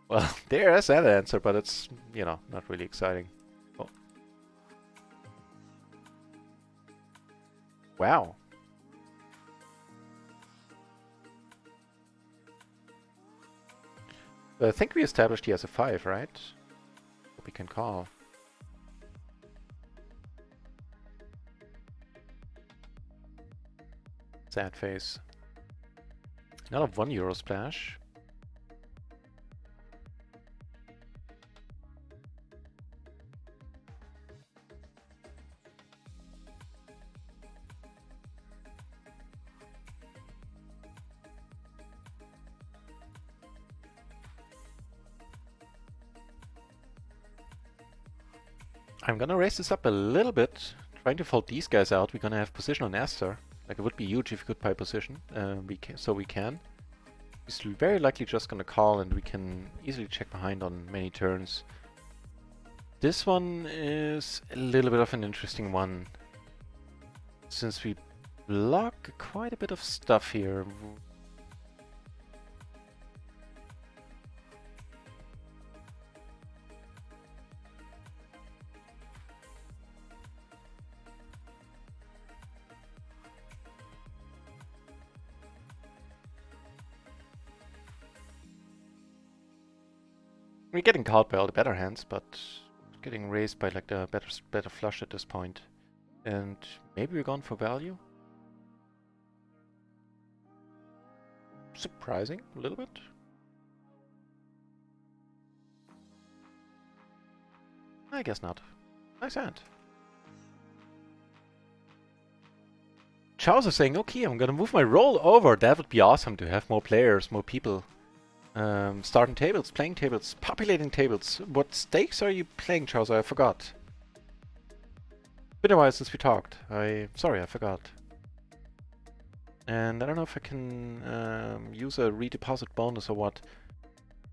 Well, there is that answer, but it's, you know, not really exciting. Oh. Wow. I think we established he has a 5, right? Hope we can call. Sad face. Another €1 splash. I'm gonna raise this up a little bit, trying to fold these guys out. We're gonna have position on Aster. Like, it would be huge if we could buy position. We can. He's very likely just gonna call, and we can easily check behind on many turns. This one is a little bit of an interesting one, since we block quite a bit of stuff here. We're getting called by all the better hands, but getting raised by like the better flush at this point. And maybe we're going for value? Surprising, a little bit. I guess not. Nice hand. Charles is saying, okay, I'm gonna move my roll over. That would be awesome to have more players, more people. Starting tables, playing tables, populating tables. What stakes are you playing, Charles? I forgot. Been a while since we talked. Sorry, I forgot. And I don't know if I can use a redeposit bonus or what.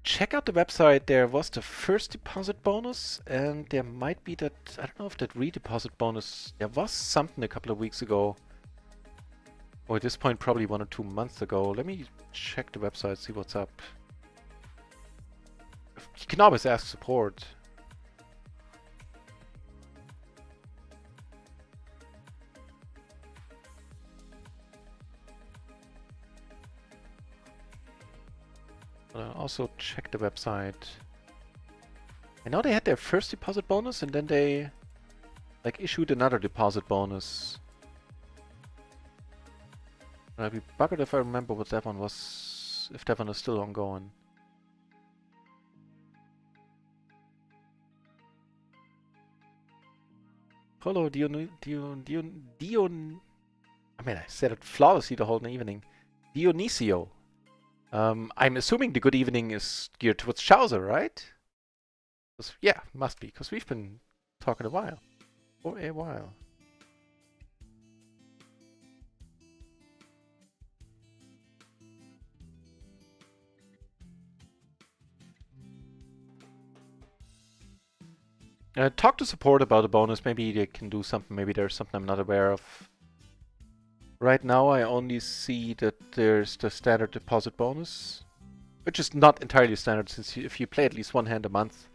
Check out the website. There was the first deposit bonus, and there might be that. I don't know if that redeposit bonus. There was something a couple of weeks ago. Or at this point, probably 1 or 2 months ago. Let me check the website, see what's up. You can always ask support. But I'll also check the website. I know they had their first deposit bonus and then they like issued another deposit bonus. I'd be buggered if I remember what that one was, if that one is still ongoing. Hello, I mean, I said it flawlessly the whole evening. Dionisio. I'm assuming the good evening is geared towards Chaucer, right? Yeah, must be, because we've been talking a while. For a while. Talk to support about a bonus. Maybe they can do something. Maybe there's something I'm not aware of. Right now, I only see that there's the standard deposit bonus, which is not entirely standard, since if you play at least one hand a month,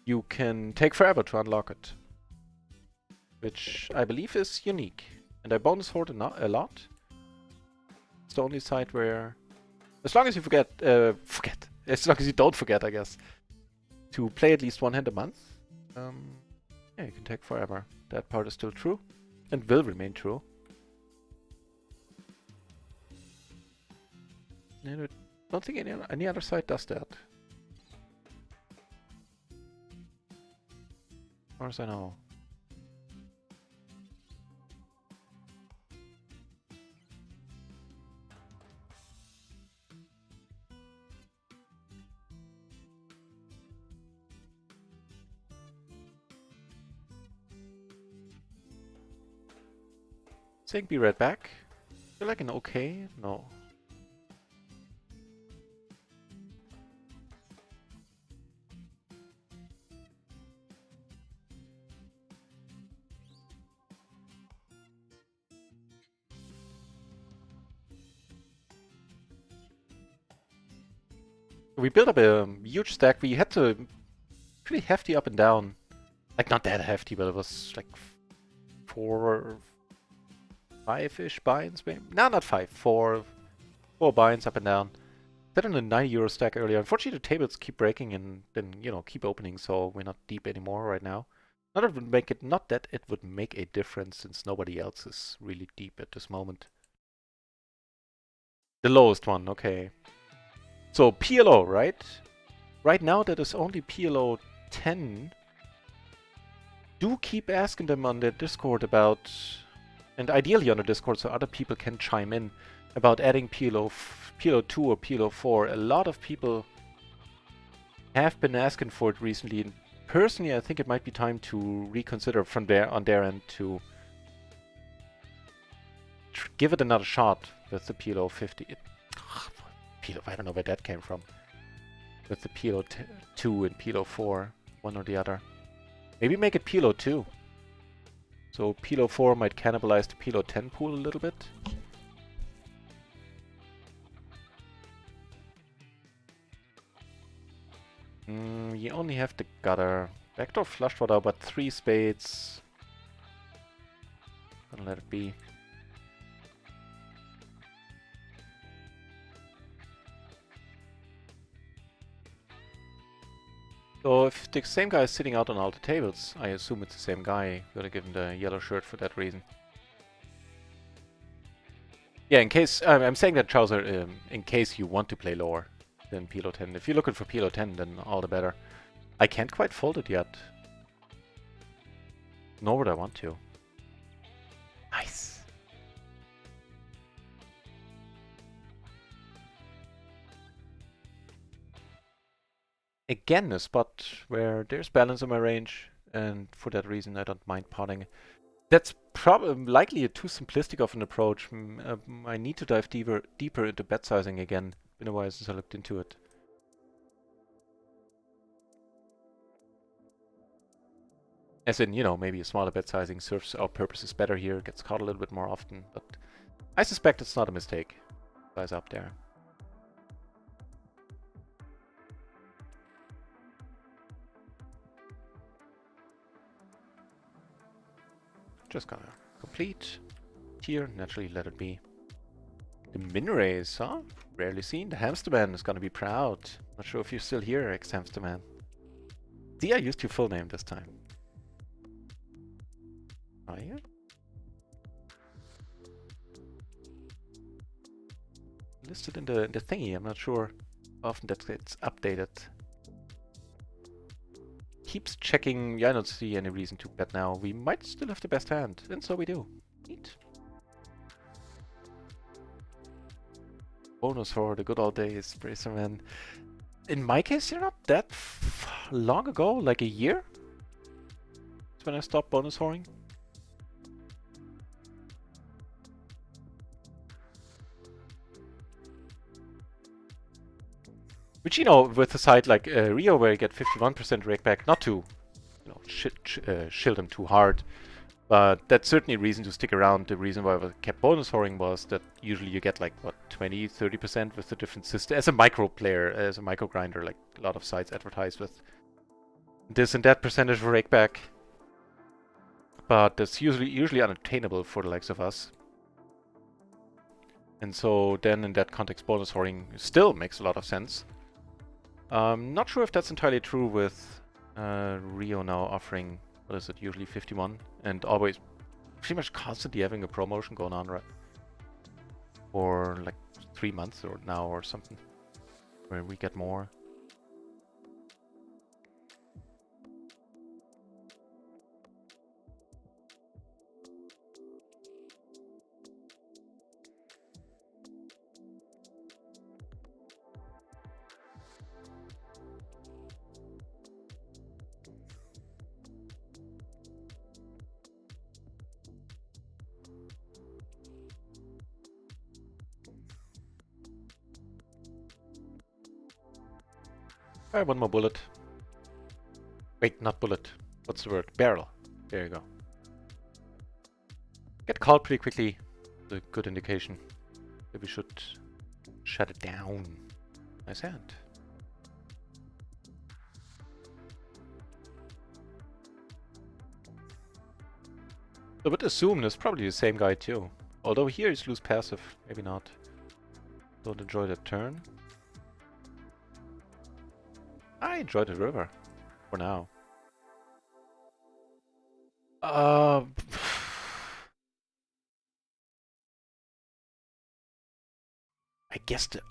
you can take forever to unlock it, which I believe is unique. And I bonus hoard a lot. It's the only site where, as long as you as long as you don't forget, I guess, to play at least one hand a month, yeah, you can take forever. That part is still true, and will remain true. I don't think any other site does that. As far as I know. Saying be right back. Feel like an okay? No. We built up a huge stack. We had to pretty hefty up and down. Like not that hefty, but it was like 5-ish binds, maybe. No, not 5. 4 binds up and down. Set on a 90 euro stack earlier. Unfortunately, the tables keep breaking and then, you know, keep opening, so we're not deep anymore right now. Not that it would make a difference, since nobody else is really deep at this moment. The lowest one, okay. So PLO, right? Right now that is only PLO 10. Do keep asking them on their Discord about, and ideally on the Discord so other people can chime in, about adding PLO 2 or PLO 4. A lot of people have been asking for it recently, and personally I think it might be time to reconsider from there on their end to give it another shot with the PLO 50. I don't know where that came from. With the PLO 2 and PLO 4, one or the other. Maybe make it PLO 2. So PLO 4 might cannibalize the PLO 10 pool a little bit. You only have the gutter. Backdoor flush draw, but 3 spades. Gonna let it be. So if the same guy is sitting out on all the tables, I assume it's the same guy. Gotta give him the yellow shirt for that reason. Yeah, in case I'm saying that, Chaucer, in case you want to play lower than PLO 10. If you're looking for PLO 10, then all the better. I can't quite fold it yet. Nor would I want to. Nice. Again, a spot where there's balance in my range, and for that reason I don't mind potting. That's probably likely too simplistic of an approach. I need to dive deeper into bet sizing again. Been a while since I looked into it. As in, you know, maybe a smaller bet sizing serves our purposes better here, gets caught a little bit more often, but I suspect it's not a mistake. Guys up there. Just gonna complete here, naturally let it be. The min raise, huh? Rarely seen. The Hamster Man is gonna be proud. Not sure if you're still here, ex-Hamster Man. See, I used your full name this time. Are you? Listed in the thingy. I'm not sure how often that gets updated. Keeps checking. Yeah, I don't see any reason to bet now. We might still have the best hand, and so we do. Neat. Bonus for the good old days, Bracerman. In my case, you're not that long ago, like a year. That's when I stopped bonus whoring. Which, you know, with a site like RIO, where you get 51% rake back, not to, you know, shield them too hard, but that's certainly a reason to stick around. The reason why I kept bonus whoring was that usually you get like, what, 20-30% with the different system. As a micro player, as a micro grinder, like a lot of sites advertise with this and that percentage of rake back. But that's usually unattainable for the likes of us. And so then in that context, bonus whoring still makes a lot of sense. Not sure if that's entirely true with RIO now offering, what is it, usually 51, and always pretty much constantly having a promotion going on, right? For like 3 months or now or something, where we get more. Alright, one more bullet. Wait, not bullet. What's the word? Barrel. There you go. Get called pretty quickly. A good indication that we should shut it down. Nice hand. I would assume it's probably the same guy too. Although here he's loose passive. Maybe not. Don't enjoy that turn. I enjoy the river. For now. I guess the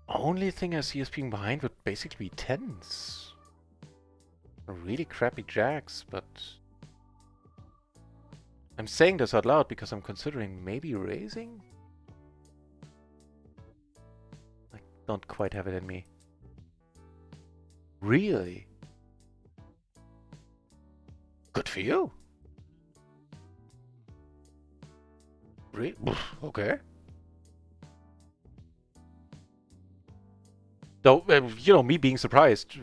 only thing I see as being behind would basically be tens. Really crappy jacks, but I'm saying this out loud because I'm considering maybe raising? I don't quite have it in me. Really? Good for you. Really? Okay. Though, you know, me being surprised,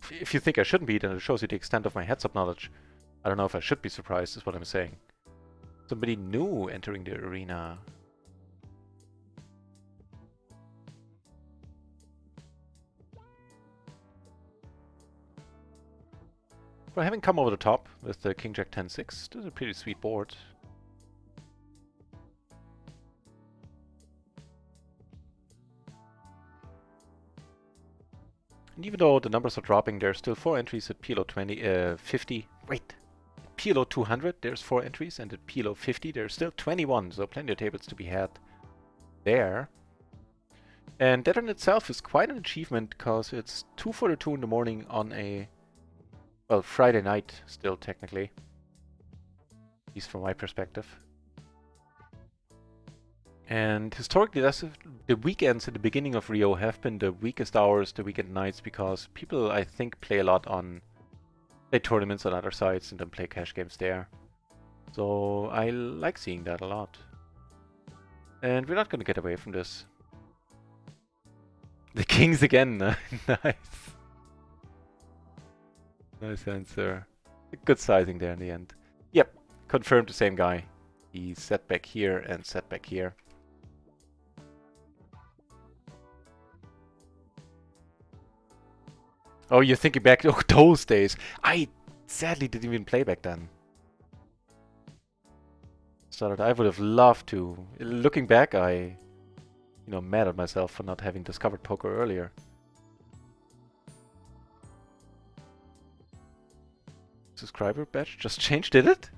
if you think I shouldn't be, then it shows you the extent of my heads-up knowledge. I don't know if I should be surprised, is what I'm saying. Somebody new entering the arena. Well, having come over the top with the King Jack 10-6, this is a pretty sweet board. And even though the numbers are dropping, there are still 4 entries at PLO 50. Wait, at PLO 200 there's 4 entries, and at PLO 50 there's still 21, so plenty of tables to be had there. And that in itself is quite an achievement, because it's 2:42 in the morning on a, well, Friday night still technically, at least from my perspective. And historically, the weekends at the beginning of RIO have been the weakest hours, the weekend nights, because people, I think, play a lot on, play tournaments on other sites and then play cash games there. So I like seeing that a lot. And we're not going to get away from this. The kings again. Nice. Nice answer. Good sizing there in the end. Yep, confirmed the same guy. He's set back here and set back here. Oh, you're thinking back to those days. I sadly didn't even play back then. So that I would have loved to. Looking back, I you know, mad at myself for not having discovered poker earlier. Subscriber badge just changed, did it?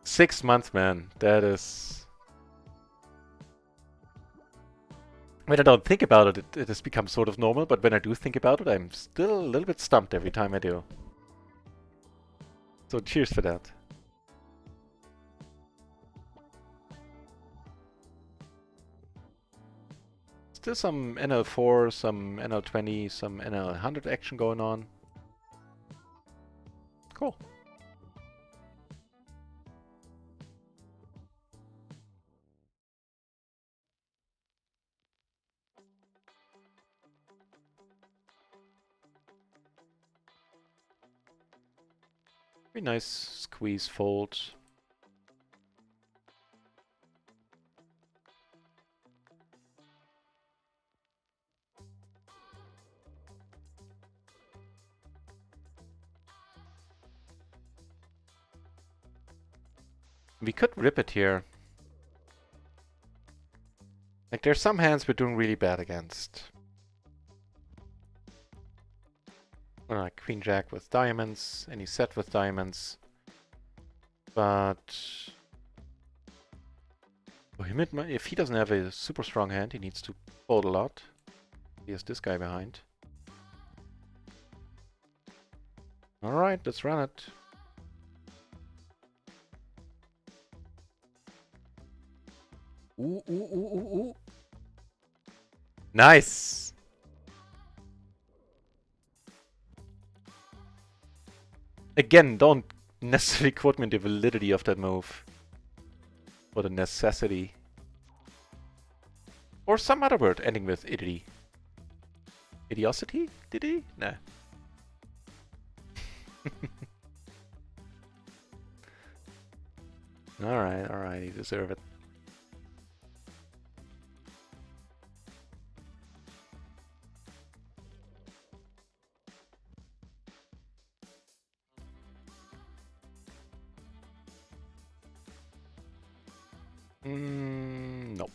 Six months, man. That is... When I don't think about it, it has become sort of normal, but when I do think about it, I'm still a little bit stumped every time I do. So cheers for that. Still some NL4, some NL20, some NL100 action going on. Cool. Very nice squeeze fold. We could rip it here. Like, there's some hands we're doing really bad against. Like Queen Jack with diamonds, any set with diamonds. But if he doesn't have a super strong hand, he needs to fold a lot. He has this guy behind. Alright, let's run it. Ooh, ooh, ooh, ooh, ooh. Nice! Again, don't necessarily quote me on the validity of that move. Or the necessity. Or some other word ending with idity. Idiosity? Did he? Nah. Alright, you deserve it. No.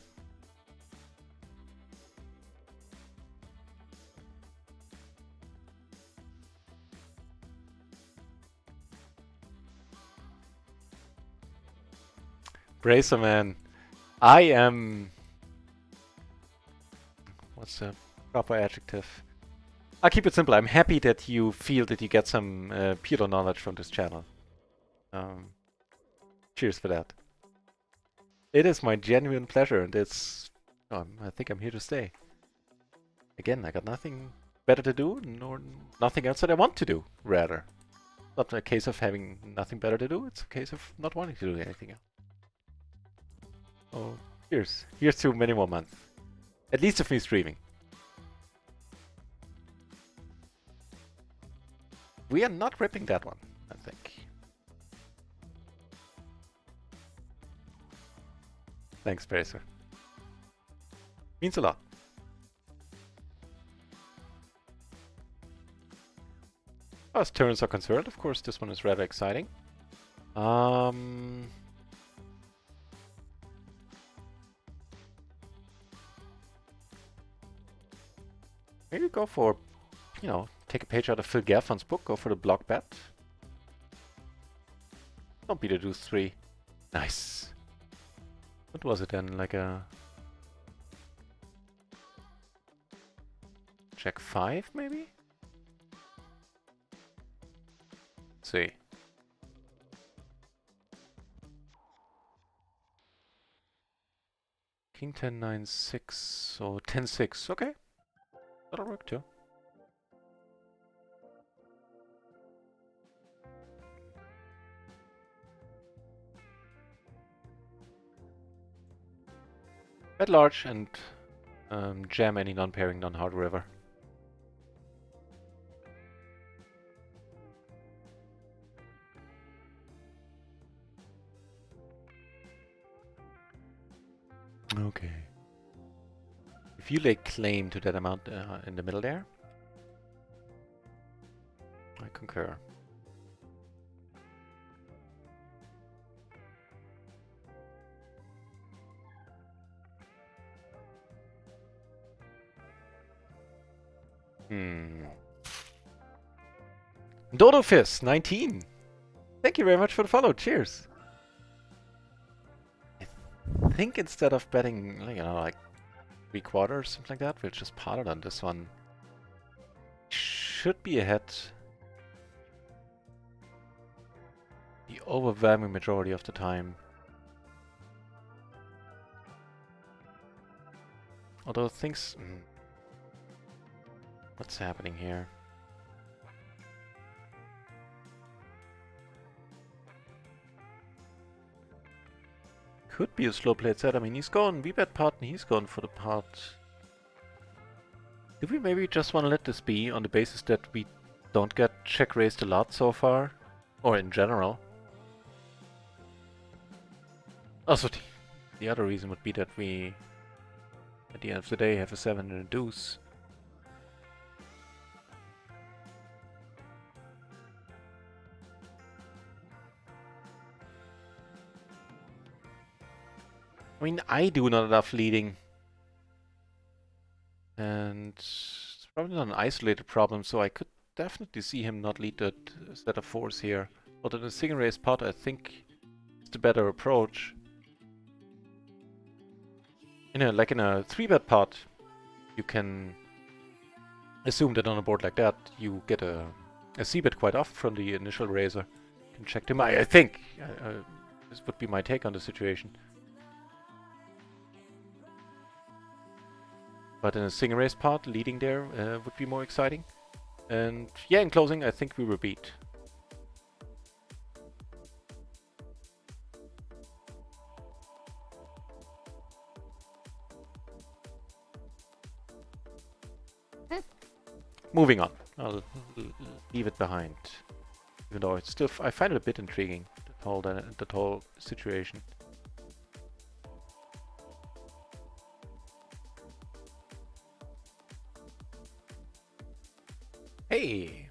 Bracer, man. I am... What's the proper adjective? I'll keep it simple. I'm happy that you feel that you get some PLO knowledge from this channel. Cheers for that. It is my genuine pleasure, and it's... I think I'm here to stay. Again, I got nothing better to do, nor nothing else that I want to do, rather. Not a case of having nothing better to do, it's a case of not wanting to do anything else. Oh, here's to many more months. At least of me streaming. We are not ripping that one, I think. Thanks, Bracer. Means a lot. As turns are concerned, of course, this one is rather exciting. Maybe go for, you know, take a page out of Phil Gaffron's book, go for the block bet. Don't be the deuce 3. Nice. What was it then? Like a... Jack 5, maybe? Let's see. King 10, 9, 6, or 10, 6. Okay. That'll work too. Bet large and jam any non-pairing, non-hard river. Okay. If you lay claim to that amount in the middle there, I concur. Dodo Fist 19. Thank you very much for the follow. Cheers. I think instead of betting, like 3/4, something like that, we'll just pot it on this one. Should be ahead. The overwhelming majority of the time. Although things... What's happening here? Could be a slow played set. I mean, he's gone. We bet pot and he's gone for the pot. Do we maybe just want to let this be on the basis that we don't get check raised a lot so far? Or in general? Also, the other reason would be that we, at the end of the day, have a 7 and a deuce. I mean, I do not enough leading. And it's probably not an isolated problem, so I could definitely see him not lead that set of 4s here. But in a single race pot, I think it's the better approach. Like in a 3-bet pot, you can assume that on a board like that, you get a c-bet quite often from the initial raiser. You can check them. I think this would be my take on the situation. But in a single race pot, leading there would be more exciting. And yeah, in closing, I think we were beat. Moving on. I'll leave it behind. Even though it's still, I find it a bit intriguing, that whole situation. Hey!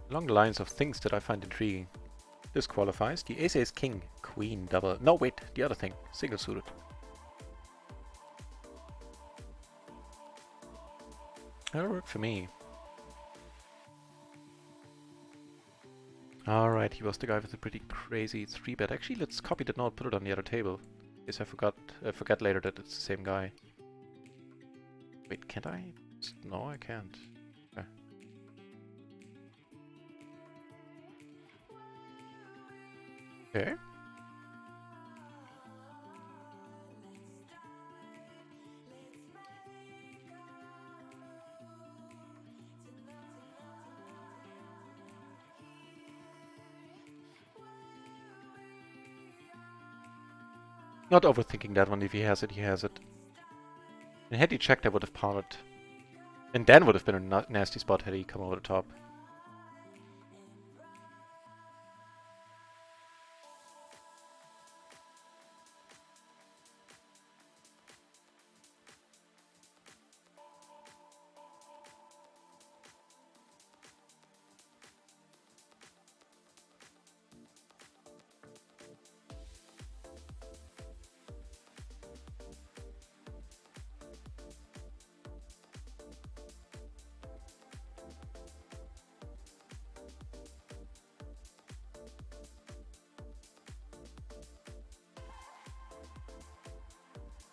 Along the lines of things that I find intriguing. This qualifies. The ace king, queen, double. No, wait, the other thing. Single suited. That'll work for me. Alright, he was the guy with a pretty crazy 3-bet. Actually, let's copy that note, put it on the other table. In case I forget later that it's the same guy. Wait, can't I? No, I can't. Okay. Okay. Not overthinking that one. If he has it, he has it. And had he checked, I would have potted. And then would have been a nasty spot had he come over the top.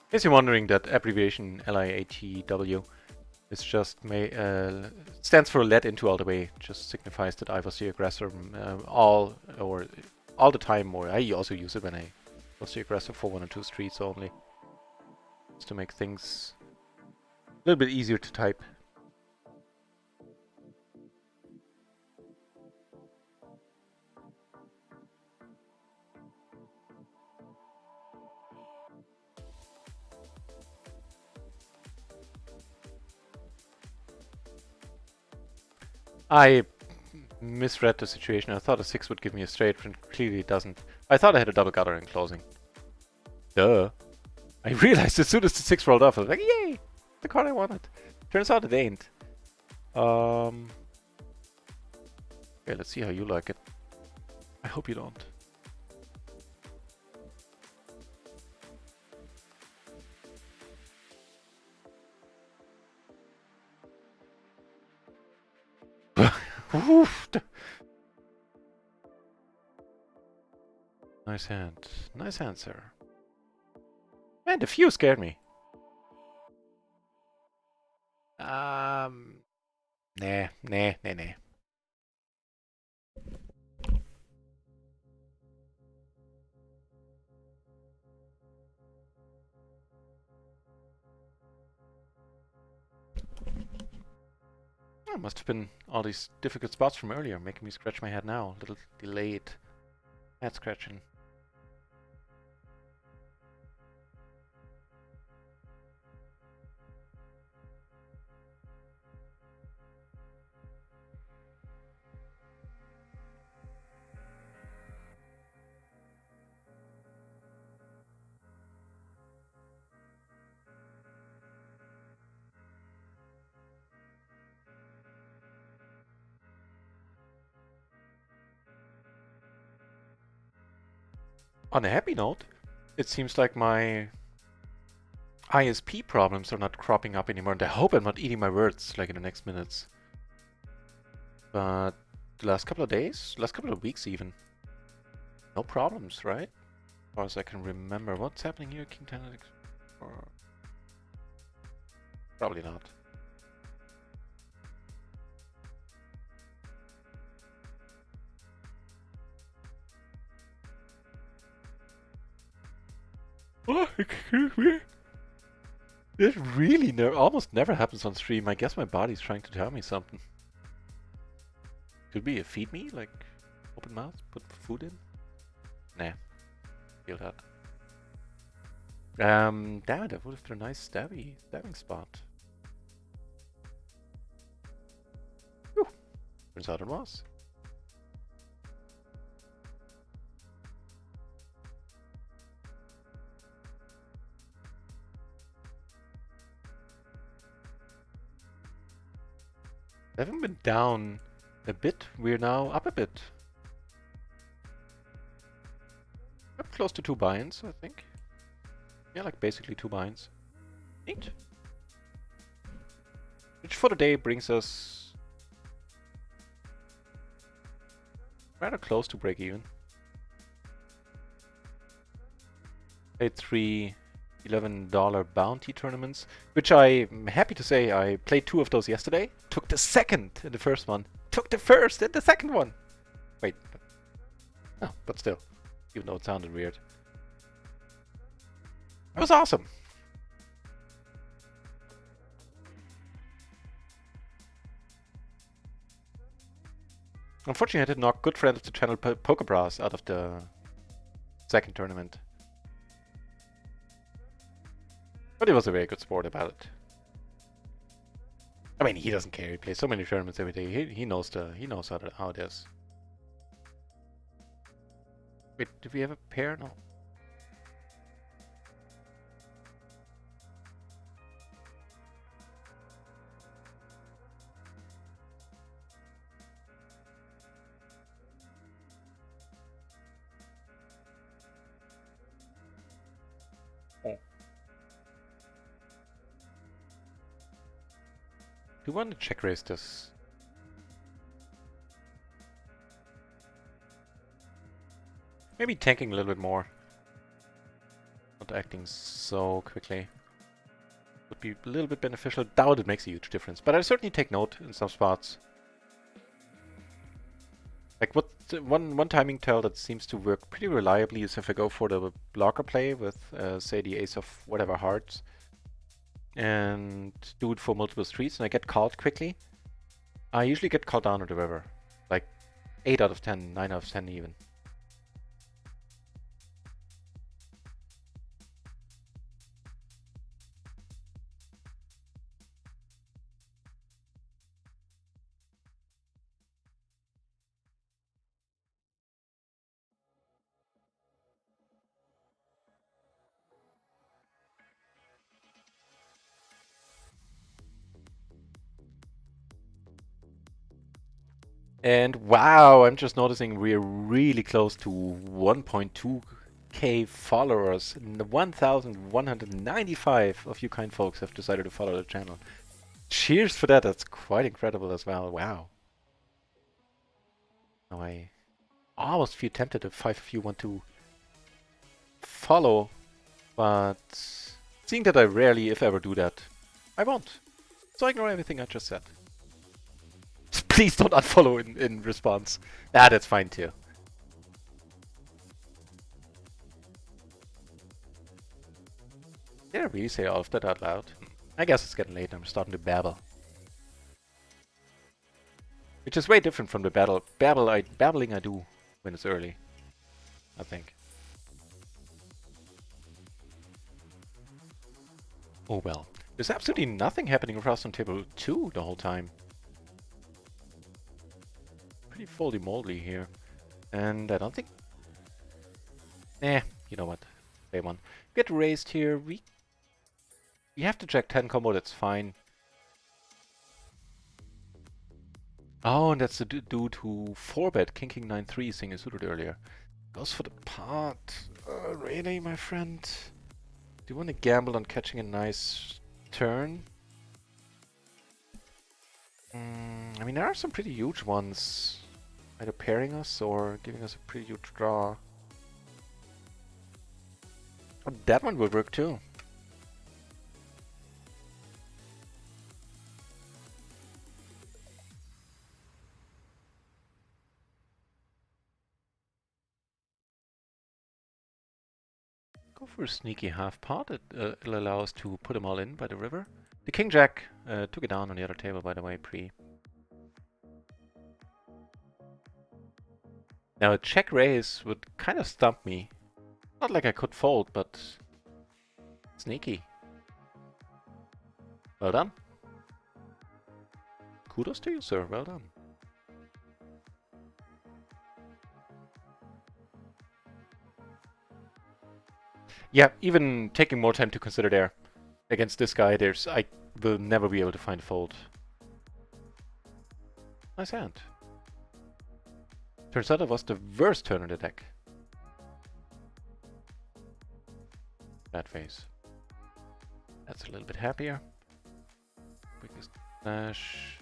In case you're wondering, that abbreviation LIATW is just stands for let into all the way. Just signifies that I was the aggressor all the time, or I also use it when I was the aggressor for 1 or 2 streets only. Just to make things a little bit easier to type. I misread the situation. I thought a 6 would give me a straight, but clearly it doesn't. I thought I had a double gutter in closing. Duh. I realized as soon as the 6 rolled off, I was like, yay! The card I wanted. Turns out it ain't. Okay, let's see how you like it. I hope you don't. Nice hand. Nice hand, sir. Man, the few scared me. Nah. Oh, must have been all these difficult spots from earlier making me scratch my head now. A little delayed head scratching. On a happy note, it seems like my ISP problems are not cropping up anymore, and I hope I'm not eating my words like in the next minutes. But the last couple of days, last couple of weeks even, no problems, right? As far as I can remember. What's happening here, King 10? Or probably not. Oh, excuse me. This really almost never happens on stream. I guess my body's trying to tell me something. Could be a feed me, like open mouth, put food in. Nah, feel that. Damn it, that would have been a nice stabbing spot. Whew. Turns out it was. I haven't been down a bit. We're now up a bit. Up close to 2 binds, I think. Yeah, like basically 2 binds. Neat. Which for the day brings us rather close to break even. Played 3 $11 bounty tournaments, which I'm happy to say I played 2 of those yesterday. Took the second in the first one. Took the first in the second one. Wait. Oh, but still. Even though it sounded weird. It was awesome. Unfortunately, I did knock good friend of the channel Pokebras out of the second tournament. But he was a very good sport about it. I mean, he doesn't care. He plays so many tournaments every day. He knows how it is. Wait, did we have a pair? No. Oh. Do you want to check raise this? Maybe tanking a little bit more. Not acting so quickly. Would be a little bit beneficial. Doubt it makes a huge difference. But I certainly take note in some spots. Like one timing tell that seems to work pretty reliably is if I go for the blocker play with say the ace of whatever hearts and do it for multiple streets and I get called quickly. I usually get called down to the river. Like 8 out of 10, 9 out of 10 even. And wow, I'm just noticing we're really close to 1.2k followers. 1,195 of you kind folks have decided to follow the channel. Cheers for that. That's quite incredible as well. Wow. Now I almost feel tempted if 5 of you want to follow, but seeing that I rarely, if ever, do that, I won't. So ignore everything I just said. Please don't unfollow in response. Ah, that's fine too. Did I really say all of that out loud? I guess it's getting late and I'm starting to babble. Which is way different from the babbling I do when it's early, I think. Oh well. There's absolutely nothing happening across on table 2 the whole time. Pretty foldy-moldy here. And I don't think... you know what? Play one. Get raised here. We have to check 10 combo, that's fine. Oh, and that's the dude who 4-bet King 9-3 thing is suited earlier. Goes for the pot. Really, my friend? Do you want to gamble on catching a nice turn? I mean, there are some pretty huge ones. Either pairing us or giving us a pretty huge draw. Oh, that one would work too. Go for a sneaky half pot. It'll allow us to put them all in by the river. The King Jack took it down on the other table, by the way, pre. Now a check raise would kind of stump me. Not like I could fold, but sneaky. Well done. Kudos to you, sir. Well done. Yeah, even taking more time to consider there. Against this guy, I will never be able to find a fold. Nice hand. Turns out it was the worst turn in the deck. Bad face. That's a little bit happier. Quickest dash.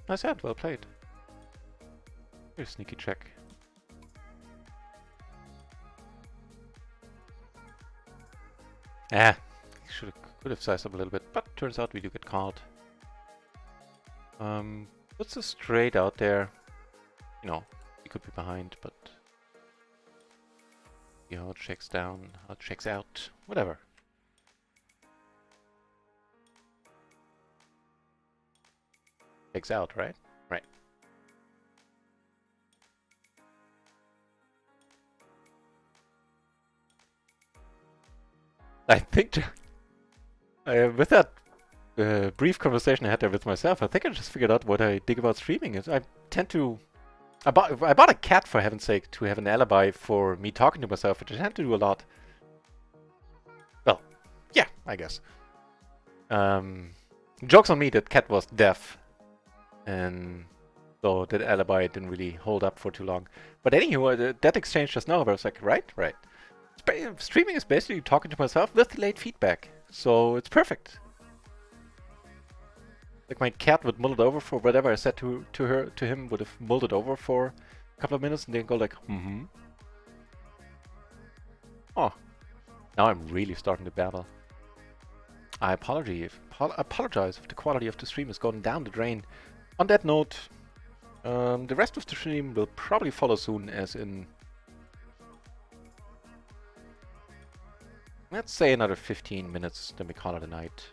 Nice hand, well played. Here's a sneaky check. Could have sized up a little bit, but turns out we do get called. Puts a straight out there. You know, he could be behind, but see how it checks down, how it checks out, whatever. Checks out, right? Right. I think with that brief conversation I had there with myself, I think I just figured out what I dig about streaming is I tend to... I bought a cat, for heaven's sake, to have an alibi for me talking to myself, which I tend to do a lot. Well, yeah, I guess. Joke's on me that cat was deaf. And so that alibi didn't really hold up for too long. But anyway, that exchange just now, I was like, right. Streaming is basically talking to myself with delayed feedback. So it's perfect. Like my cat would mull it over for whatever I said to him would have mulled it over for a couple of minutes and then go like, Oh, now I'm really starting to babble. I apologize if the quality of the stream has gone down the drain. On that note, the rest of the stream will probably follow soon, as in, let's say another 15 minutes, then we call it a night.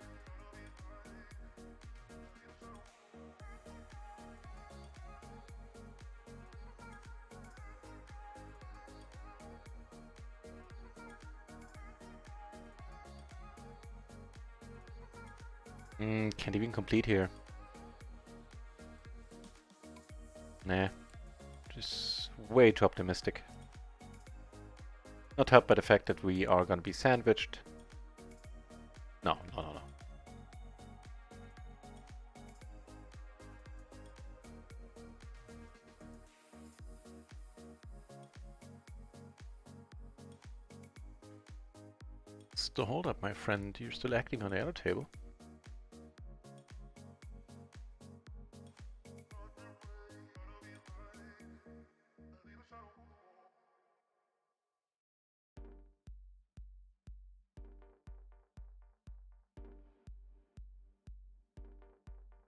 Can't even complete here. Nah. Just way too optimistic. Not helped by the fact that we are gonna be sandwiched. No. Still hold up, my friend. You're still acting on the other table.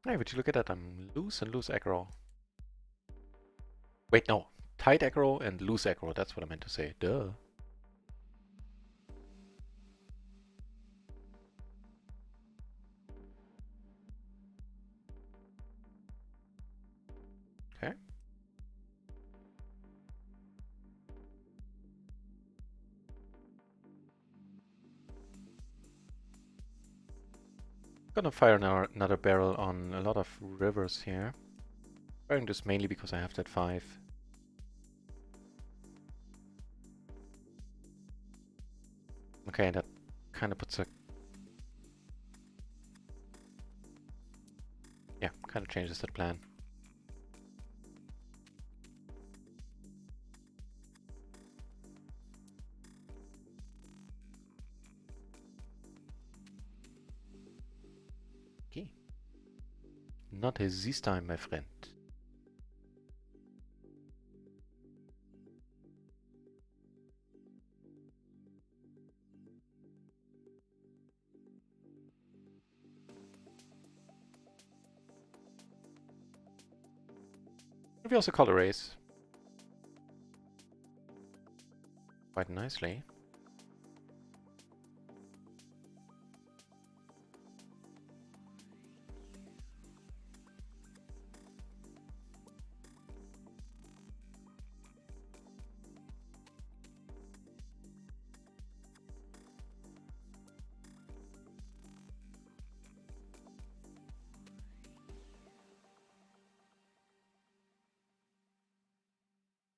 Hey, would you look at that? I'm loose and loose aggro. Wait, no. Tight aggro and loose aggro. That's what I meant to say. Duh. Okay. Gonna fire another barrel on a lot of rivers here. Firing this mainly because I have that 5. Okay, that kind of puts a... Yeah, kind of changes the plan. Okay. Not this time, my friend. We also call a race. Quite nicely.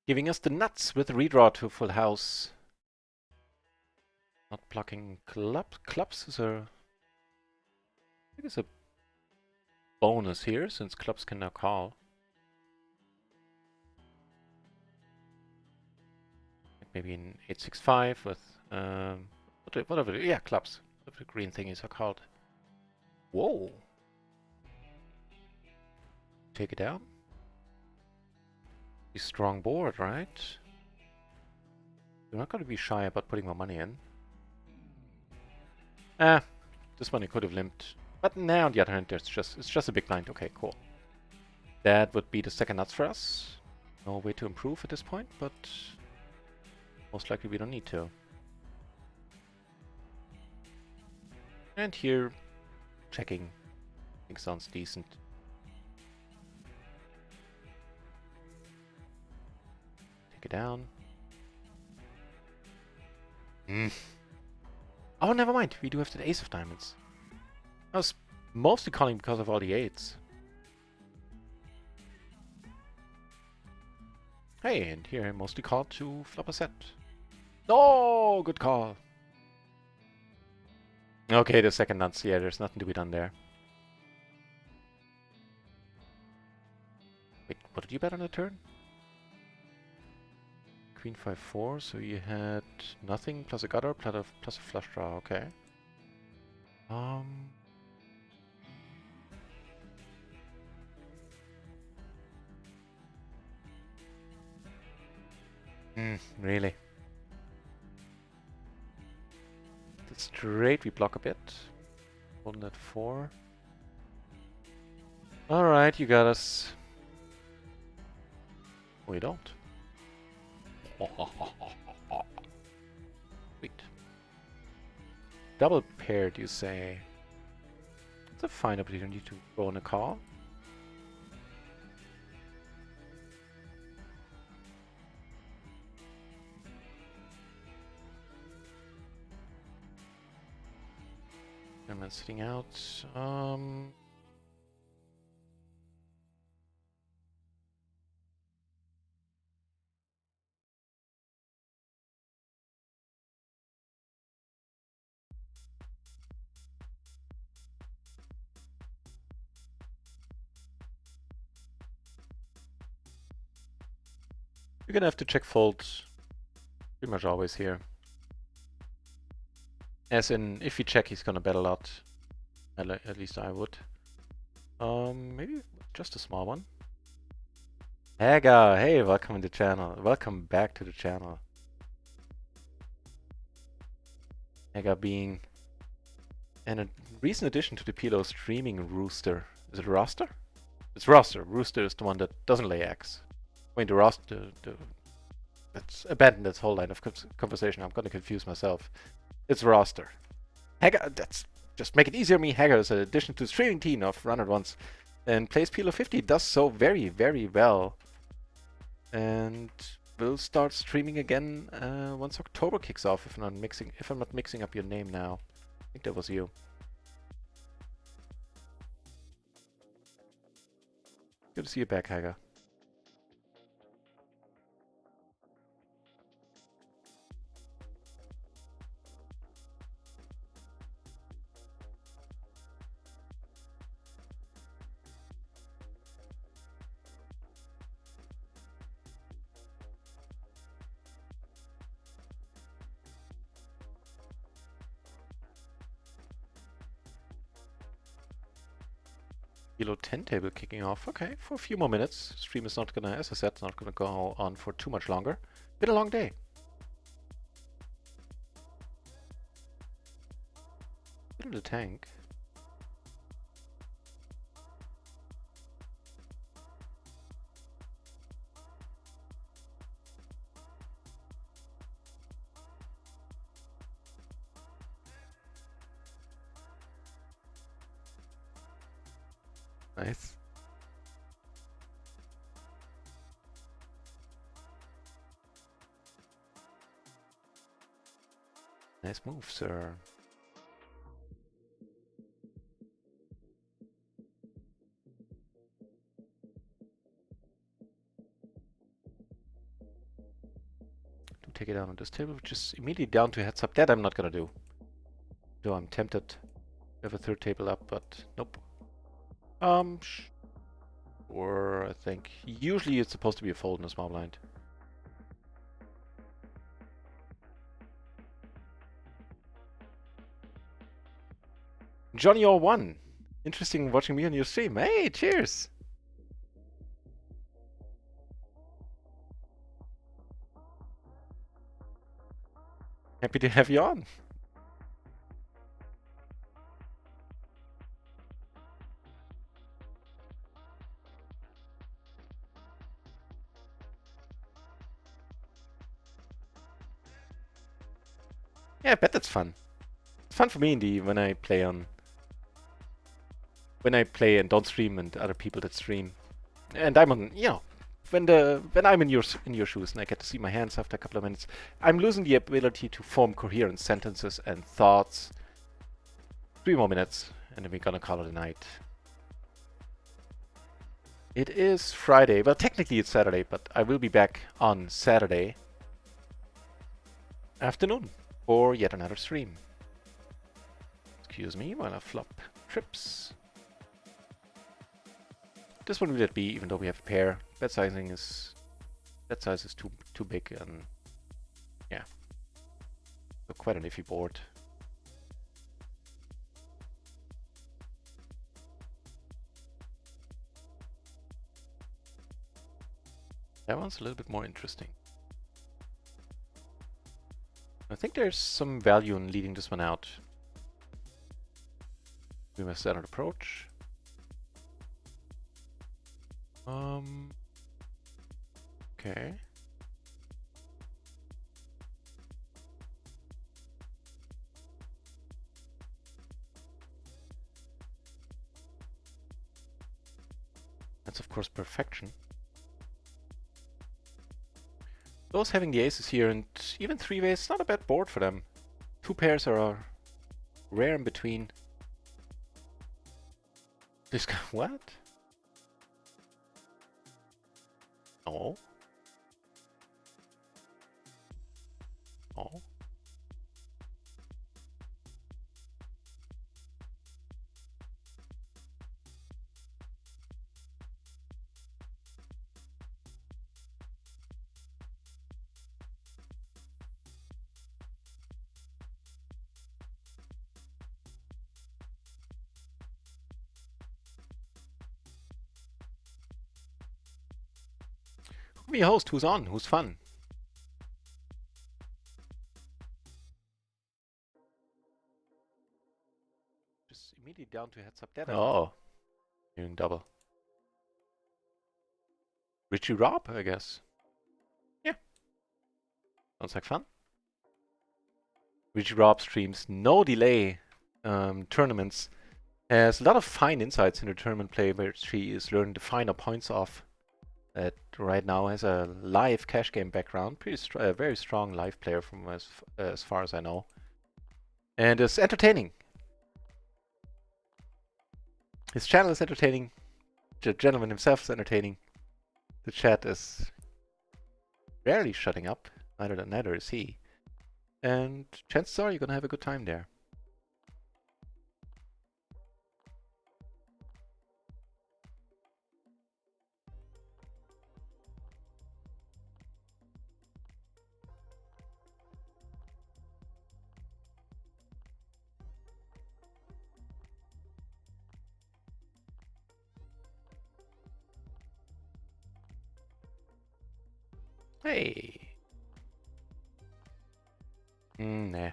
Giving us the nuts with redraw to full house. Not blocking clubs is a... I think it's a bonus here, since clubs can now call. Maybe in 865 with... whatever, yeah, clubs. The green thingies are called. Whoa! Take it down. A strong board, right? You're not going to be shy about putting more money in. This money could have limped. But now on the other hand, it's just a big blind. Okay, cool. That would be the second nuts for us. No way to improve at this point, but most likely we don't need to. And here, checking. I think sounds decent. Take it down. Oh, never mind. We do have the ace of diamonds. I was mostly calling because of all the 8s. Hey, and here I mostly called to flop a set. No, good call. Okay, the second nuts. Yeah, there's nothing to be done there. Wait, what did you bet on the turn? Queen 5-4, so you had nothing plus a gutter plus a flush draw. Okay. Really? The straight we block a bit. Holding at 4. Alright, you got us. We don't. Sweet. Double paired, you say? It's a fine opportunity to go on a call. I'm sitting out. You're gonna have to check folds pretty much always here. As in, if you check, he's gonna bet a lot. At least I would. Maybe just a small one. Haga, hey, welcome to the channel. Welcome back to the channel. Haga being a recent addition to the PLO streaming rooster. Is it roster? It's roster. Rooster is the one that doesn't lay eggs. Wait, the roster, let's abandon this whole line of conversation. I'm gonna confuse myself. It's roster. Haga, that's just make it easier. Me, Haga is an addition to the streaming team of Run It Once, and plays PLO 50. Does so very, very well, and will start streaming again once October kicks off. If I'm not mixing up your name now, I think that was you. Good to see you back, Haga. PLO 10 table kicking off. Okay, for a few more minutes. Stream is not gonna, as I said, it's not gonna go on for too much longer. Been a long day. Bit of the tank. Nice. Nice move, sir. Do take it down on this table, which is immediately down to heads up. That I'm not gonna do. Though I'm tempted to have a third table up, but nope. Or I think usually it's supposed to be a fold in a small blind. Johnny or1. Interesting watching me on your stream. Hey, cheers! Happy to have you on. Yeah, I bet that's fun. It's fun for me indeed when I play and don't stream and other people that stream. And I'm on, you know, when I'm in your shoes and I get to see my hands after a couple of minutes, I'm losing the ability to form coherent sentences and thoughts. 3 more minutes and then we're gonna call it a night. It is Friday. Well, technically it's Saturday, but I will be back on Saturday afternoon for yet another stream. Excuse me while I flop trips. This one will let be, even though we have a pair. Bet size is too big, and yeah, so quite an iffy board. That one's a little bit more interesting. I think there's some value in leading this one out. We must set an approach. Okay. That's of course perfection. Those having the aces here and even 3-way is not a bad board for them. 2 pairs are rare in between. This guy, what? No. No. Who we host? Who's on? Who's fun? Just immediately down to heads up there. Oh. Doing double. Richie Rob, I guess. Yeah. Sounds like fun. Richie Rob streams no delay tournaments. Has a lot of fine insights in the tournament play where she is learning the finer points of. That right now has a live cash game background. Very strong live player from as far as I know. And is entertaining. His channel is entertaining. The gentleman himself is entertaining. The chat is rarely shutting up. Neither is he. And chances are you're gonna have a good time there. Hey. Nah.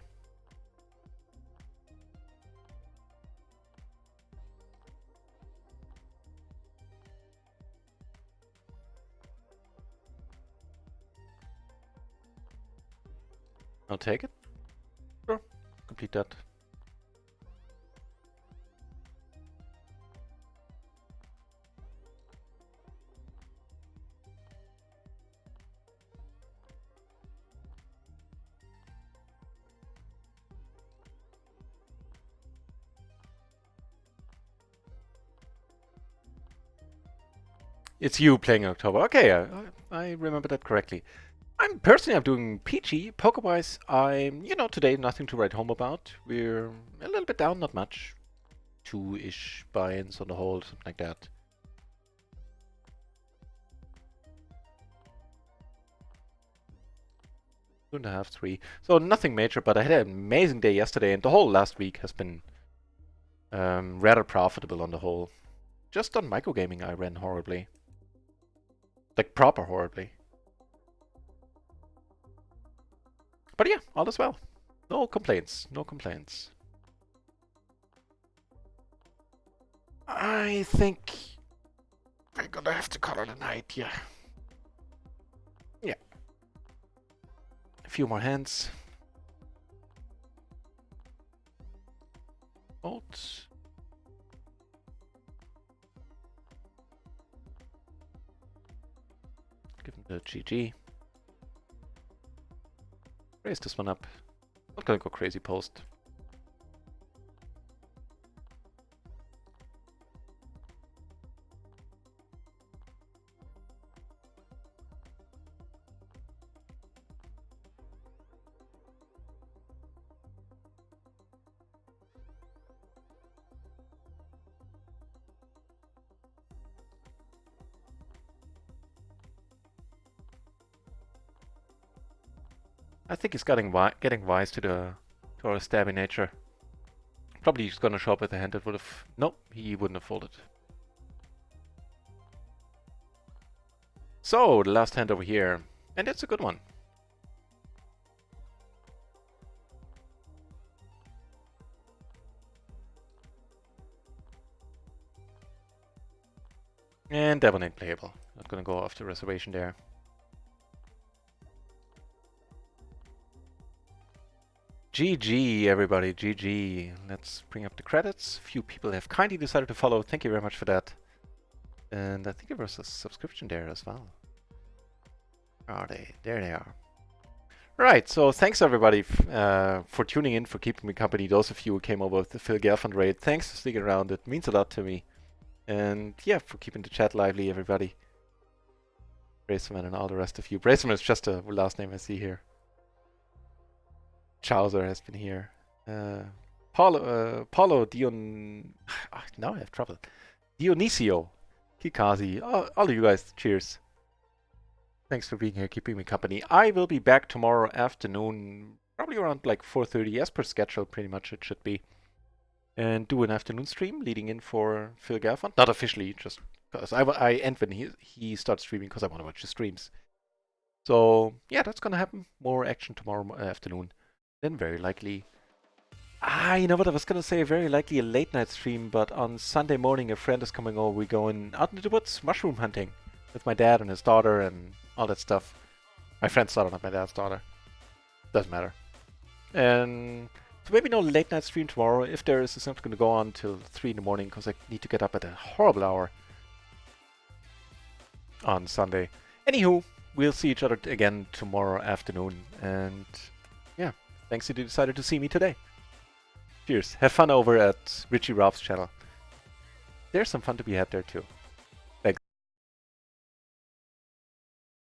I'll take it. Sure. Complete that. It's you playing in October. Okay, I remember that correctly. I'm doing peachy. Poker-wise, today nothing to write home about. We're a little bit down, not much. 2-ish buy-ins on the whole, something like that. Two and a half, 3. So nothing major, but I had an amazing day yesterday, and the whole last week has been rather profitable on the whole. Just on microgaming, I ran horribly. Like, proper horribly. But yeah, all is well. No complaints, no complaints. I think I'm gonna have to call it a night, yeah. Yeah. A few more hands. Votes. Give him the GG. Raise this one up. Not gonna go crazy post. I think he's getting wise to our stabby nature. Probably he's gonna show up with a hand that would have... Nope, he wouldn't have folded. So, the last hand over here. And it's a good one. And that one ain't playable. Not gonna go off the reservation there. GG, everybody, GG. Let's bring up the credits. A few people have kindly decided to follow. Thank you very much for that. And I think there was a subscription there as well. Where are they? There they are. Right, so thanks everybody for tuning in, for keeping me company. Those of you who came over with the Phil Gelfand raid, thanks for sticking around. It means a lot to me. And yeah, for keeping the chat lively, everybody. Braceman and all the rest of you. Braceman is just a last name I see here. Chowser has been here. Paulo Dion. Now I have trouble. Dionisio, Kikazi, all of you guys, cheers. Thanks for being here, keeping me company. I will be back tomorrow afternoon, probably around like 4:30, as per schedule, pretty much it should be. And do an afternoon stream leading in for Phil Galfond. Not officially, just because I end when he starts streaming because I want to watch the streams. So yeah, that's gonna happen. More action tomorrow afternoon. Then very likely. You know what? I was gonna say very likely a late night stream, but on Sunday morning a friend is coming over. We're going out into the woods mushroom hunting with my dad and his daughter and all that stuff. My friend's daughter, not my dad's daughter. Doesn't matter. And so maybe no late night stream tomorrow. If there is, it's not going to go on till 3 in the morning because I need to get up at a horrible hour on Sunday. Anywho, we'll see each other again tomorrow afternoon. And yeah, thanks that you decided to see me today. Cheers. Have fun over at Richie Ralph's channel. There's some fun to be had there too.